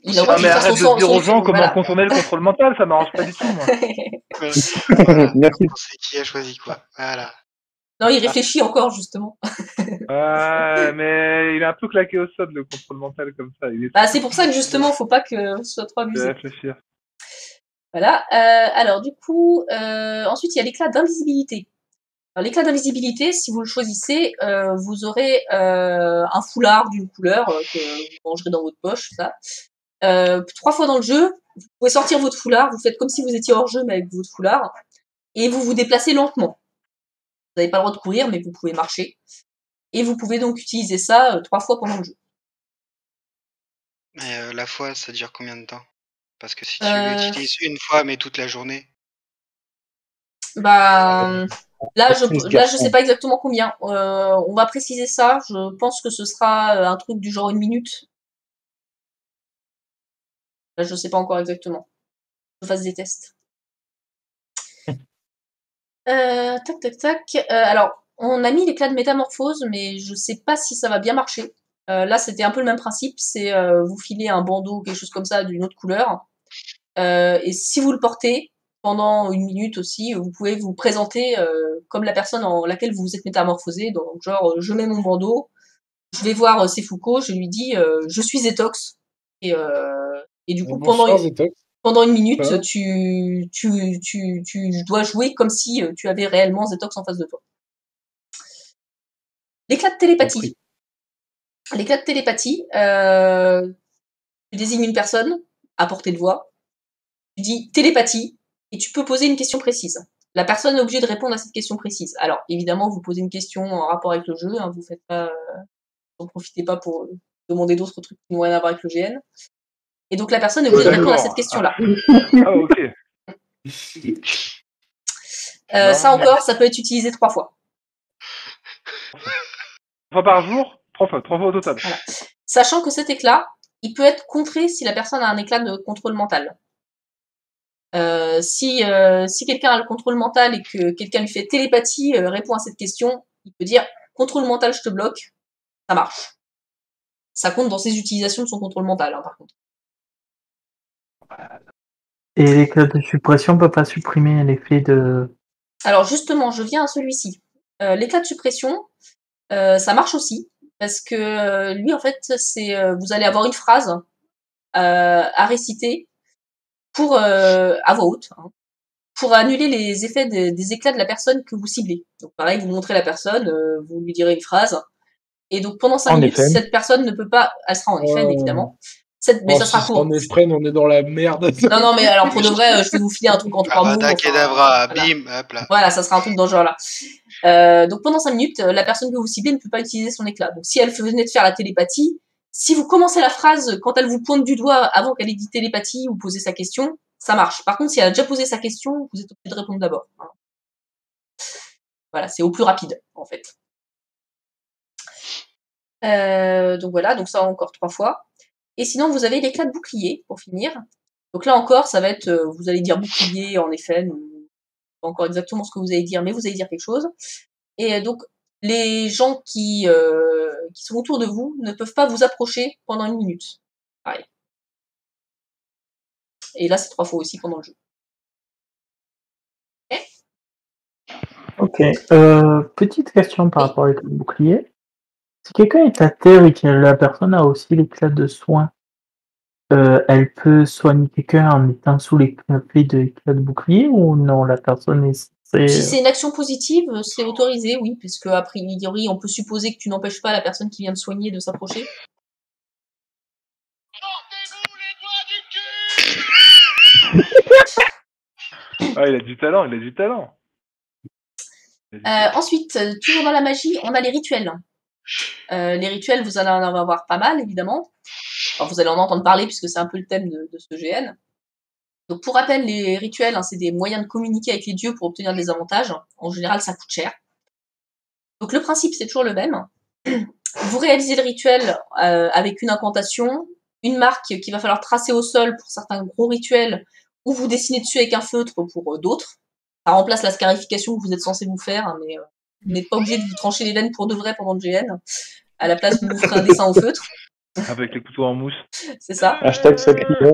Il a le droit de faire son dire aux gens comment contourner le contrôle mental, ça m'arrange pas du tout, moi. Merci. C'est qui a choisi quoi. Voilà. Non, il réfléchit encore, justement. Mais il est un peu claqué au sol, le contrôle mental, comme ça. C'est pour ça que, justement, faut pas que ce soit trop abusé. Réfléchir. Voilà. Alors, du coup, ensuite, il y a l'éclat d'invisibilité. Alors, l'éclat d'invisibilité, si vous le choisissez, vous aurez un foulard d'une couleur que vous rangerez dans votre poche, ça. 3 fois dans le jeu, vous pouvez sortir votre foulard, vous faites comme si vous étiez hors jeu, mais avec votre foulard, et vous vous déplacez lentement. Vous n'avez pas le droit de courir, mais vous pouvez marcher. Et vous pouvez donc utiliser ça 3 fois pendant le jeu. Mais la fois, ça dure combien de temps? Parce que si tu l'utilises une fois, mais toute la journée. Là, je sais pas exactement combien. On va préciser ça. Je pense que ce sera un truc du genre 1 minute. Là, je sais pas encore exactement. Je fasse des tests. Tac. Alors, on a mis l'éclat de métamorphose, mais je sais pas si ça va bien marcher. Là, c'était un peu le même principe. C'est vous filez un bandeau ou quelque chose comme ça d'une autre couleur. Et si vous le portez, pendant 1 minute aussi, vous pouvez vous présenter comme la personne en laquelle vous vous êtes métamorphosé. Donc, genre, je mets mon bandeau, je vais voir Sefuko, je lui dis je suis Zetox. Et du coup, pendant 1 minute, tu dois jouer comme si tu avais réellement Zetox en face de toi. L'éclat de télépathie. L'éclat de télépathie, tu désignes une personne à portée de voix, tu dis télépathie, et tu peux poser une question précise. La personne est obligée de répondre à cette question précise. Alors, évidemment, vous posez une question en rapport avec le jeu, hein, vous faites pas, n'en profitez pas pour demander d'autres trucs qui n'ont rien à voir avec le GN. Et donc, la personne est obligée de répondre à cette question-là. Ah, ok. Ça encore, ça peut être utilisé 3 fois. 3 fois par jour? 3 fois au total. Voilà. Sachant que cet éclat, il peut être contré si la personne a un éclat de contrôle mental. Si quelqu'un a le contrôle mental et que quelqu'un lui fait télépathie, répond à cette question, il peut dire contrôle mental, je te bloque. Ça marche. Ça compte dans ses utilisations de son contrôle mental, hein, par contre. Et l'éclat de suppression peut pas supprimer l'effet de... Alors justement, je viens à celui-ci. L'éclat de suppression, ça marche aussi, parce que lui, en fait, c'est vous allez avoir une phrase à réciter pour à voix haute, hein, pour annuler les effets des éclats de la personne que vous ciblez. Donc pareil, vous montrez la personne, vous lui direz une phrase, et donc pendant 5 minutes, cette personne ne peut pas... Elle sera en effet, évidemment. Mais ça sera court. En effet, on est dans la merde. Non, mais alors pour de vrai, je vais vous filer un truc en 3 mots. Kedavra, bim, hop là. Voilà, ça sera un truc dans ce genre-là. Donc pendant 5 minutes, la personne que vous ciblez ne peut pas utiliser son éclat. Donc si elle venait de faire la télépathie, si vous commencez la phrase quand elle vous pointe du doigt avant qu'elle ait dit télépathie ou poser sa question, ça marche. Par contre, si elle a déjà posé sa question, vous êtes obligé de répondre d'abord. Voilà, c'est au plus rapide, en fait. Donc voilà, donc ça encore 3 fois. Et sinon, vous avez l'éclat de bouclier, pour finir. Donc là encore, ça va être, vous allez dire bouclier, en effet, pas encore exactement ce que vous allez dire, mais vous allez dire quelque chose. Et donc, les gens qui sont autour de vous ne peuvent pas vous approcher pendant 1 minute. Pareil. Et là, c'est 3 fois aussi pendant le jeu. Ok. Petite question par rapport à l'éclat de bouclier. Si quelqu'un est à terre et que la personne a aussi l'éclat de soin, elle peut soigner quelqu'un en étant sous l'effet de l'éclat de bouclier ou non, la personne est... Si c'est une action positive, c'est autorisé, oui, puisque a priori, on peut supposer que tu n'empêches pas la personne qui vient de soigner de s'approcher. Ah, il a du talent, il a du talent. Ensuite, toujours dans la magie, on a les rituels. Les rituels, vous allez en avoir pas mal, évidemment. Alors, vous allez en entendre parler puisque c'est un peu le thème de ce GN. Donc, pour rappel, les rituels, c'est des moyens de communiquer avec les dieux pour obtenir des avantages. En général, ça coûte cher. Donc, le principe, c'est toujours le même. Vous réalisez le rituel avec une incantation, une marque qu'il va falloir tracer au sol pour certains gros rituels, ou vous dessinez dessus avec un feutre pour d'autres. Ça remplace la scarification que vous êtes censé vous faire, mais vous n'êtes pas obligé de vous trancher les veines pour de vrai pendant le GN. À la place, vous vous ferez un dessin au feutre. Avec les couteaux en mousse. C'est ça. #Sacrifier.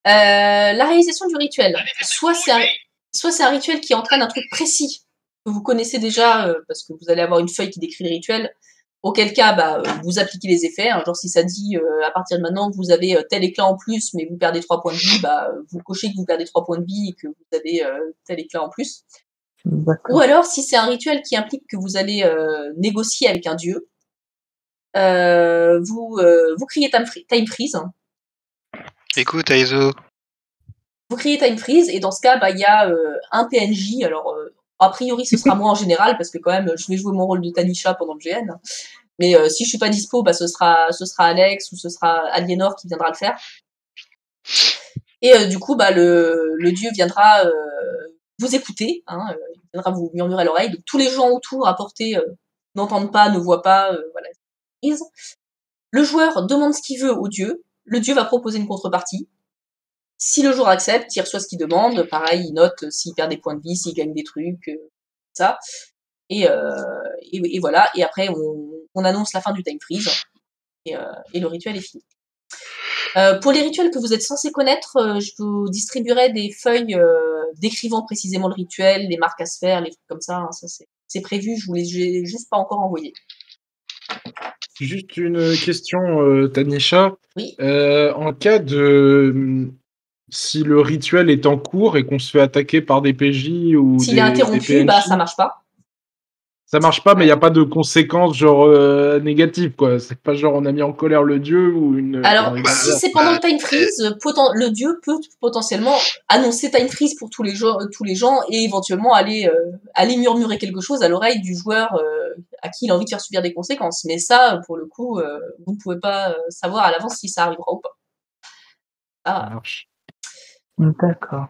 La réalisation du rituel. Soit c'est un rituel qui entraîne un truc précis que vous connaissez déjà, parce que vous allez avoir une feuille qui décrit le rituel. Auquel cas, vous appliquez les effets. Genre si ça dit à partir de maintenant vous avez tel éclat en plus, mais vous perdez 3 points de vie, vous cochez que vous perdez 3 points de vie et que vous avez tel éclat en plus. Ou alors si c'est un rituel qui implique que vous allez négocier avec un dieu, vous criez time freeze. Écoute, Aizo. Vous criez time freeze et dans ce cas, il y a un PNJ. Alors a priori, ce sera moi en général parce que quand même, je vais jouer mon rôle de Tanisha pendant le GN. Mais si je suis pas dispo, ce sera Alex ou ce sera Aliénor qui viendra le faire. Et du coup, le dieu viendra vous écouter. Il viendra vous murmurer à l'oreille. Donc, tous les gens autour à portée n'entendent pas, ne voient pas. Voilà. Le joueur demande ce qu'il veut au dieu. Le dieu va proposer une contrepartie. Si le joueur accepte, il reçoit ce qu'il demande. Pareil, il note s'il perd des points de vie, s'il gagne des trucs, ça. Et voilà. Et après, on annonce la fin du time freeze. Et le rituel est fini. Pour les rituels que vous êtes censés connaître, je vous distribuerai des feuilles décrivant précisément le rituel, les marques à se faire, les trucs comme ça. Ça c'est prévu. Je vous les ai juste pas encore envoyés. Juste une question, Tanisha. Oui. En cas de... Si le rituel est en cours et qu'on se fait attaquer par des PJ ou s'il est interrompu, ça marche pas. Ça marche pas, mais il n'y a pas de conséquences genre négatives, quoi. C'est pas genre on a mis en colère le dieu ou une... Alors, si c'est pendant le time freeze, le dieu peut potentiellement annoncer time freeze pour tous les gens et éventuellement aller murmurer quelque chose à l'oreille du joueur à qui il a envie de faire subir des conséquences. Mais ça, pour le coup, vous ne pouvez pas savoir à l'avance si ça arrivera ou pas. Ça marche. D'accord.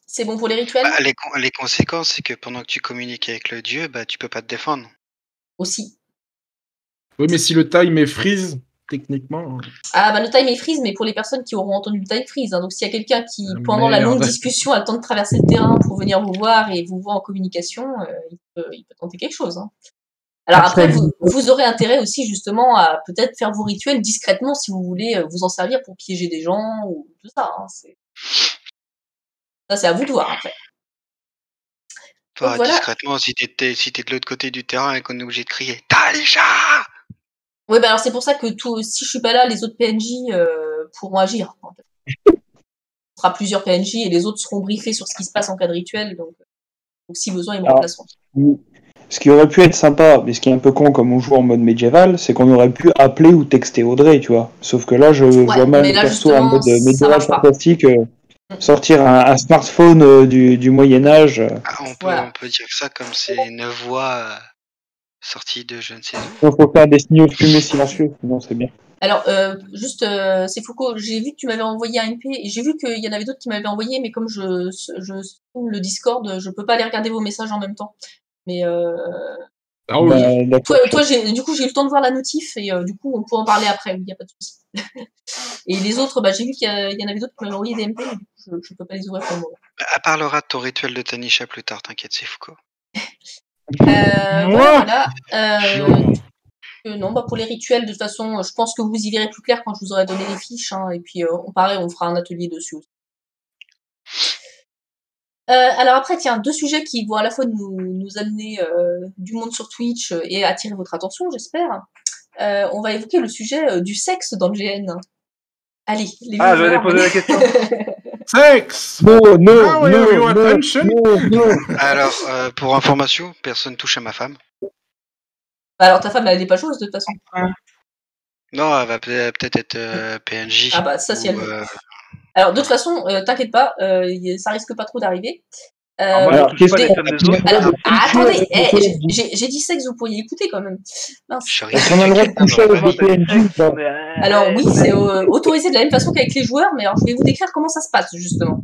C'est bon pour les rituels ? Les conséquences, c'est que pendant que tu communiques avec le dieu, tu peux pas te défendre. Aussi. Oui, mais si le time est freeze, techniquement... le time est freeze, mais pour les personnes qui auront entendu le time freeze. Donc s'il y a quelqu'un qui, pendant la longue discussion, a le temps de traverser le terrain pour venir vous voir et vous voir en communication, il peut tenter quelque chose. Alors après, vous aurez intérêt aussi justement à peut-être faire vos rituels discrètement si vous voulez vous en servir pour piéger des gens ou tout ça. Ça, c'est à vous de voir après. Enfin, voilà. Discrètement, si t'es de l'autre côté du terrain et qu'on est obligé de crier « Tanisha !» Oui, alors c'est pour ça que si je suis pas là, les autres PNJ pourront agir. En fait. Ce sera plusieurs PNJ et les autres seront briefés sur ce qui se passe en cas de rituel. Donc si besoin, ils me remplaceront. Ce qui aurait pu être sympa, mais ce qui est un peu con comme on joue en mode médiéval, c'est qu'on aurait pu appeler ou texter Audrey, tu vois. Sauf que là, je vois mal le perso en mode médiéval fantastique sortir un smartphone du Moyen-Âge. On peut dire ça comme c'est une voix sortie de je ne sais où. Il faut faire des signaux fumés silencieux, sinon c'est bien. Alors, c'est Foucault, j'ai vu que tu m'avais envoyé un MP, et j'ai vu qu'il y en avait d'autres qui m'avaient envoyé, mais comme je stream le Discord, je peux pas aller regarder vos messages en même temps. Mais toi, du coup, j'ai eu le temps de voir la notif, et du coup, on peut en parler après, il n'y a pas de souci. Et les autres, j'ai vu qu'il y en avait d'autres qui m'avaient envoyé des MP, et du coup, je peux pas les ouvrir pour le moment. Elle parlera de ton rituel de Tanisha plus tard, t'inquiète, c'est Foucault. Voilà. Non, pour les rituels, de toute façon, je pense que vous y verrez plus clair quand je vous aurai donné les fiches, et puis on fera un atelier dessus aussi. Alors après, tiens, 2 sujets qui vont à la fois nous amener du monde sur Twitch et attirer votre attention, j'espère. On va évoquer le sujet du sexe dans le GN. Allez, les viewers. J'allais poser la question. Sexe. Non. Alors, pour information, personne touche à ma femme. Alors ta femme, elle n'est pas joueuse de toute façon. Non, elle va peut-être être PNJ. Ça, si elle veut. Alors, de toute façon, t'inquiète pas, ça risque pas trop d'arriver. Alors, attendez, j'ai dit sexe, vous pourriez écouter quand même. On a le droit de coucher avec des PNJ. Alors oui, c'est autorisé de la même façon qu'avec les joueurs, mais alors je vais vous décrire comment ça se passe justement.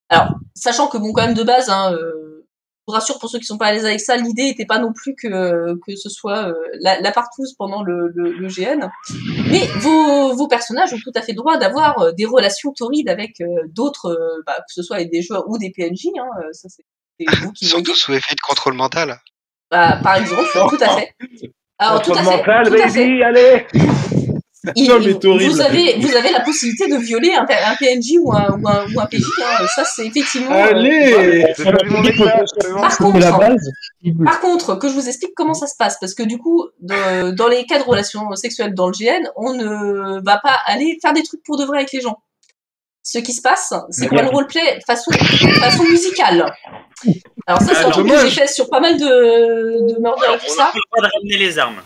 Alors, sachant que bon, quand même de base, je vous rassure pour ceux qui sont pas à l'aise avec ça, l'idée était pas non plus que ce soit la partouze pendant le GN, mais vos personnages ont tout à fait le droit d'avoir des relations torrides avec d'autres, que ce soit avec des joueurs ou des PNJ. Ça c'est vous qui surtout sous effet de contrôle mental. Par exemple, tout à fait. Alors tout à fait. Mental, tout à fait. Allez. Vous avez la possibilité de violer un PNJ ou un PJ. Ça, c'est effectivement. Allez. Par contre, que je vous explique comment ça se passe, parce que du coup, dans les cas de relations sexuelles dans le GN, on ne va pas aller faire des trucs pour de vrai avec les gens. Ce qui se passe, c'est qu'on va le roleplay façon musicale. Alors ça, c'est un truc que j'ai fait sur pas mal de murder et tout ça. On n'a pas le droit de ramener les armes.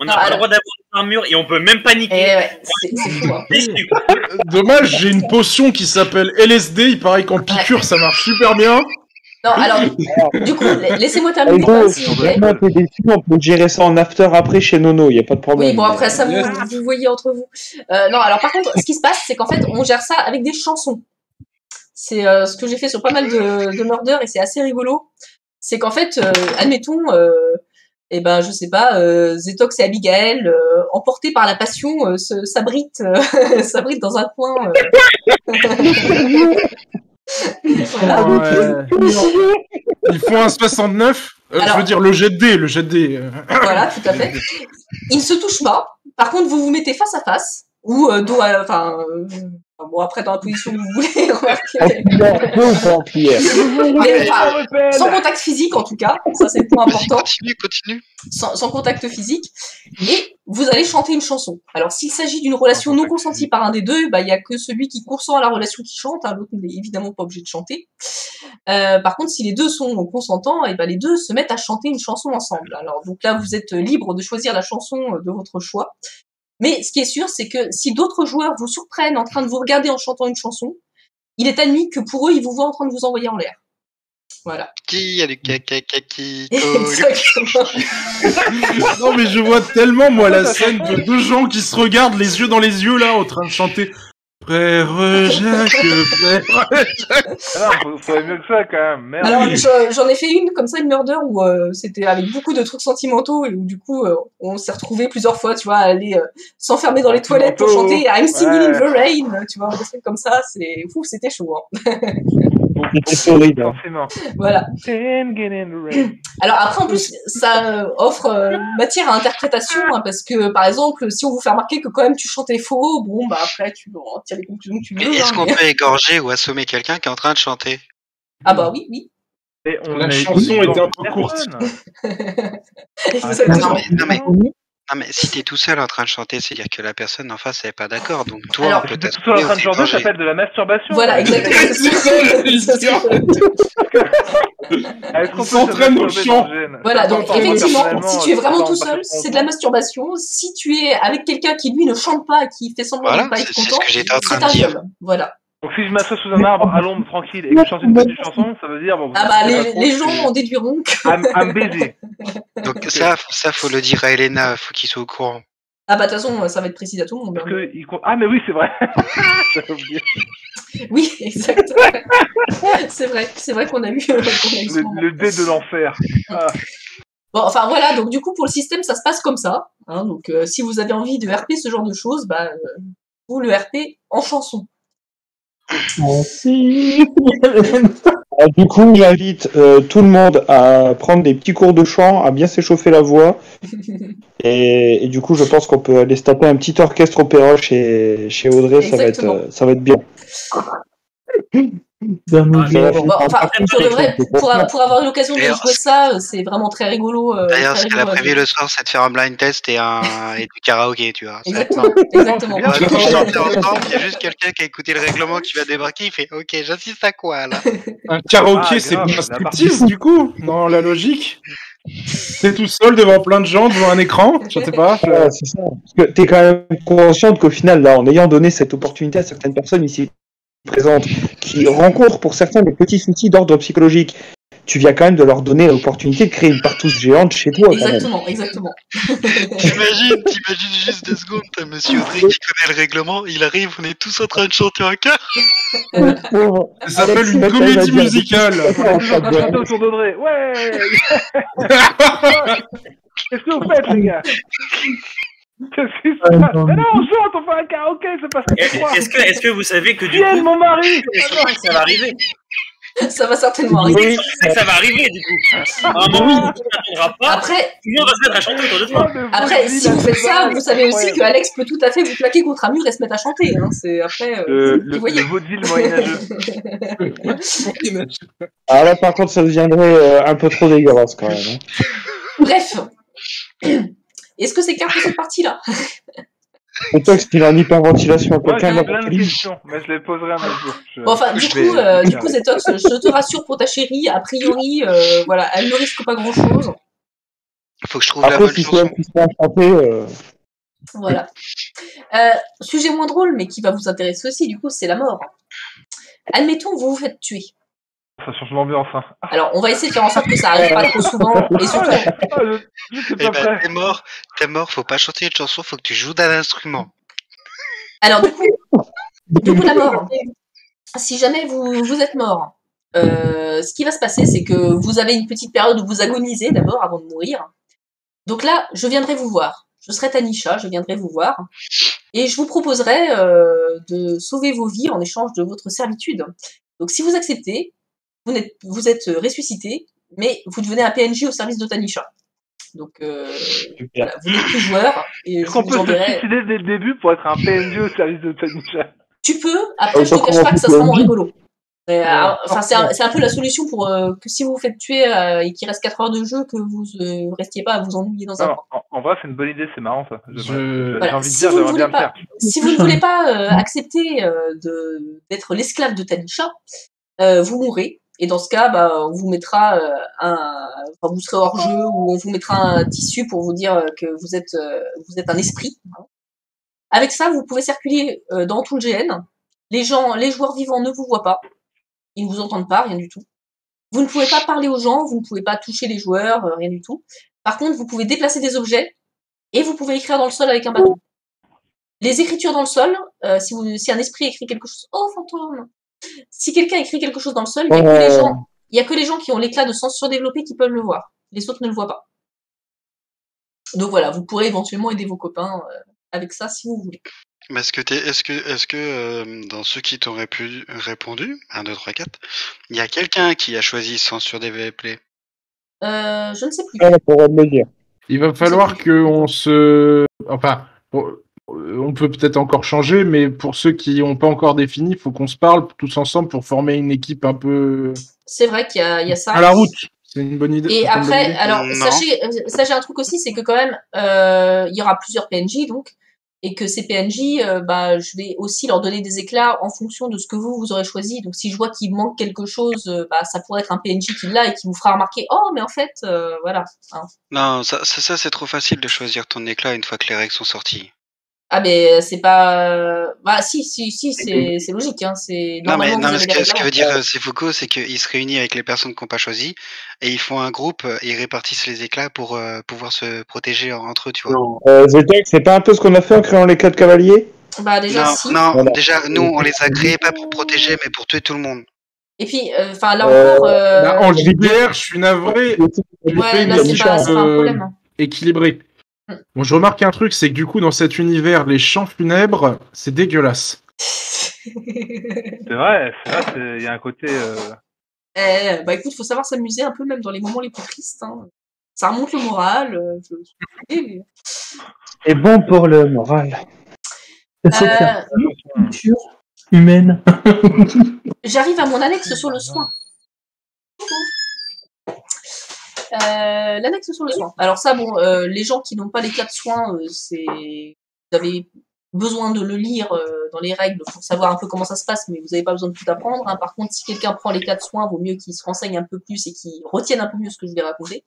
On n'a pas le droit d'avoir un mur et on peut même paniquer. C'est fou. Dommage, j'ai une potion qui s'appelle LSD. Il paraît qu'en piqûre, ça marche super bien. Non, alors, du coup, laissez-moi terminer. On peut gérer ça en after après chez Nono, il n'y a pas de problème. Oui, bon, après ça, vous voyez entre vous. Non, alors par contre, ce qui se passe, c'est qu'en fait, on gère ça avec des chansons. C'est ce que j'ai fait sur pas mal de murder et c'est assez rigolo. C'est qu'en fait, admettons, je sais pas, Zetox et Abigail, emportés par la passion, s'abritent dans un coin. Voilà. Ils font un 69. Alors, je veux dire le jet de dés. Voilà, tout à fait. Ils ne se touchent pas. Par contre, vous vous mettez face à face ou dos à, bon, après dans la position que vous voulez. Sans contact physique en tout cas, ça c'est le point important. Continue. Sans contact physique. Et vous allez chanter une chanson. Alors s'il s'agit d'une relation non consentie par un des deux, il y a que celui qui consent à la relation qui chante, l'autre n'est évidemment pas obligé de chanter. Par contre, si les deux sont consentants, les deux se mettent à chanter une chanson ensemble. Alors donc là, vous êtes libre de choisir la chanson de votre choix. Mais ce qui est sûr, c'est que si d'autres joueurs vous surprennent en train de vous regarder en chantant une chanson, il est admis que pour eux, ils vous voient en train de vous envoyer en l'air. Voilà. Qui a du caca-kaki. Exactement. Non mais je vois tellement moi la scène de deux gens qui se regardent les yeux dans les yeux là en train de chanter Frère Jacques, Frère Jacques. Alors, faut mieux que ça quand même. Merde. Alors j'en ai fait une comme ça, une murder où c'était avec beaucoup de trucs sentimentaux et où du coup on s'est retrouvés plusieurs fois, tu vois, à aller s'enfermer dans les toilettes pour chanter I'm singing in the rain, tu vois, des trucs comme ça, c'était chaud. C'est horrible. Forcément. Voilà. Alors après en plus ça offre matière à interprétation parce que par exemple si on vous fait remarquer que quand même tu chantais faux, après tu en tires les conclusions que tu veux. Est-ce qu'on peut égorger ou assommer quelqu'un qui est en train de chanter? Ah bah oui. Et la chanson était un peu courte. Non mais si t'es tout seul en train de chanter, c'est-à-dire que la personne en face elle est pas d'accord, donc toi alors, on peut t'assommer. Tout seul en train de chanter, ça s'appelle de la masturbation. Voilà, exactement. Est-ce qu'on s'entraîne au chant? Voilà, donc effectivement, si tu es vraiment tout seul, c'est de la masturbation. Si tu es avec quelqu'un qui lui ne chante pas et qui fait semblant de ne pas être content, c'est un viol. Voilà. Donc si je m'assois sous un arbre à l'ombre tranquille et que je chante une petite chanson, ça veut dire les gens en déduiront que un baiser. Donc ça faut le dire à Elena, faut qu'il soit au courant. Ah bah de toute façon ça va être précis à tout le monde. Ah mais oui c'est vrai. Oui exactement. c'est vrai qu'on a eu le dé de l'enfer. Bon enfin voilà, donc du coup pour le système ça se passe comme ça. Donc si vous avez envie de RP ce genre de choses, vous le RP en chanson. Merci. Du coup, j'invite tout le monde à prendre des petits cours de chant, à bien s'échauffer la voix. Et du coup, je pense qu'on peut aller se taper un petit orchestre opéra chez Audrey. Ça va être bien. Pour avoir eu l'occasion de jouer ça, c'est vraiment très rigolo. D'ailleurs, ce qu'elle a prévu le soir, c'est de faire un blind test et du karaoké, tu vois. Exactement. Il y a juste quelqu'un qui a écouté le règlement qui va débarquer, il fait OK, j'assiste à quoi là? Un karaoké, c'est pas striptease du coup, dans la logique. T'es tout seul devant plein de gens, devant un écran, je sais pas. C'est ça. Parce que t'es quand même consciente qu'au final, là, en ayant donné cette opportunité à certaines personnes ici, présentent, qui rencontrent pour certains des petits soucis d'ordre psychologique, tu viens quand même de leur donner l'opportunité de créer une partouze géante chez toi. Exactement. T'imagines juste 2 secondes, t'as monsieur Audrey qui connaît le règlement, il arrive, on est tous en train de chanter un chœur. Ça s'appelle une comédie musicale. Chanter autour d'Audrey, ouais. Qu'est-ce que vous faites, les gars? Qu'est-ce qui se passe? Mais non, on chante, on fait un karaoké, c'est pas ce que tu crois. Est-ce que vous savez que du Viens, coup, mon mari! ça va arriver? Ça va certainement arriver. Ça va arriver, du coup. À un moment où tu n'attendras pas, Après, tout le monde va se mettre à chanter autour de toi. Après, si vous faites ça, vous savez aussi que Alex peut tout à fait vous plaquer contre un mur et se mettre à chanter. Hein. C'est après, vous voyez. Le vaudeville moyenâgeux. Ah là, par contre, ça deviendrait un peu trop dégueulasse quand même. Hein. Bref. Est-ce que c'est clair pour cette partie-là? Peut-être qu'il a une hyperventilation à quelqu'un. J'ai plein de questions, mais je les poserai un autre jour. Bon, enfin, du coup, Zetox, je te rassure pour ta chérie, a priori, voilà, elle ne risque pas grand-chose. Faut que je trouve la bonne chanson. Voilà. Sujet moins drôle, mais qui va vous intéresser aussi, du coup, c'est la mort. Admettons, vous vous faites tuer. Ça change l'ambiance. Hein. Alors, on va essayer de faire en sorte que ça arrive pas trop souvent, et surtout... T'es mort, faut pas chanter une chanson, faut que tu joues d'un instrument. Alors, du coup, la mort. Si jamais vous êtes mort, ce qui va se passer, c'est que vous avez une petite période où vous agonisez d'abord avant de mourir. Donc là, je viendrai vous voir. Je serai Tanisha, je viendrai vous voir. Et je vous proposerai de sauver vos vies en échange de votre servitude. Donc si vous acceptez, vous êtes ressuscité, mais vous devenez un PNJ au service de Tanisha. Donc voilà, vous n'êtes plus joueur. Est-ce qu'on peut se suicider dès le début pour être un PNJ au service de Tanisha? Tu peux, après je te cache pas que ça sera vraiment rigolo. Enfin, c'est un peu la solution pour que si vous vous faites tuer et qu'il reste 4 heures de jeu, que vous restiez pas à vous ennuyer dans un coin. En vrai, c'est une bonne idée, c'est marrant ça. J'ai voilà. envie de dire, j'aimerais bien le faire. Si vous ne voulez pas accepter d'être l'esclave de Tanisha, vous mourrez. Et dans ce cas, on vous mettra vous serez hors jeu, ou on vous mettra un tissu pour vous dire que vous êtes un esprit. Avec ça, vous pouvez circuler dans tout le GN. Les joueurs vivants ne vous voient pas. Ils ne vous entendent pas, rien du tout. Vous ne pouvez pas parler aux gens, vous ne pouvez pas toucher les joueurs, rien du tout. Par contre, vous pouvez déplacer des objets et vous pouvez écrire dans le sol avec un bâton. Les écritures dans le sol, si un esprit écrit quelque chose... Oh, fantôme! Si quelqu'un écrit quelque chose dans le sol, il n'y a que les gens qui ont l'éclat de sens surdéveloppé qui peuvent le voir. Les autres ne le voient pas. Donc voilà, vous pourrez éventuellement aider vos copains avec ça si vous voulez. Mais est-ce que dans ceux qui t'ont répondu, 1, 2, 3, 4, il y a quelqu'un qui a choisi sans surdéveloppé? Je ne sais plus. Il va falloir qu'on se... Enfin, on peut peut-être encore changer, mais pour ceux qui n'ont pas encore défini, il faut qu'on se parle tous ensemble pour former une équipe un peu... C'est vrai qu'il y a ça. À la route, c'est une bonne idée. Et après, alors, sachez un truc aussi, c'est que quand même, il y aura plusieurs PNJ, donc, et que ces PNJ, je vais aussi leur donner des éclats en fonction de ce que vous aurez choisi. Donc si je vois qu'il manque quelque chose, ça pourrait être un PNJ qui l'a et qui vous fera remarquer, oh mais en fait, voilà. Hein. Non, ça c'est trop facile de choisir ton éclat une fois que les règles sont sorties. Ah mais c'est pas... si, c'est logique. Hein. Non mais ce que veut dire Foucault, c'est qu'il se réunit avec les personnes qui n'ont pas choisi et ils font un groupe et ils répartissent les éclats pour pouvoir se protéger entre eux, tu vois. C'est pas un peu ce qu'on a fait en créant les 4 cavaliers? Déjà, non, si. Non, voilà. Déjà, nous, on les a créés pas pour protéger, mais pour tuer tout le monde. Et puis, là encore... en JDR, je suis navré. Ouais, là, c'est pas un problème. Hein. Équilibré. Bon, je remarque un truc, c'est que du coup, dans cet univers, les chants funèbres, c'est dégueulasse. C'est vrai, il y a un côté... écoute, faut savoir s'amuser un peu, même dans les moments les plus tristes. Hein. Ça remonte le moral. C'est bon pour le moral. C'est une culture humaine. J'arrive à mon annexe sur le soin. L'annexe sur le soin. Alors ça, les gens qui n'ont pas l'éclat de soin, vous avez besoin de le lire dans les règles pour savoir un peu comment ça se passe, mais vous n'avez pas besoin de tout apprendre. Hein. Par contre, si quelqu'un prend l'éclat de soin, vaut mieux qu'il se renseigne un peu plus et qu'il retienne un peu mieux ce que je vais raconter.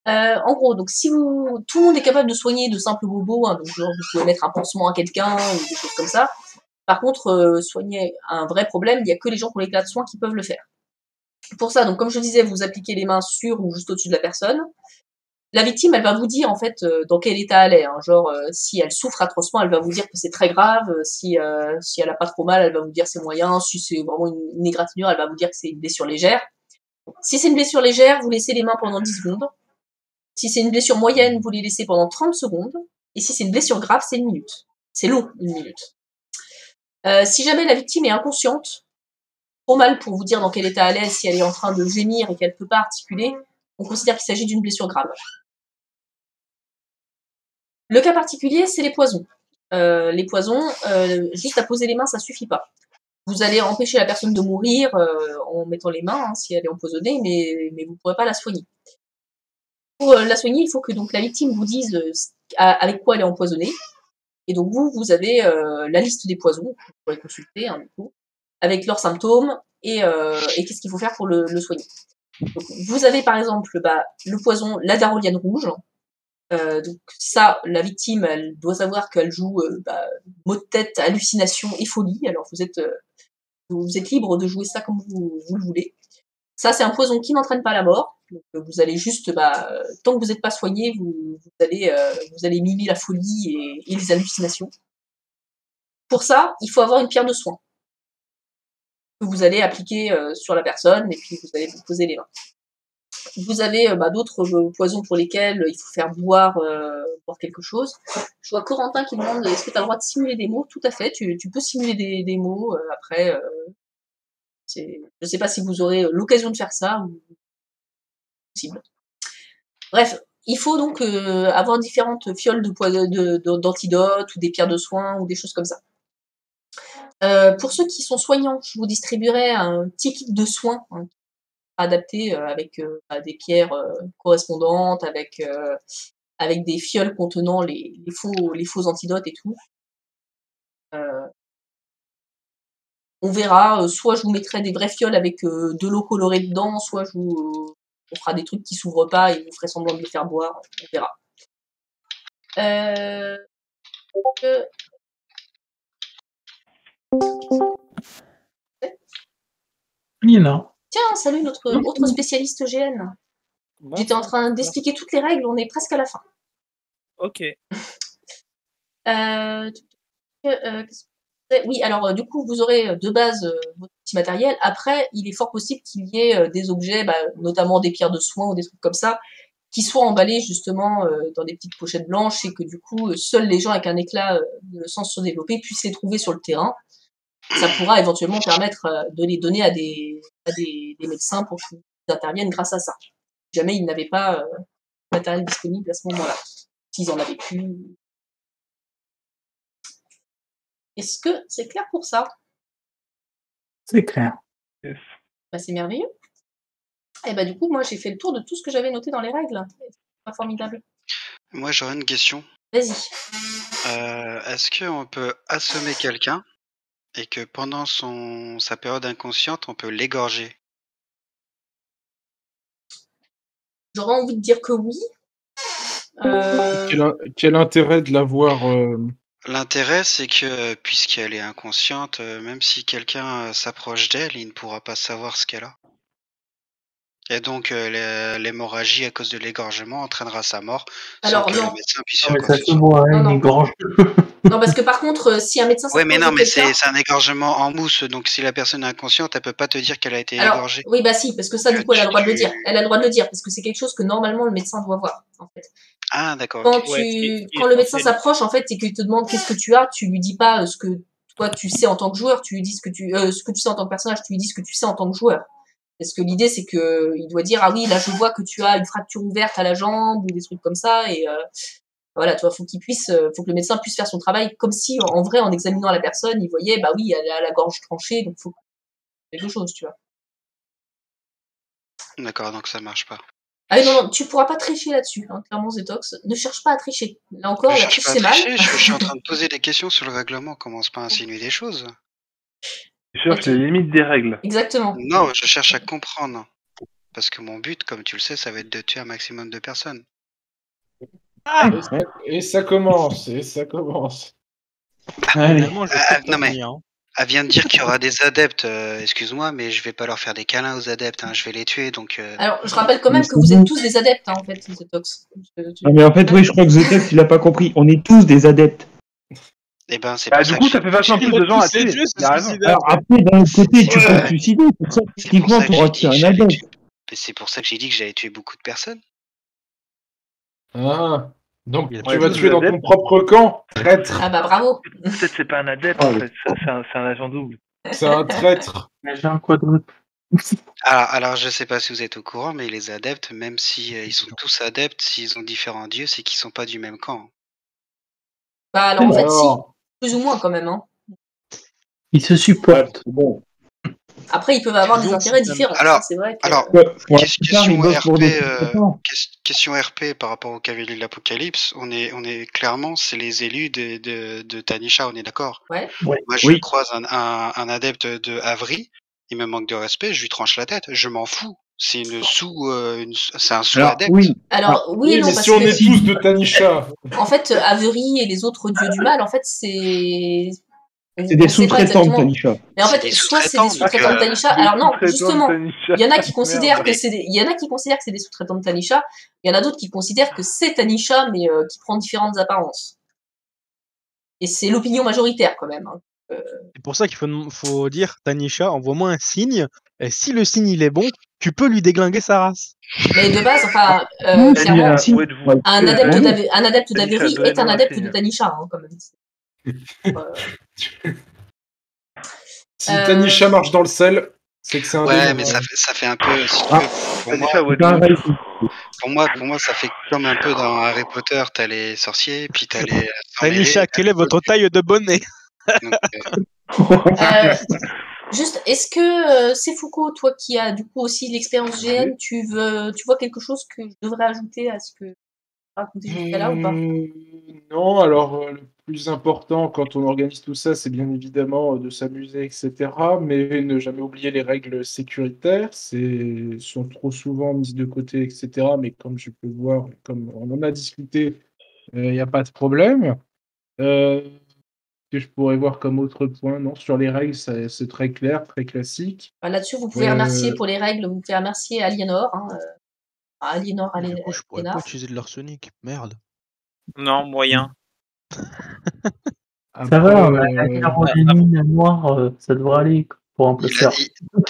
En gros, donc si tout le monde est capable de soigner de simples bobos, hein, donc genre vous pouvez mettre un pansement à quelqu'un ou des choses comme ça. Par contre, soigner un vrai problème, il n'y a que les gens qui ont l'éclat de soins qui peuvent le faire. Pour ça, donc comme je disais, vous appliquez les mains sur ou juste au-dessus de la personne. La victime, elle va vous dire en fait dans quel état elle est. Hein. Genre, si elle souffre atrocement, elle va vous dire que c'est très grave. Si elle a pas trop mal, elle va vous dire c'est moyen. Si c'est vraiment une égratignure, elle va vous dire que c'est une blessure légère. Si c'est une blessure légère, vous laissez les mains pendant 10 secondes. Si c'est une blessure moyenne, vous les laissez pendant 30 secondes. Et si c'est une blessure grave, c'est 1 minute. C'est long, 1 minute. Si jamais la victime est inconsciente, trop mal pour vous dire dans quel état elle est, si elle est en train de gémir et qu'elle ne peut pas articuler, on considère qu'il s'agit d'une blessure grave. Le cas particulier, c'est les poisons. Les poisons, juste à poser les mains, ça suffit pas. Vous allez empêcher la personne de mourir en mettant les mains, hein, si elle est empoisonnée, mais vous ne pourrez pas la soigner. Pour la soigner, il faut que donc la victime vous dise avec quoi elle est empoisonnée. Et donc vous avez la liste des poisons, vous pourrez consulter, hein, du coup, avec leurs symptômes et qu'est-ce qu'il faut faire pour le soigner. Donc, vous avez par exemple le poison, la daroliane rouge. Donc ça, la victime, elle doit savoir qu'elle joue maux de tête, hallucination et folie. Alors vous êtes libre de jouer ça comme vous le voulez. Ça, c'est un poison qui n'entraîne pas la mort. Donc, vous allez juste, tant que vous n'êtes pas soigné, vous allez mimer la folie et les hallucinations. Pour ça, il faut avoir une pierre de soin que vous allez appliquer sur la personne et puis vous allez vous poser les mains. Vous avez d'autres poisons pour lesquels il faut faire boire quelque chose. Je vois Corentin qui demande est-ce que tu as le droit de simuler des mots? Tout à fait, tu peux simuler des mots. Après, je ne sais pas si vous aurez l'occasion de faire ça ou possible. Bref, il faut donc avoir différentes fioles d'antidote ou des pierres de soins ou des choses comme ça. Pour ceux qui sont soignants, je vous distribuerai un petit kit de soins adapté avec des pierres correspondantes, avec des fioles contenant les faux antidotes et tout. On verra, soit je vous mettrai des vraies fioles avec de l'eau colorée dedans, soit on fera des trucs qui s'ouvrent pas et vous ferez semblant de les faire boire, on verra. Nina. Tiens, salut notre autre spécialiste GN. J'étais en train d'expliquer toutes les règles, on est presque à la fin. Ok. Oui, alors du coup, vous aurez de base votre petit matériel. Après, il est fort possible qu'il y ait des objets, notamment des pierres de soins ou des trucs comme ça, qui soient emballés justement dans des petites pochettes blanches et que du coup, seuls les gens avec un éclat de sens surdéveloppé puissent les trouver sur le terrain. Ça pourra éventuellement permettre de les donner à des médecins pour qu'ils interviennent grâce à ça. Si jamais ils n'avaient pas matériel disponible à ce moment-là. S'ils en avaient plus. Est-ce que c'est clair pour ça? C'est clair. Yes. C'est merveilleux. Et du coup, moi, j'ai fait le tour de tout ce que j'avais noté dans les règles. C'est pas formidable. Moi, j'aurais une question. Vas-y. Est-ce qu'on peut assommer quelqu'un et que pendant sa période inconsciente, on peut l'égorger? J'aurais envie de dire que oui. Quel intérêt de l'avoir L'intérêt, c'est que puisqu'elle est inconsciente, même si quelqu'un s'approche d'elle, il ne pourra pas savoir ce qu'elle a. Et donc l'hémorragie à cause de l'égorgement entraînera sa mort sans que le médecin puisse faire quoi que ce soit. Non, parce que par contre, si un médecin s'approche de quelqu'un... Oui, mais non, mais c'est un égorgement en mousse, donc si la personne est inconsciente, elle peut pas te dire qu'elle a été égorgée. Oui, si, parce que ça, du coup, elle a le droit de le dire. Elle a le droit de le dire, parce que c'est quelque chose que normalement le médecin doit voir, en fait. Ah, d'accord. Quand le médecin s'approche, en fait, et qu'il te demande qu'est-ce que tu as, tu lui dis pas ce que toi tu sais en tant que joueur, tu lui dis ce que tu sais en tant que personnage, tu lui dis ce que tu sais en tant que joueur. Parce que l'idée, c'est que il doit dire, ah oui, là, je vois que tu as une fracture ouverte à la jambe, ou des trucs comme ça, et voilà, tu vois, faut que le médecin puisse faire son travail, comme si, en vrai, en examinant la personne, il voyait, oui, elle a la gorge tranchée, donc faut quelque chose, tu vois. D'accord, donc ça marche pas. Ah oui, non, tu pourras pas tricher là-dessus, hein, clairement, Zetox. Ne cherche pas à tricher. Là encore, la triche, c'est mal. Je suis en train de poser des questions sur le règlement, commence pas à insinuer des choses. Je cherche les limites des règles. Exactement. Non, je cherche à comprendre. Parce que mon but, comme tu le sais, ça va être de tuer un maximum de personnes. Ah, et ça commence, Non mais, elle vient de dire qu'il y aura des adeptes. Excuse-moi, mais je vais pas leur faire des câlins aux adeptes. Je vais les tuer, donc. Alors, je rappelle quand même que vous êtes tous des adeptes, en fait, The Tox. Mais en fait, oui, je crois que The Tox, il a pas compris. On est tous des adeptes. Eh ben, c'est du coup, ça fait vachement plus de gens à tuer. Alors après, d'un autre côté, tu peux te suicider. Pour ça, techniquement, tu auras tué un adepte. C'est pour ça que j'ai dit que j'allais tuer beaucoup de personnes. Ah, donc tu vas tuer dans ton propre camp, traître. Ah bah bravo. Peut-être c'est pas un adepte, en fait. C'est un agent double. C'est un traître. J'ai un quadruple. Alors, je sais pas si vous êtes au courant, mais les adeptes, même si ils sont tous adeptes, s'ils ont différents dieux, c'est qu'ils sont pas du même camp. Bah alors en fait, si. Plus ou moins quand même. Hein. Ils se supportent. Bon. Après, ils peuvent avoir des intérêts différents. Alors, c'est vrai que... question RP par rapport au cavalier de l'Apocalypse, on est clairement, c'est les élus de Tanisha, on est d'accord? Ouais. Moi, je croise un adepte de Avry, il me manque de respect, je lui tranche la tête, je m'en fous. C'est c'est un sous-adepte. Alors, oui et non, mais parce si on est tous de Tanisha. En fait, Avery et les autres dieux du mal, en fait, c'est des sous-traitants de Tanisha. Mais en fait, soit c'est des sous-traitants de Tanisha. Alors non, justement, il y en a qui considèrent que c'est des sous-traitants de Tanisha. Il y en a d'autres qui considèrent que c'est Tanisha, mais qui prend différentes apparences. Et c'est l'opinion majoritaire quand même. Hein. C'est pour ça qu'il faut dire, Tanisha, envoie-moi un signe. Et si le signe il est bon, tu peux lui déglinguer sa race. Mais de base, enfin, clairement, un adepte d'Avery est un adepte de Tanisha, hein, quand même. Si Tanisha marche dans le sel, c'est que c'est un démon. Mais ça fait un peu. Si tu veux, pour moi, ça fait comme un peu dans Harry Potter, t'as les sorciers, puis t'as les. Tanisha, quelle est votre taille de bonnet? Juste, est-ce que c'est Foucault, toi qui as du coup aussi l'expérience GN, tu vois quelque chose que je devrais ajouter à ce que raconté jusqu'à là ou pas? Non, alors le plus important quand on organise tout ça, c'est bien évidemment de s'amuser, etc. Mais ne jamais oublier les règles sécuritaires. Sont trop souvent mises de côté, etc. Mais comme je peux voir, comme on en a discuté, il n'y a pas de problème. Que je pourrais voir comme autre point, non, sur les règles, c'est très clair, très classique. Là-dessus, vous pouvez remercier pour les règles, vous pouvez remercier Aliénor. Hein, Aliénor, je pourrais pas utiliser de l'arsenic, merde. Non, moyen. Ça va, on a la noire, ça devrait aller pour un placer.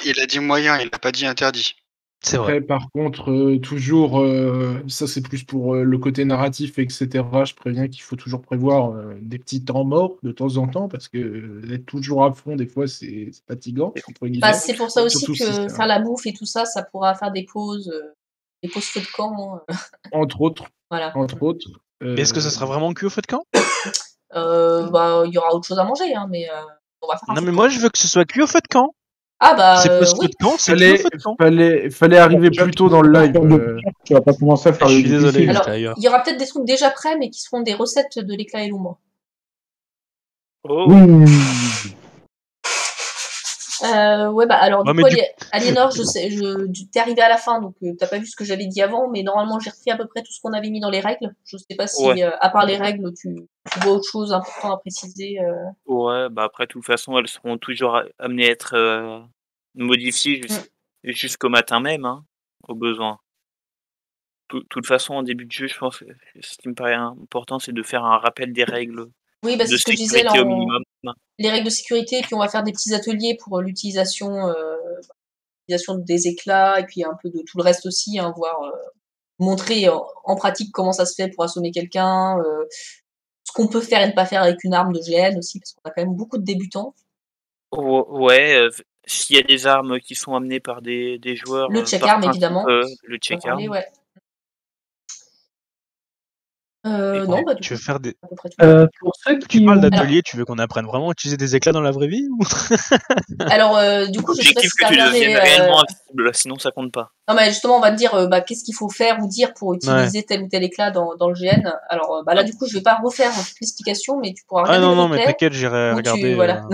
Il a dit moyen, il n'a pas dit interdit. C'est vrai. Par contre, toujours, ça c'est plus pour le côté narratif, etc. Je préviens qu'il faut toujours prévoir des petits temps morts de temps en temps, parce que d'être toujours à fond, des fois, c'est fatigant. C'est pour ça aussi que faire la bouffe et tout ça, ça pourra faire des pauses feu de camp. Entre autres. Voilà. Entre autres. Est-ce que ça sera vraiment que au feu de camp? Il y aura autre chose à manger, hein, mais on va faire. Non, mais moi je veux que ce soit cuit au feu de camp. Ah bah c'est pas feu de camp, c'est cuit au feu de camp. Fallait arriver plus tôt dans le live. Tu vas pas commencer à faire. Je suis désolé. Alors, il y aura peut-être des trucs déjà prêts, mais qui seront des recettes de l'éclat et l'ombre. Oh. Ouais, bah alors du coup, Aliénor, t'es arrivé à la fin, donc t'as pas vu ce que j'avais dit avant, mais normalement j'ai repris à peu près tout ce qu'on avait mis dans les règles. Je sais pas si, à part les règles, tu vois autre chose important à préciser. Ouais, bah après, de toute façon, elles seront toujours amenées à être modifiées jusqu'au matin même, hein, au besoin. De toute façon, en début de jeu, je pense que ce qui me paraît important, c'est de faire un rappel des règles. Oui, bah, c'est ce que je disais là. Au minimum. Les règles de sécurité, et puis on va faire des petits ateliers pour l'utilisation des éclats, et puis un peu de tout le reste aussi, hein, voir montrer en pratique comment ça se fait pour assommer quelqu'un, ce qu'on peut faire et ne pas faire avec une arme de GN aussi, parce qu'on a quand même beaucoup de débutants. Ouais, s'il y a des armes qui sont amenées par des joueurs. Le check-arm, évidemment. Le check-arm. Ouais. Non, bah, tu veux faire des. Pour ceux qui parles d'atelier, tu veux qu'on apprenne vraiment à utiliser des éclats dans la vraie vie ou... Alors, du coup, je sais pas si que tu deviennes réellement invisible, sinon ça compte pas. Non, mais justement, on va te dire qu'est-ce qu'il faut faire ou dire pour utiliser tel ou tel éclat dans le GN. Alors, là, du coup, je vais pas refaire toute l'explication, mais tu pourras regarder. Non, mais t'inquiète, j'irai regarder. Voilà.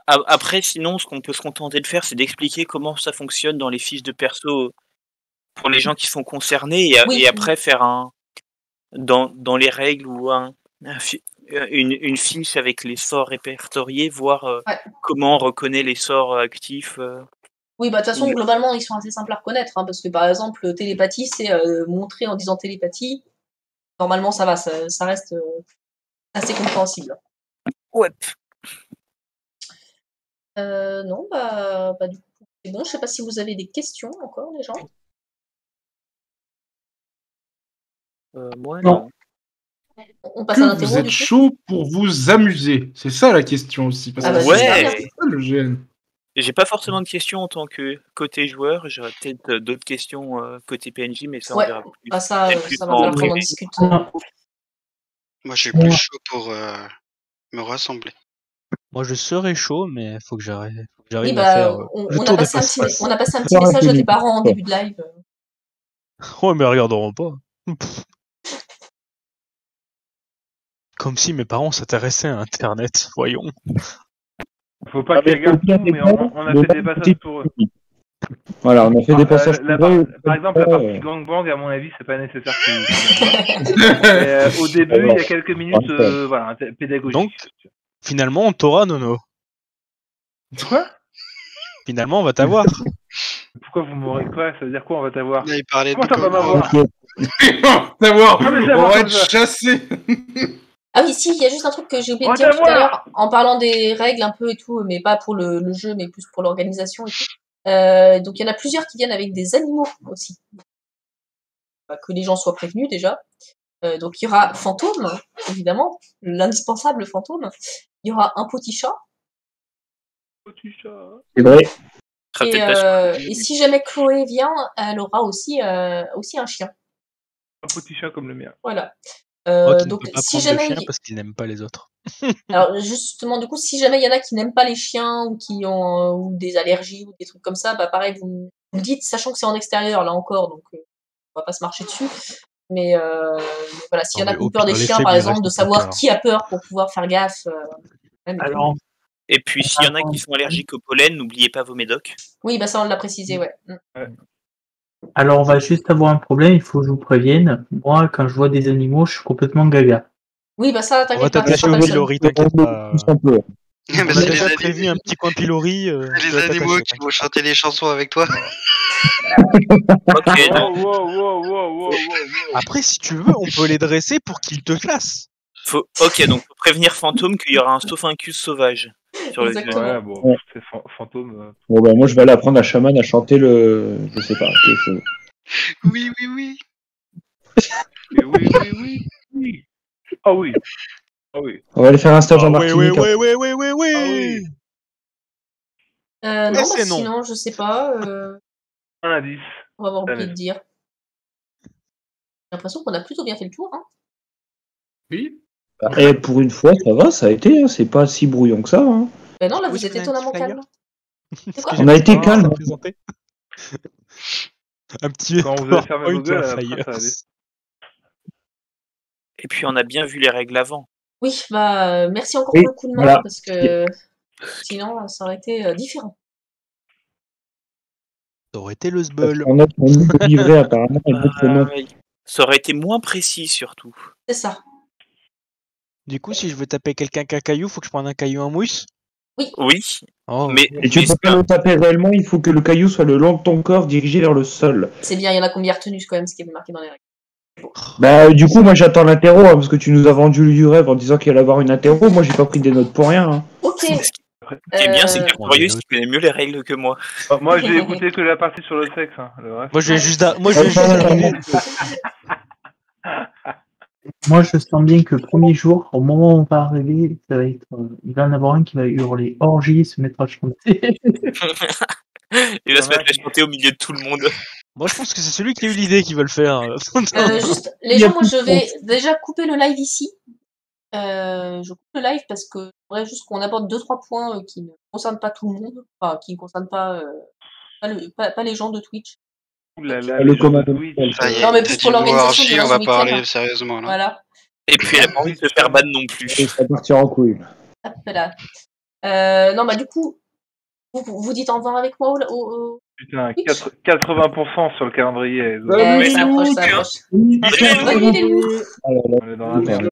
Après, sinon, ce qu'on peut se contenter de faire, c'est d'expliquer comment ça fonctionne dans les fiches de perso pour les gens qui sont concernés et après faire un. Dans les règles ou une fiche avec les sorts répertoriés, voir comment on reconnaît les sorts actifs. Oui, bah de toute façon, globalement, ils sont assez simples à reconnaître, hein, parce que par exemple, télépathie, c'est montrer en disant télépathie. Normalement, ça va, ça reste assez compréhensible. Ouais. Non, bah du coup, c'est bon. Je sais pas si vous avez des questions encore, les gens. Moi, non. On passe à l'interro, vous êtes chaud pour vous amuser? C'est ça la question aussi. Parce que ouais. C'est ça le gène. J'ai pas forcément de questions en tant que côté joueur. J'aurais peut-être d'autres questions côté PNJ, mais ça on verra plus. Ah, ça va falloir qu'on en discute. Moi, je suis plus chaud pour me rassembler. Moi, je serais chaud, mais faut que j'arrive Oui, à faire on a passé un petit message à tes parents en début de live. Ouais, mais ils regarderont pas. Comme si mes parents s'intéressaient à Internet, voyons. Faut pas qu'ils regardent tout, mais on a fait des passages pour eux. Voilà, on a fait des passages pour eux. Par exemple, la partie gangbang, à mon avis, c'est pas nécessaire au début, il y a quelques minutes, voilà, pédagogique. Donc, finalement, on t'aura, Nono. Quoi? Finalement, on va t'avoir. Pourquoi vous m'aurez quoi? Ça veut dire quoi, on va t'avoir? Il parlait Comment ça va m'avoir? On va être chassé. Ah oui, si, il y a juste un truc que j'ai oublié de dire tout à l'heure, en parlant des règles un peu et tout, mais pas pour le jeu, mais plus pour l'organisation et tout. Donc il y en a plusieurs qui viennent avec des animaux aussi. Que les gens soient prévenus déjà. Donc il y aura Fantôme, évidemment, l'indispensable Fantôme. Il y aura un petit chat. C'est vrai. Et si jamais Chloé vient, elle aura aussi un chien. Un petit chat comme le mien. Voilà. Donc si jamais chien parce qu'il n'aime pas les autres. Alors justement, du coup, si jamais il y en a qui n'aiment pas les chiens ou qui ont ou des allergies ou des trucs comme ça, bah pareil, vous le dites, sachant que c'est en extérieur là encore, donc on va pas se marcher dessus. Mais voilà, s'il y en a qui ont peur des chiens, par exemple, de savoir qui a peur pour pouvoir faire gaffe. Alors. Et puis s'il y en a qui sont allergiques au pollen, n'oubliez pas vos médocs. Oui, bah ça on l'a précisé, ouais. Alors on va juste avoir un problème, il faut que je vous prévienne. Moi, quand je vois des animaux, je suis complètement gaga. Oui, bah ça, t'inquiète pas. On va t'attacher au pilori, t'inquiète pas. On a déjà prévu un petit coin pilori. Les animaux qui vont chanter des chansons avec toi. Ok. Après, si tu veux, on peut les dresser pour qu'ils te classent. Ok, donc faut prévenir Fantôme qu'il y aura un Stophincus sauvage sur le jeu. Ouais, bon, c'est Fantôme. Bon, bah, moi, je vais aller apprendre à Shaman à chanter le. Je sais pas, quelque chose. Oui, oui, oui. Oui. Ah oui. Ah oui. On va aller faire un stage en Martinique. Oui. Non, bah, sinon, je sais pas. Un indice. On va avoir oublié de dire. J'ai l'impression qu'on a plutôt bien fait le tour. Hein. Oui. Et pour une fois, ça va, ça a été. Hein, c'est pas si brouillon que ça. Hein. Ben non, là, vous êtes étonnamment calme. On a été calme. Un petit. Quand vous avez fermé vos gueules, et puis on a bien vu les règles avant. Oui, bah merci encore pour le coup de main parce que sinon ça aurait été différent. Ça aurait été le sbeul. Ça aurait été moins précis surtout. C'est ça. Du coup, si je veux taper quelqu'un qu'un caillou, faut que je prenne un caillou en mousse? Oui. Oui. Oh. Mais et tu peux pas le taper réellement, il faut que le caillou soit le long de ton corps dirigé vers le sol. C'est bien, il y en a combien retenu quand même ce qui est marqué dans les règles. Bah du coup moi j'attends l'interro hein, parce que tu nous as vendu du rêve en disant qu'il allait avoir une interro, moi j'ai pas pris des notes pour rien. Hein. Ok. Ce qui est bien, c'est que Curious qui connaît mieux les règles que moi. Moi j'ai écouté que la partie sur le sexe. Hein. Le reste... Moi je vais juste Moi je sens bien que le premier jour, au moment où on va arriver, ça va être, il va y en avoir un qui va hurler orgie, se mettre à chanter. Il va se mettre à chanter au milieu de tout le monde. Moi, je pense que c'est celui qui a eu l'idée qui va le faire. Juste, les gens, moi, je vais déjà couper le live ici. Je coupe le live parce que j'aimerais juste qu'on aborde 2-3 points qui ne concernent pas tout le monde, enfin, qui ne concernent pas les gens de Twitch. Le commandant. Non, mais plus pour l'organisation du on va parler sérieusement là. Voilà. Et puis, elle a pas envie de se faire ban non plus. Ça va partir en couille. Voilà. Non, bah, du coup, vous dites au revoir avec moi au... Putain, 80% sur le calendrier. Ça approche. On est dans la merde.